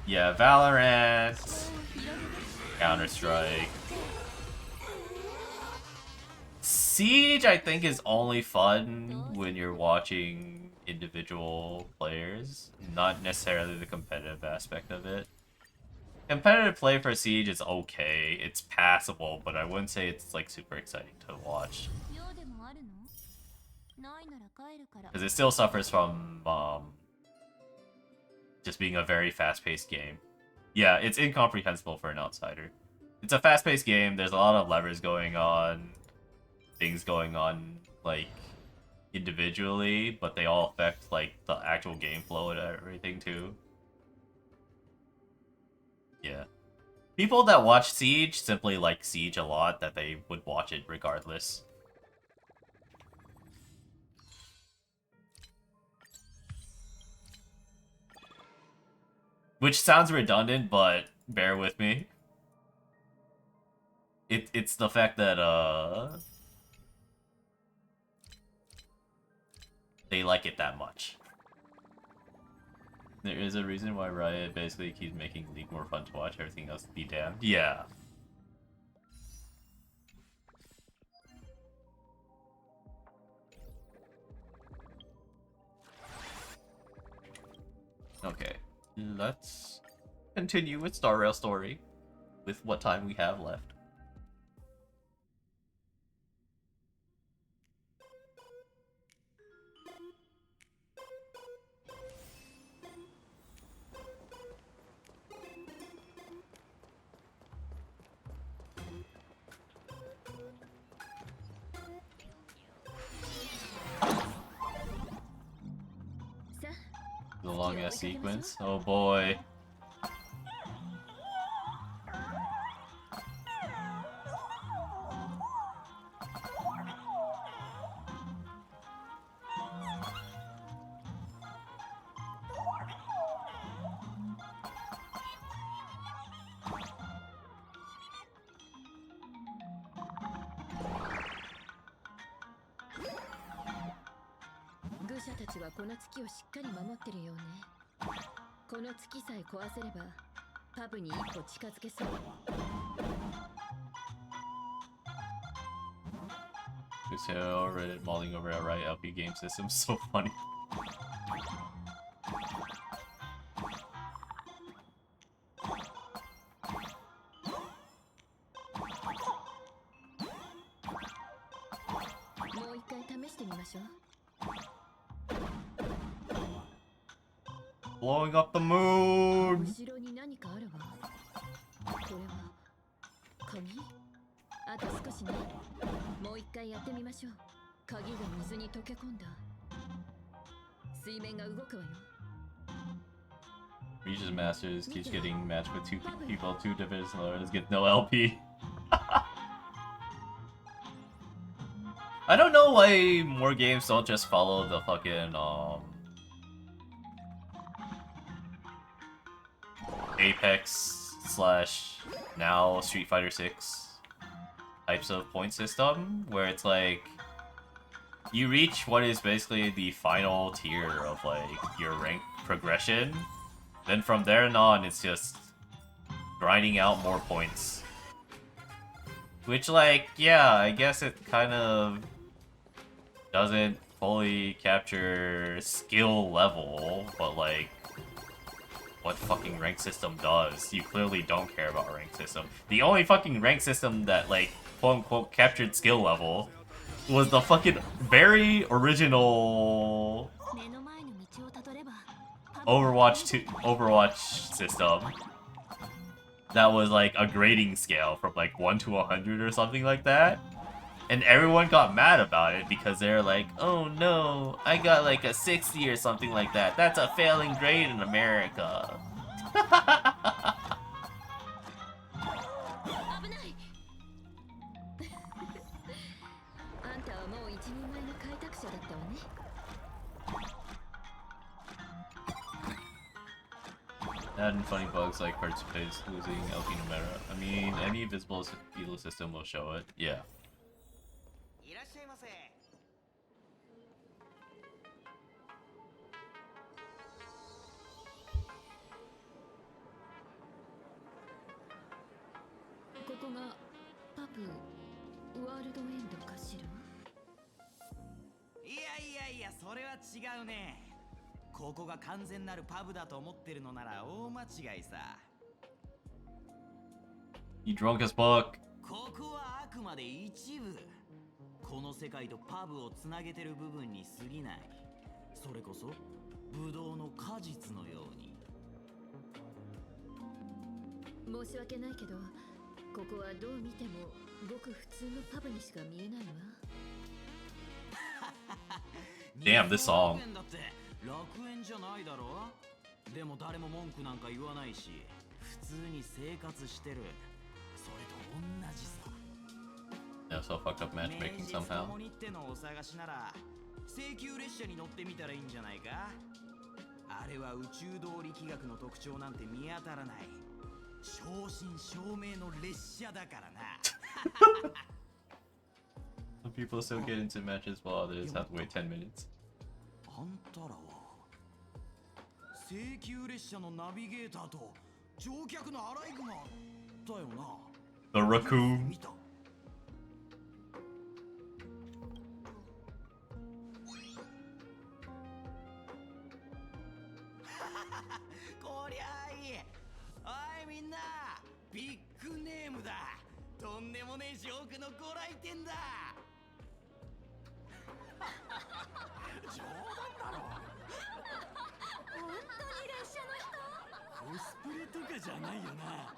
Yeah, Valorant, Counter-Strike. Siege, I think, is only fun when you're watching individual players, not necessarily the competitive aspect of it. Competitive play for Siege is okay, it's passable, but I wouldn't say it's like super exciting to watch. Because it still suffers from just being a very fast-paced game. Yeah, it's incomprehensible for an outsider. It's a fast-paced game, there's a lot of levers going on, things going on, like, individually, but they all affect like the actual game flow and everything too. Yeah. People that watch Siege simply like Siege a lot, that they would watch it regardless. Which sounds redundant, but bear with me. It's the fact that they like it that much. There is a reason why Riot basically keeps making League more fun to watch, everything else be damned. Yeah. Okay, let's continue with Star Rail Story with what time we have left. long ass sequence. Oh boy. Lucio Reddit mulling over at Riot LP game system. So funny. Blowing up the moon. Regis Masters keeps getting matched with two people, two divisions lowers, get no LP. I don't know why more games don't just follow the fucking Apex / now Street Fighter 6 types of point system, where it's like you reach what is basically the final tier of like your rank progression, then from there on it's just grinding out more points, which, like, yeah, I guess it kind of doesn't fully capture skill level, but like what fucking rank system does. You clearly don't care about rank system. The only fucking rank system that, like, quote-unquote captured skill level was the fucking very original Overwatch system that was like a grading scale from like 1 to 100 or something like that. And everyone got mad about it because they're like, oh no, I got like a 60 or something like that. That's a failing grade in America. Adding funny bugs like participants losing LP no matter. I mean, any visible elo system will show it. Yeah. You drunk as fuck. ここはあくまで一部。この世界とパブをつなげてる部分に過ぎない。それこそブドウの果実のように。申し訳ないけど、ここはどう見てもごく普通のパブにしか見えないわ。Damn, this song. 楽園じゃないだろ。でも誰も文句なんか言わないし、普通に生活してる。それと同じさ。Yeah, so fucked up matchmaking somehow. お探しなら請求列車に乗ってみたらいいんじゃないか。あれは宇宙動力学の特徴なんて見当たらない。正真正銘の列車だからな。Some people still get into matches while others have to wait 10 minutes. あんたらは請求列車のナビゲーターと乗客のアライグマだよな。The raccoon. こりゃいい。おいみんな、ビッグネームだ。とんでもねえジョークのご来店だ。冗談だろ。本当に列車の人？コスプレとかじゃないよな。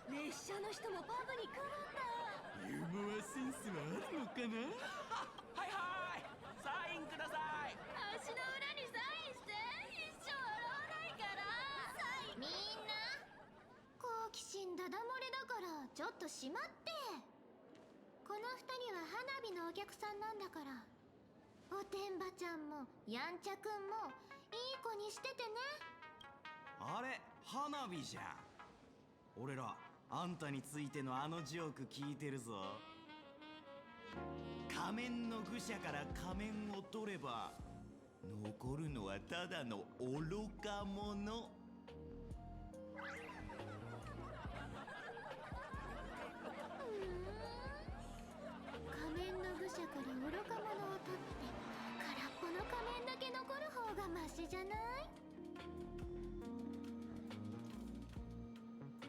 列車の人もパブに来るんだ。ユーモアセンスはあるのかな。はいはい、サインください。足の裏にサインして。としまって。この二人は花火のお客さんなんだから。おてんばちゃんもやんちゃくんもいい子にしててね。あれ、花火じゃん。俺らあんたについてのあのジョーク聞いてるぞ。仮面の愚者から仮面を取れば残るのはただの愚か者。仮面の愚者から愚か者を取って空っぽの仮面だけ残る方がマシじゃない？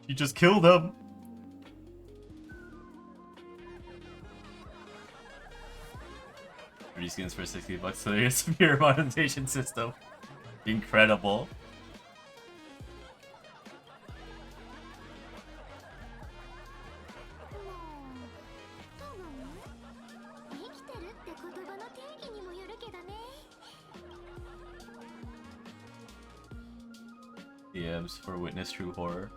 You just killed him. Skins for $60 so there's a pure monetization system. Incredible. DMs for witness true horror.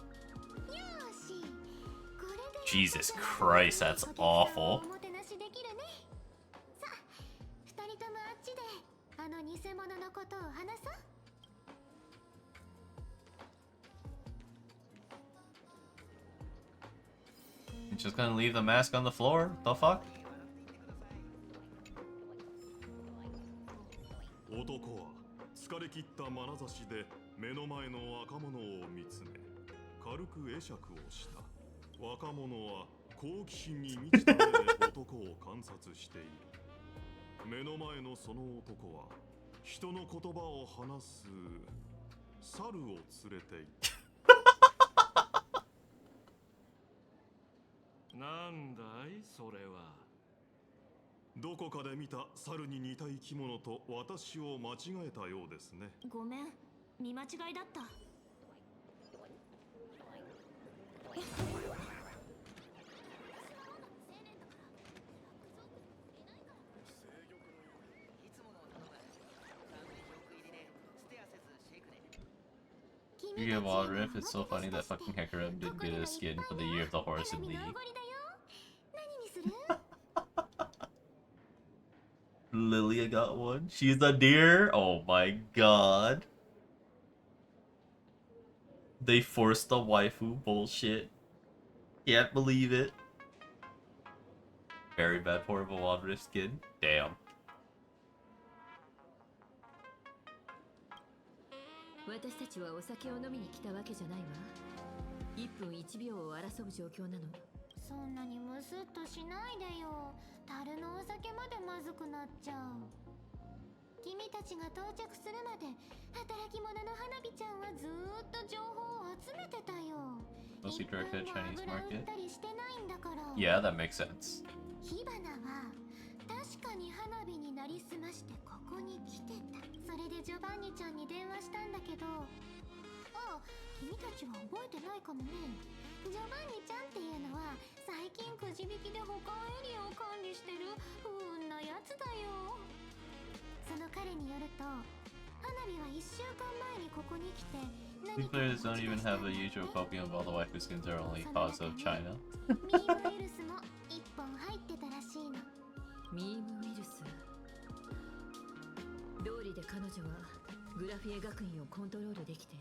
Jesus Christ, that's awful. You're just gonna leave the mask on the floor? The fuck? 男は疲れ切った眼差しで目の前の若者を見つめ軽く会釈をした。若者は好奇心に満ちた目で男を観察している。目の前のその男は人の言葉を話す猿を連れていた。なんだいそれは。どこかで見た猿に似た生き物と私を間違えたようですね。ごめん、見間違いだった。You get Wild Rift, it's so funny that fucking Hecarim didn't get a skin for the Year of the Horse in League. Lilia got one. She's a deer? Oh my god. They forced the waifu bullshit. Can't believe it. Very bad for a Wild Rift skin. Damn. 私たちはお酒を飲みに来たわけじゃないわ。1分1秒を争う状況なの。そんなにムスッとしないでよ。樽のお酒までまずくなっちゃう。君たちが到着するまで働き者の花火ちゃんはずーっと情報を集めてたよ。 Mostly directed at Chinese market? たりしてないんだから。 Yeah, that makes sense. 火花は確かに花火になりすましてここに来てた。それでジョバンニちゃんに電話したんだけど、ああ、君たちは覚えてないかもね。ジョバンニちゃんっていうのは最近くじ引きで保管エリアを管理してる不運なやつだよ。その彼によると、花火は1週間前にここに来て New players don't even have a usual copy of all the waifu skins are only cause of China. ミームウイルスも1本入ってたらしいの。ミームウイルス。道理で彼女はグラフィエ学院をコントロールできて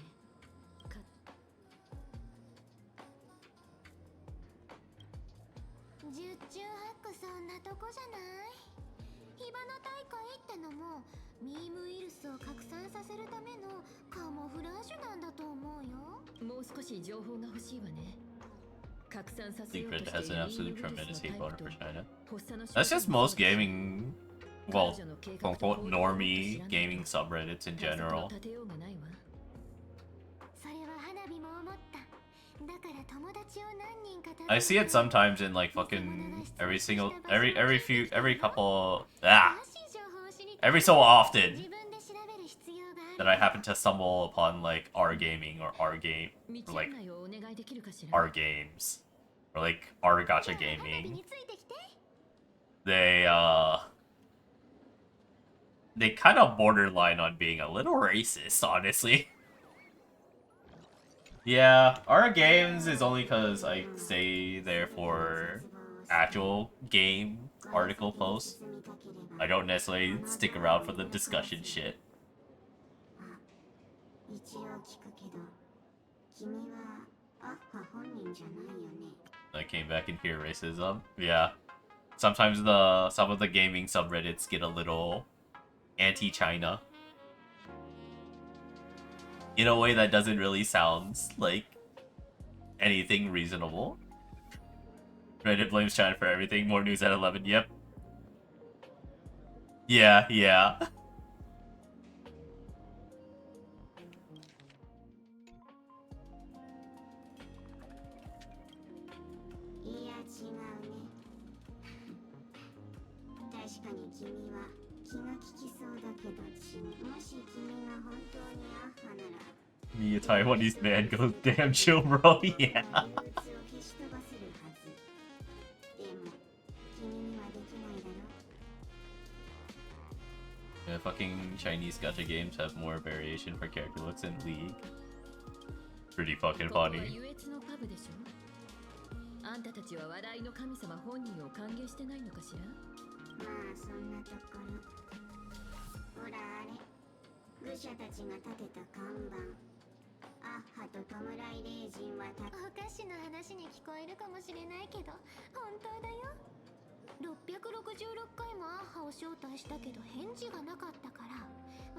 十中八九そんなとこじゃない。火花大会ってのもミームウイルスを拡散させるためのカモフラージュなんだと思うよ。もう少し情報が欲しいわね。拡散させようと Secret して has い an るミームウイ absolute ルス tremendous の hate タイ boner プ for と China. 発作の That's just most gaming, well, quote unquote normie gaming subreddits in general. 立てようがないわ。それは花火も思った。だから友達を何人か I see it sometimes in like fucking every couple, every so often that I happen to stumble upon like R gaming or R game, or like R games, or like R gacha gaming. They kind of borderline on being a little racist, honestly. Yeah, our games is only because I stay there for actual game article posts. I don't necessarily stick around for the discussion shit. I came back and hear racism. Yeah. Sometimes some of the gaming subreddits get a little anti-China. In a way that doesn't really sound like anything reasonable. Reddit blames China for everything. More news at 11. Yep. Yeah, yeah. Me, a Taiwanese man goes, damn chill, bro. Yeah. Yeah, fucking Chinese gacha games have more variation for character looks in League. Pretty fucking funny. あんたたちは話題の神様本人を歓迎してないのかしら。まあそんなところ。ほらあれ、愚者たちが立てた看板。アッハと弔い霊人はおかしな話に聞こえるかもしれないけど、本当だよ。666回もアッハを招待したけど返事がなかったから。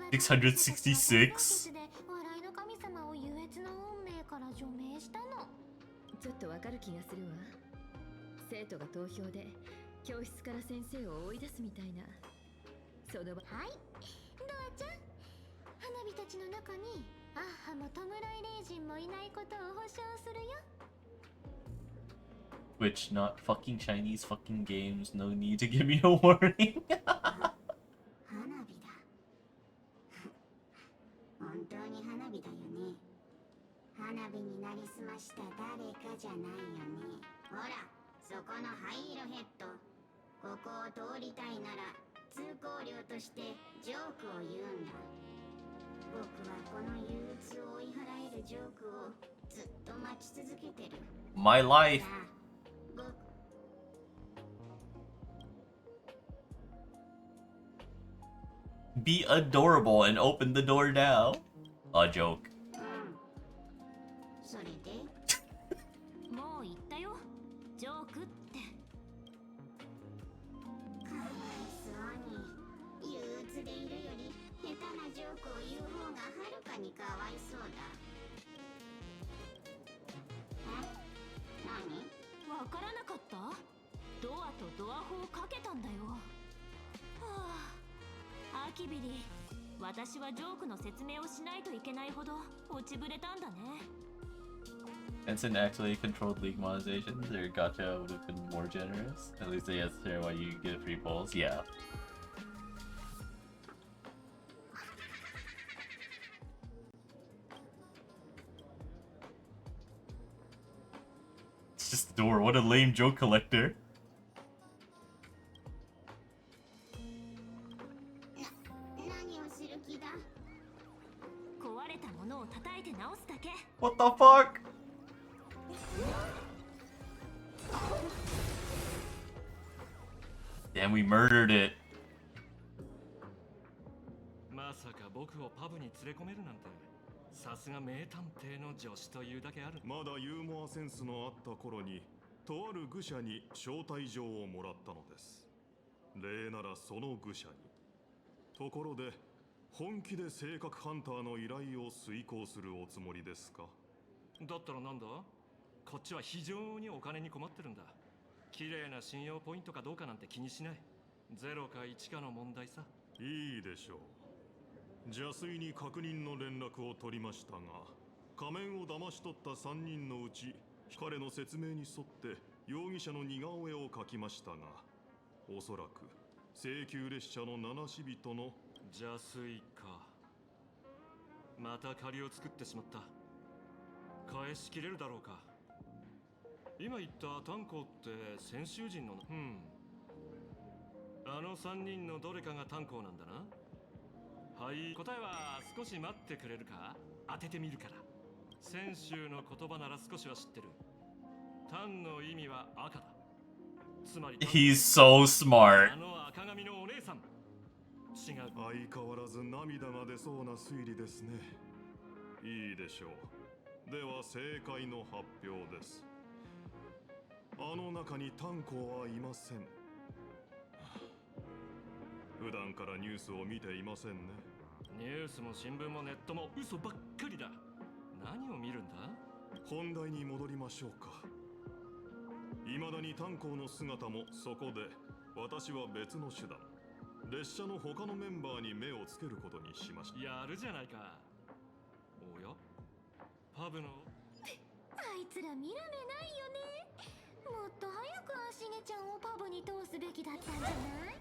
666? 笑いの神様を優越な運命から除名したの。ちょっとわかる気がするわ。生徒が投票で教室から先生を追い出すみたいな。その場。はい、ドアちゃん。花火たちの中にアッハも弔い霊人もいないことを保証するよ。Which not fucking Chinese fucking games. No need to give me a warning. 花火だ。本当に花火だよね。花火になりすました誰かじゃないよね。ほら、そこの灰色ヘッド。ここを通りたいなら通行料としてジョークを言うんだ。僕はこの憂鬱を追い払えるジョークをずっと待ち続けてる。My life. Be adorable and open the door now. A joke. それでもう言ったよ、ジョークって。かわいそうに、憂鬱でいるより下手なジョークを言う方がはるかにかわいそうだ。え？何？わからなかった？ドアとドアホをかけたんだよ。はあ、アキビリ、私はジョークの説明をしないといけないほど落ちぶれたんだね。Tencent actually controlled League monetization. Their gacha would have been more generous. At least they have to share why you get free polls. Yeah. It's just the door. What a lame joke collector. 何をする気だ？壊れたものを叩いて直すだけ。 What the fuck? Damn, we murdered it. まさか僕をパブに連れ込めるなんて、さすが名探偵の助手というだけある。まだユーモアセンスのあった頃に、とある愚者に招待状をもらったのです。礼ならその愚者に。ところで、本気で性格ハンターの依頼を遂行するおつもりですか？だったらなんだ？こっちは非常にお金に困ってるんだ。綺麗な信用ポイントかどうかなんて気にしない。0か1かの問題さ。いいでしょう。邪推に確認の連絡を取りましたが、仮面を騙し取った3人のうち、彼の説明に沿って容疑者の似顔絵を描きましたが、おそらく請求列車の七死人の邪推か。また借りを作ってしまった。返しきれるだろうか。今言った炭鉱って先週人のあの3人のどれかが炭鉱なんだな。はい、答えは少し待ってくれるか？当ててみるから。先週の言葉なら少しは知ってる。タンの意味は赤だ。つまり He's so smart. あの赤髪のお姉さん。違う。相変わらず涙が出そうな推理ですね。いいでしょう。では正解の発表です。あの中にタンコはいません。普段からニュースを見ていませんね。ニュースも新聞もネットも嘘ばっかりだ。何を見るんだ？本題に戻りましょうか。未だに炭鉱の姿もそこで、私は別の手段、列車の他のメンバーに目をつけることにしました。やるじゃないか。おや？パブのあいつら見る目ないよね。もっと早くアシゲちゃんをパブに通すべきだったんじゃない？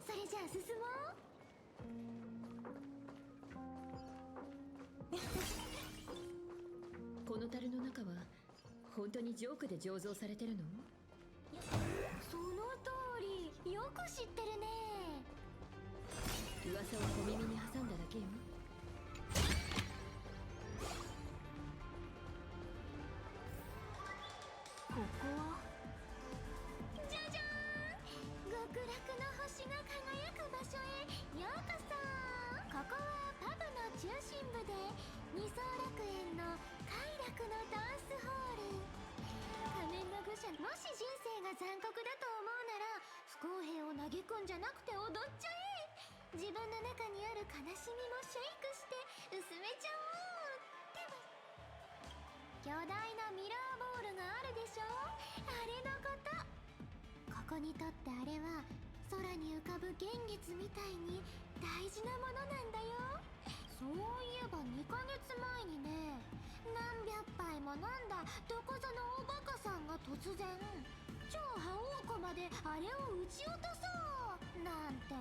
それじゃあ進もう。この樽の中は本当にジョークで醸造されてるの？その通り、よく知ってるね。噂を小耳に挟んだだけよ。ここはじゃじゃーん、極楽の星が輝く場所へようこそ。ここはパブの中心部で二層楽園の快楽のダンスホール。仮面の愚者、もし人生が残酷だと思うなら不公平を嘆くんじゃなくて踊っちゃえ。自分の中にある悲しみもシェイクして薄めちゃおう。でも巨大なミラーボールがあるでしょ。あれのこと。ここにとってあれは空に浮かぶ幻月みたいに大事なものなんだよ。そういえば2ヶ月前にね、何百杯も飲んだどこぞのおバカさんが突然超覇王駒であれを撃ち落とそうなんて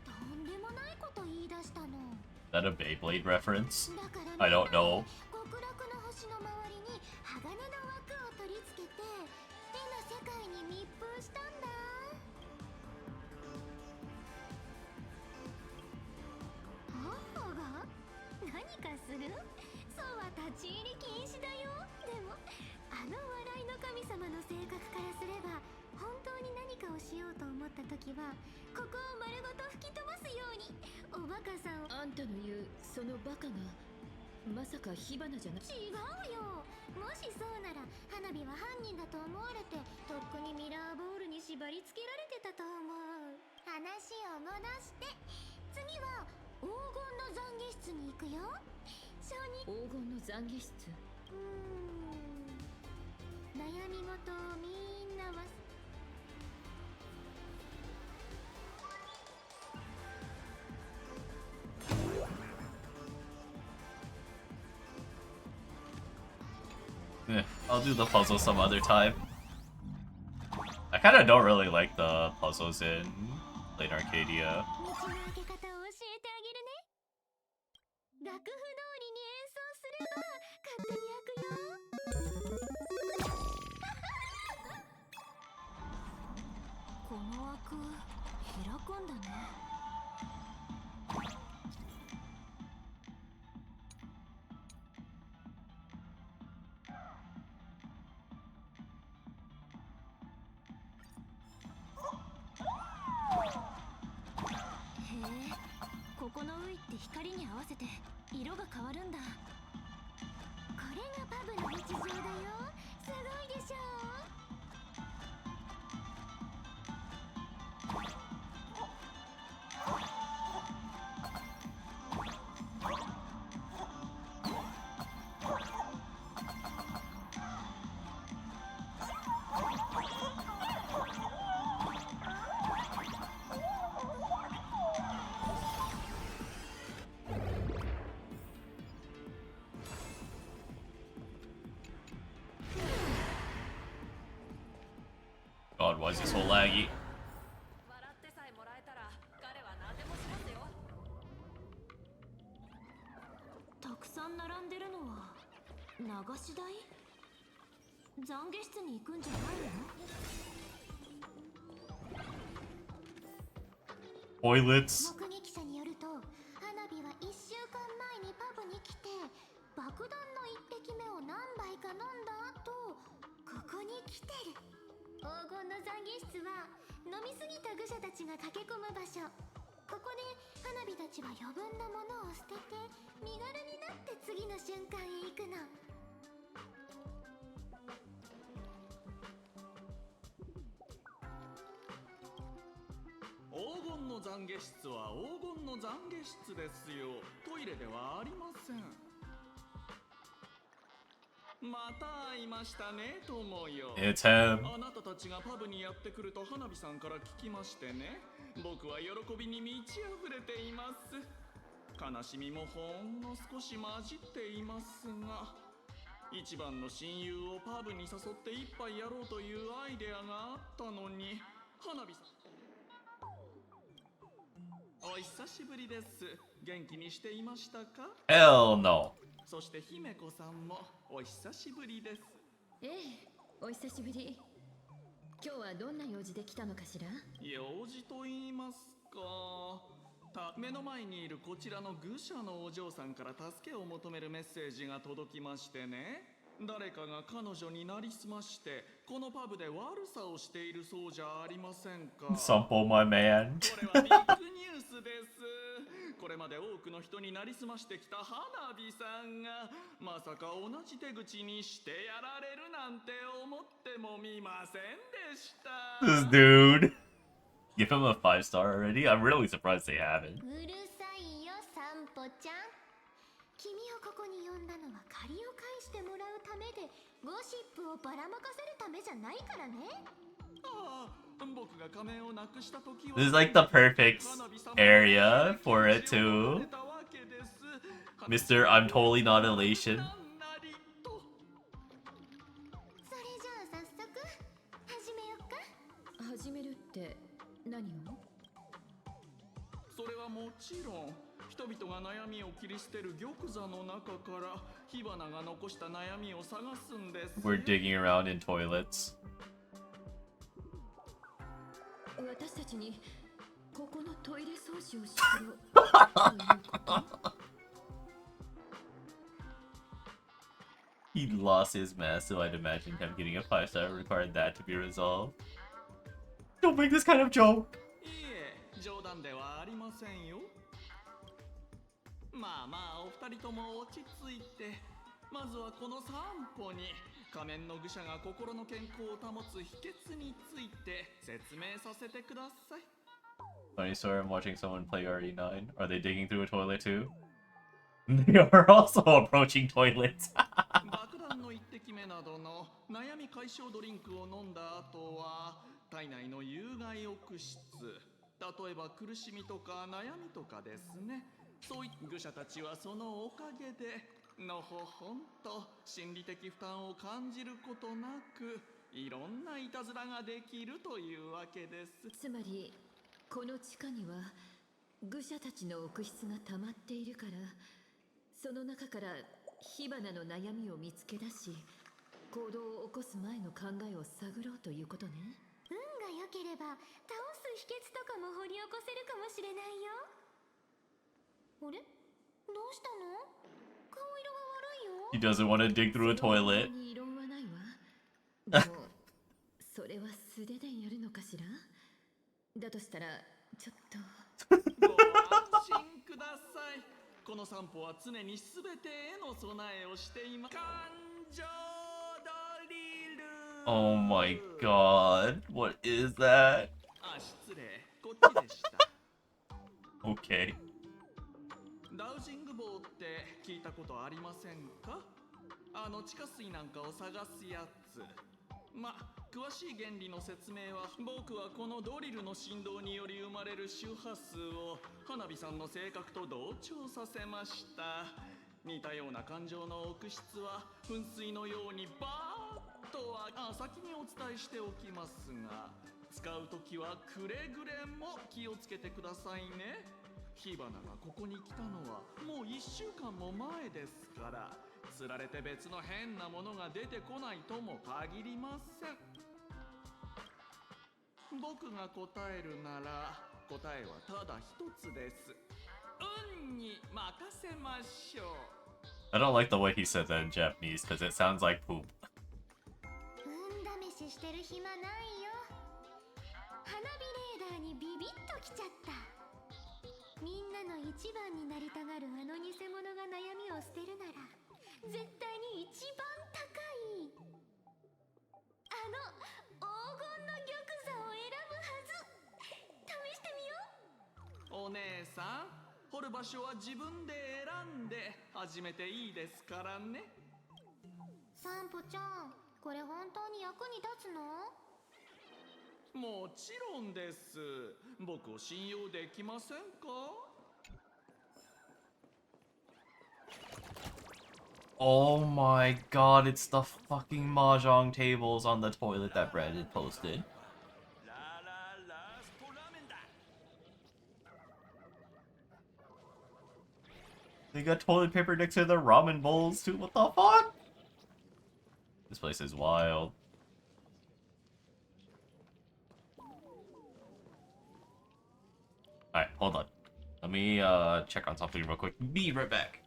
とんでもないこと言い出したの。 Is that a Beyblade reference? だから I don't know. 極楽の星の周りに鋼の枠を取り付けて絵の世界に密封したんだ。母が何かする？そうは立ち入り禁止だよ。でもあの笑いの神様の性格からすれば、本当に何かをしようと思った時はここを丸ごと吹き飛ばすように。おバカさんを。あんたの言うそのバカがまさか火花じゃな違うよ。もしそうなら花火は犯人だと思われてとっくにミラーボールに縛り付けられてたと思う。話を戻して次は黄金の懺悔室に行くよ。証人。黄金の懺悔室。悩み事をみんな忘れ。I'll do the puzzle some other time. I kind of don't really like the puzzles in Late Arcadia. 道の開け方を教えてあげるね。楽譜通りに演奏すれば勝手に開くよ。この枠開くんだね。ここのウイって光に合わせて色が変わるんだ。これがパブの日常だよ。すごいでしょ。God, why is this so laggy? 笑ってさえもらえたら彼は何でもしますよ。たくさん並んでるのは流し台？懺悔室に行くんじゃないの？ Toilets. 目撃者によると花火は1週間前にパブに来て爆弾の来てる。黄金の懺悔室は飲みすぎた愚者たちが駆け込む場所。ここで花火たちは余分なものを捨てて身軽になって次の瞬間へ行くの。黄金の懺悔室は黄金の懺悔室ですよ。トイレではありません。また会いましたね、友よ。It's him. あなたたちがパブにやってくると花火さんから聞きましてね。僕は喜びに満ち溢れています。悲しみもほんの少し混じっていますが、一番の親友をパブに誘って一杯やろうというアイデアがあったのに、花火さん。お久しぶりです。元気にしていましたか？ Hell no. そして姫子さんもお久しぶりです。ええ、お久しぶり。今日はどんな用事で来たのかしら？用事と言いますか。目の前にいるこちらの愚者のお嬢さんから助けを求めるメッセージが届きましてね。誰かが彼女になりすましてこのパブで悪さをしているそうじゃありませんか。Sample my man. これはビッグニュースです。これまで多くの人になりすましてきた花火さんがまさか同じ手口にしてやられるなんて思ってもみませんでした。 This dude. Give him a 5-star already? I'm really surprised they haven't. うるさいよ、散歩ちゃん。君をここに呼んだのは借りを返してもらうためで、ゴシップをばらまかせるためじゃないからね。ああ、僕が仮面をなくした時は This is like the perfect area for it too. Mr. I'm totally not elation. それじゃあ早速始めよっか。始めるって何を？それはもちろん人々が悩みを切り捨てる玉座の中から火花が残した悩みを探すんです。 We're digging around in toilets. 私たちにここのトイレ掃除をしろということ？ He lost his mask, so I'd imagine him getting a 5-star required that to be resolved. Don't make this kind of joke. いいえ、冗談ではありませんよ。まあまあ、お二人とも落ち着いて、まずはこの散歩に仮面の愚者が心の健康を保つ秘訣について説明させてください。 Funny story, I'm watching someone play RE9. Are they digging through a toilet too? They are also approaching toilets. 爆弾の一滴目などの悩み解消ドリンクを飲んだ後は体内の有害物質、例えば苦しみとか悩みとかですね。そういった愚者たちはそのおかげでのほほんと心理的負担を感じることなくいろんないたずらができるというわけです。つまりこの地下には愚者たちの奥室が溜まっているから、その中から火花の悩みを見つけ出し行動を起こす前の考えを探ろうということね。運が良ければ倒す秘訣とかも掘り起こせるかもしれないよ。あれ、どうしたの？顔色が悪いよ。 He doesn't want to dig through a toilet. 異論はないわ。でもそれは素手でやるのかしら？だとしたらちょっとご安心ください。この散歩は常に全てへの備えをしています。感情ドリル。 Oh my god. What is that? あ、失礼。こっちでした。Okay. ダウジング棒って聞いたことありませんか？地下水なんかを探すやつ。ま、詳しい原理の説明は僕はこのドリルの振動により生まれる周波数を花火さんの性格と同調させました。似たような感情の奥質は噴水のようにバーッと先にお伝えしておきますが、使うときはくれぐれも気をつけてくださいね。火花がここに来たのはもう1週間も前ですから、釣られて別の変なものが出てこないとも限りません。僕が答えるなら答えはただ一つです。運に任せましょう。 I don't like the way he said that in Japanese because it sounds like poop. 運試ししてる暇ないよ。花火レーダーにビビッときちゃった。みんなの一番になりたがるあの偽物が悩みを捨てるなら絶対に一番高いあの黄金の玉座を選ぶはず。試してみよう。お姉さん、掘る場所は自分で選んで始めていいですからね。サンポちゃん、これ本当に役に立つの？もちろんです。僕を信用できませんか？ Oh my god, it's the fucking mahjong tables on the toilet that Brandon posted. They got toilet paper next to their ramen bowls too, what the fuck? This place is wild. Alright, hold on. Let me check on something real quick. Be right back.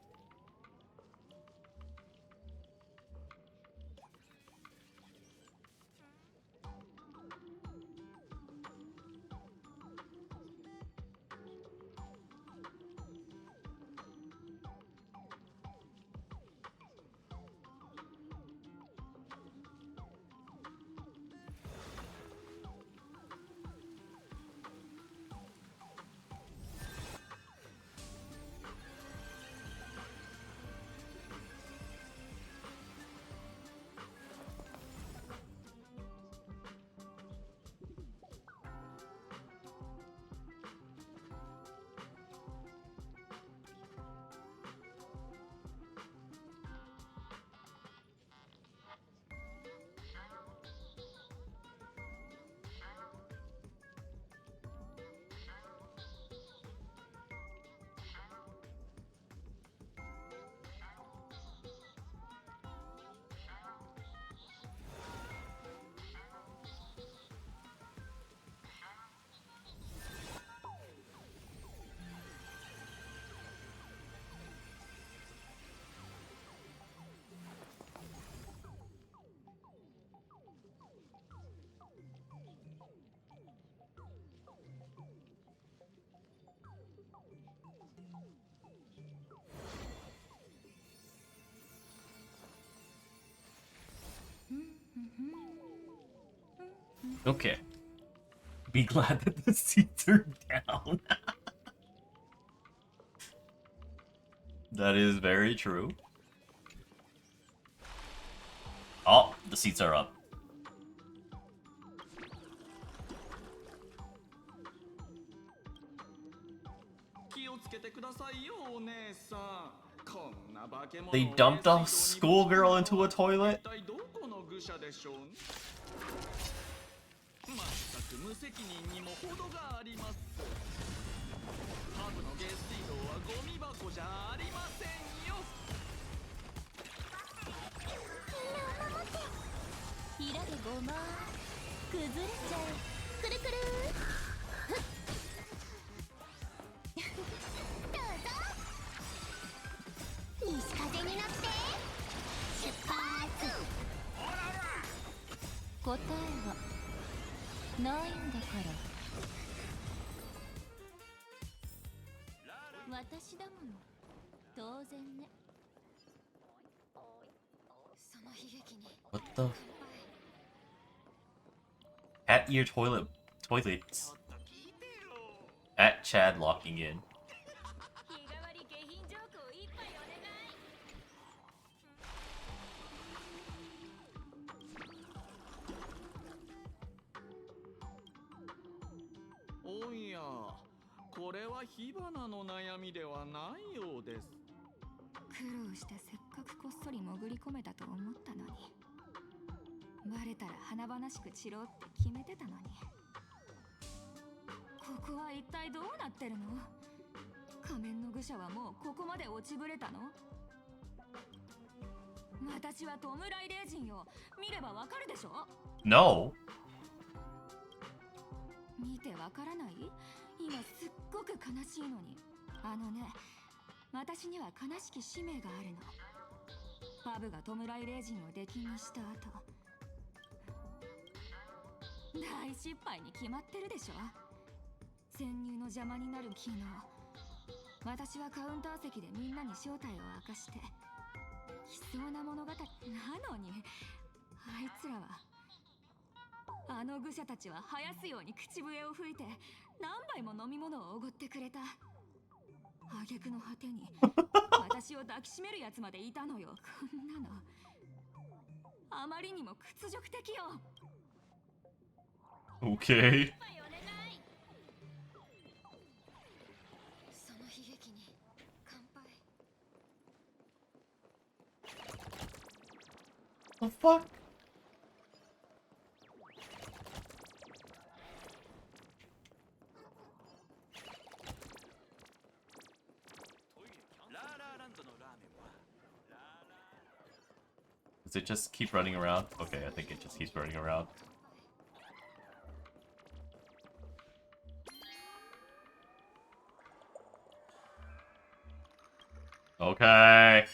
Okay. Be glad that the seats are down. That is very true. Oh, the seats are up. They dumped a schoolgirl into a toilet? まったく無責任にも程があります。ハブの下水道はゴミ箱じゃありませんよ。みんなを守って。色でごま崩れちゃう。くるくるどうぞ。西風に乗って出発。答えはないんだから。私だもの。当然ね。その悲劇に。What the? At your toilets. At Chad locking in. 日替わり下品ジョークを一杯お願い。おや、これは火花の悩みではないようです。苦労してせっかくこっそり潜り込めたと思ったのに、バレたら華々しく散ろうって決めてたのに。ここは一体どうなってるの？仮面の愚者はもうここまで落ちぶれたの？私は弔い霊人よ。見ればわかるでしょ？ No. 見てわからない？今すっごく悲しいのに。あのね、私には悲しき使命があるの。パブが弔い霊人を出禁にした後、大失敗に決まってるでしょ。潜入の邪魔になる機能。私はカウンター席でみんなに正体を明かして悲壮な物語なのに、あいつらは、あの愚者たちは生やすように口笛を吹いて何杯も飲み物をおごってくれた。挙句の果てに私を抱きしめるやつまでいたのよ。こんなのあまりにも屈辱的よ。Okay. その悲劇に乾杯。 The fuck? Does it just keep running around? Okay, I think it just keeps running around. Okay.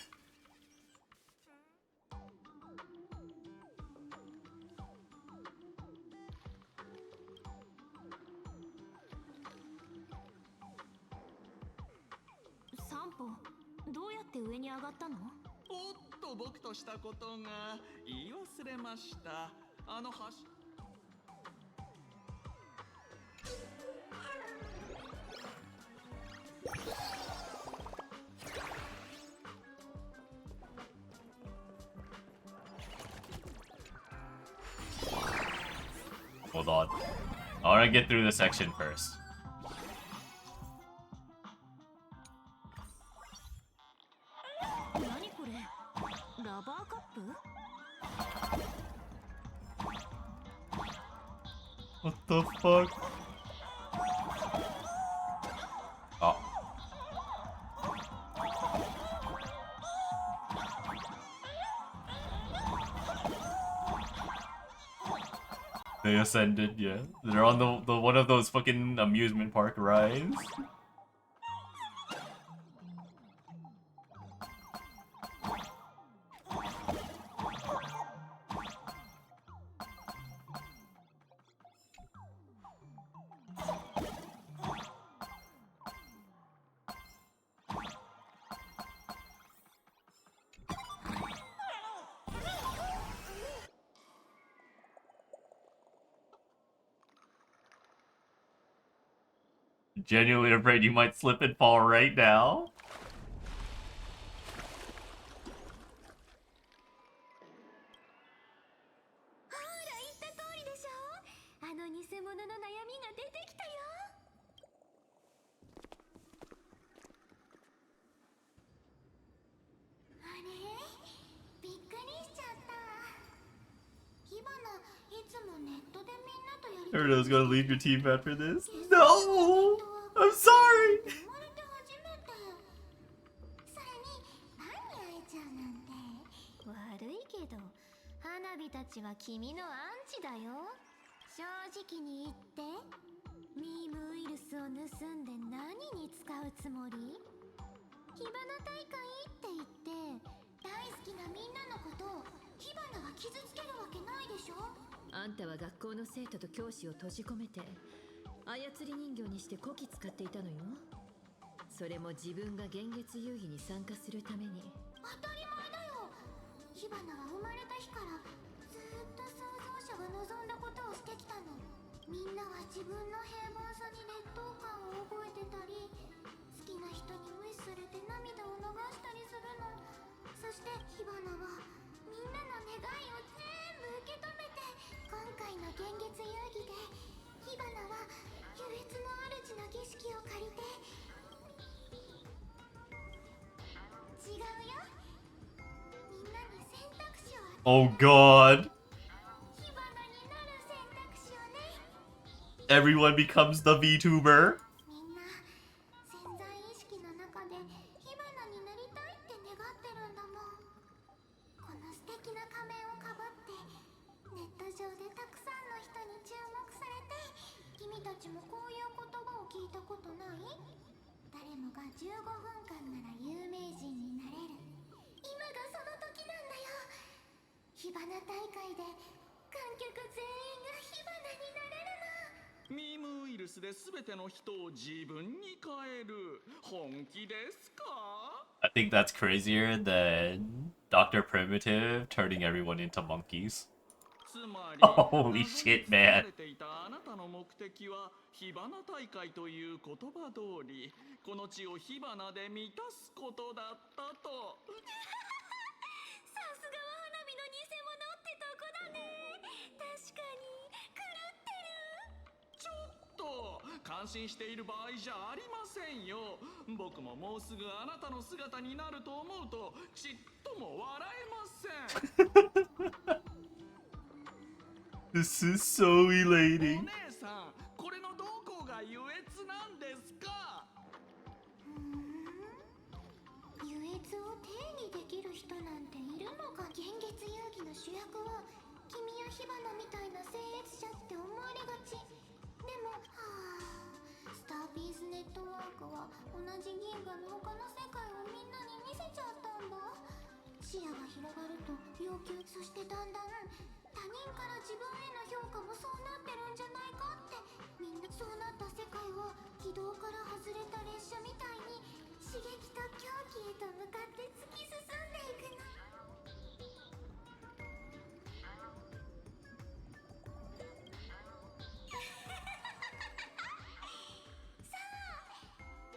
Sampo, どうやって上に上がったの？おっと、僕としたことが言い忘れました。あの橋。Hold on. I want to get through this section first. What the fuck? Oh. They ascended, yeah. They're on the one of those fucking amusement park rides. Genuinely afraid you might slip and fall right now. 'Erdo's gonna leave your team after this? No! I'm sorry! 悪いけど、花火たちは君のアンチだよ。正直に言って、ミームウイルスを盗んで何に使うつもり？火花大会って言って、大好きなみんなのことを火花が傷つけるわけないでしょ？あんたは学校の生徒と教師を閉じ込めて操り人形にしてこき使っていたのよ。それも自分が幻月遊戯に参加するために。当たり前だよ。火花は生まれた日からずっと創造者が望んだことをしてきたの。みんなは自分の平凡さに劣等感を覚えてたり、好きな人に無視されて涙を流したりするの。そして火花はみんなの願いを全部受け止めて、今回の幻月遊戯で火花は優越の主の儀式を借りて。違うよ。みんなに選択肢を与える。 Oh god. 火花になる選択肢をね。 Everyone becomes the VTuber. みんな潜在意識の中で火花になりたいって願ってるんだもん。この素敵な仮面をかぶってネット上でたくさんの人に注目されて、君たちもこういう言葉を聞いたことない？誰もが15分間なら有名人になれる。今がその時なんだよ。火花大会で観客全員が火花になルスで全ての人を自分に変える。本気ですか？ I think that's crazier than Dr. Primitive turning everyone into monkeys. つまり Holy shit, 謎に包ま man. れていたあなたの目的は火花大会という言葉通りこの地を火花で満たすことだったと。さすがは花火の偽物ってとこだね。確かに狂ってる。ちょっと感心している場合じゃありませんよ。僕ももうすぐあなたの姿になると思うとちっとも笑えません。This is so お elating. 姉さん、これのどこが優越なんですか？優越を定義できる人なんているのか。現月遊戯の主役は君や火花みたいな僭越者って思われがち。でもスターピースネットワークは同じ銀河の他の世界をみんなに見せちゃったんだ。視野が広がると要求、そしてだんだん他人から自分への評価もそうなってるんじゃないかって。みんなそうなった世界は軌道から外れた列車みたいに刺激と狂気へと向かって突き進んでいくの。さあ、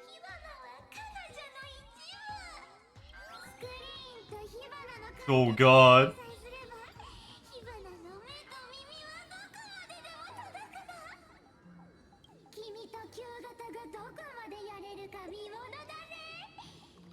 火花は彼女の一部。スクリーンと火花の Oh god. 火花の目と耳はどこまででも届くの。君と旧型がどこまでやれるか見ものだね。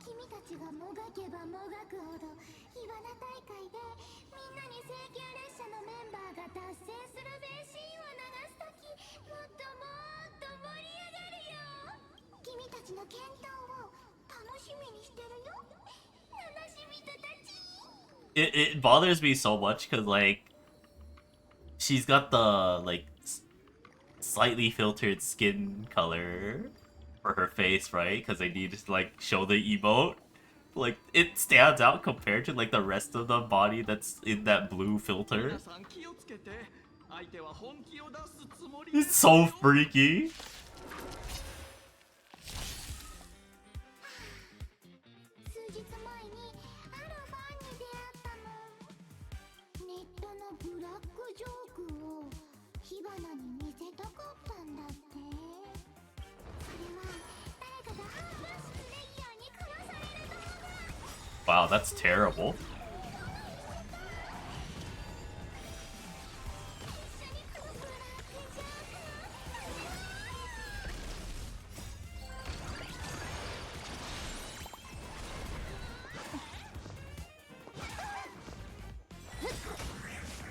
君たちがもがけばもがくほど火花大会でみんなに請求列車のメンバーが達成するべシーンを流すときもっともっと盛り上がるよ。君たちの健闘を楽しみにしてるよ。楽しみとたち。It bothers me so much because, like, she's got the, like, slightly filtered skin color for her face, right? Because they need to, like, show the emote. Like, it stands out compared to, like, the rest of the body that's in that blue filter. 皆さん気をつけて。相手は本気を出すつもりで It's す so よ。 freaky. 数日前にあるファンに出会ったの。ネットのブラックジョークを火花に見せたかったんだって。それは誰かがハーバースプレイヤーに殺される動画。 Wow, that's terrible.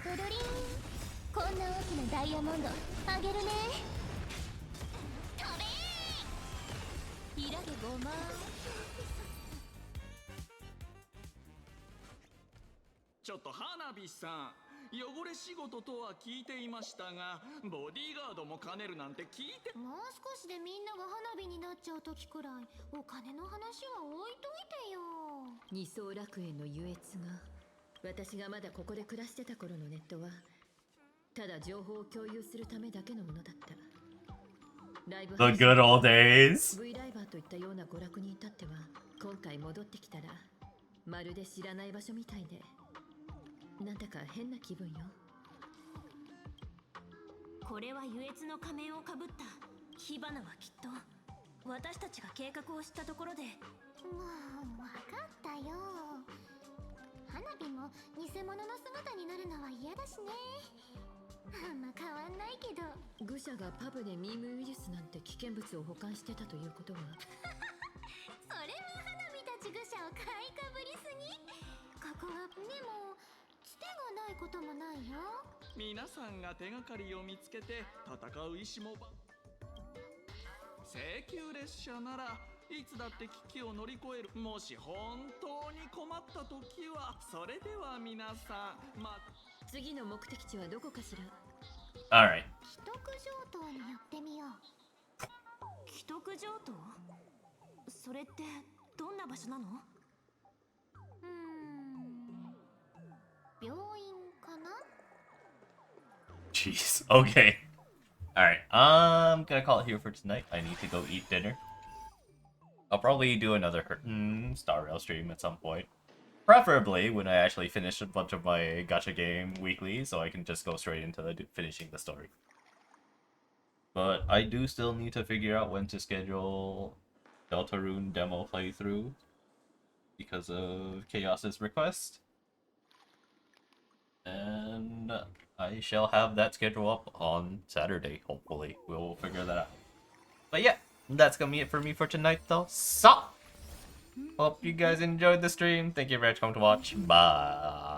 ドドリン、こんな大きなダイヤモンドあげるね。食べー。イラでごま。ちょっと花火さん、汚れ仕事とは聞いていましたがボディーガードも兼ねるなんて聞いて。もう少しでみんなが花火になっちゃう時くらいお金の話は置いといてよ。二層楽園の優越が私がまだここで暮らしてた頃のネットはただ情報を共有するためだけのものだった。ライブ The good old days. V ライバーといったような娯楽に至っては今回戻ってきたらまるで知らない場所みたいでなんだか変な気分よ。これは優越の仮面をかぶった火花はきっと私たちが計画を知ったところで。もう分かったよ。花火も偽物の姿になるのは嫌だしね。あんま変わんないけど。愚者がパブでミームウイルスなんて危険物を保管してたということはそれは花火たち愚者を買いかぶりすぎ。ここはでもつてがないこともないよ。皆さんが手がかりを見つけて戦う意志も請求列車ならいつだって危機を乗り越える。もし本当に困った時はそれでは皆さん次の目的地はどこかしら。 Alright. 既得上等に寄ってみよう。既得上等？それってどんな場所なの？病院かな。 Jeez. Okay. Alright, I'm gonna call it here for tonight. I need to go eat dinner. I'll probably do another Star Rail stream at some point. Preferably when I actually finish a bunch of my gacha game weekly, so I can just go straight into finishing the story. But I do still need to figure out when to schedule Deltarune demo playthrough because of Chaos's request. And I shall have that schedule up on Saturday, hopefully. We'll figure that out. But yeah, that's gonna be it for me for tonight though. So, hope you guys enjoyed the stream. Thank you very much for coming to watch. Bye.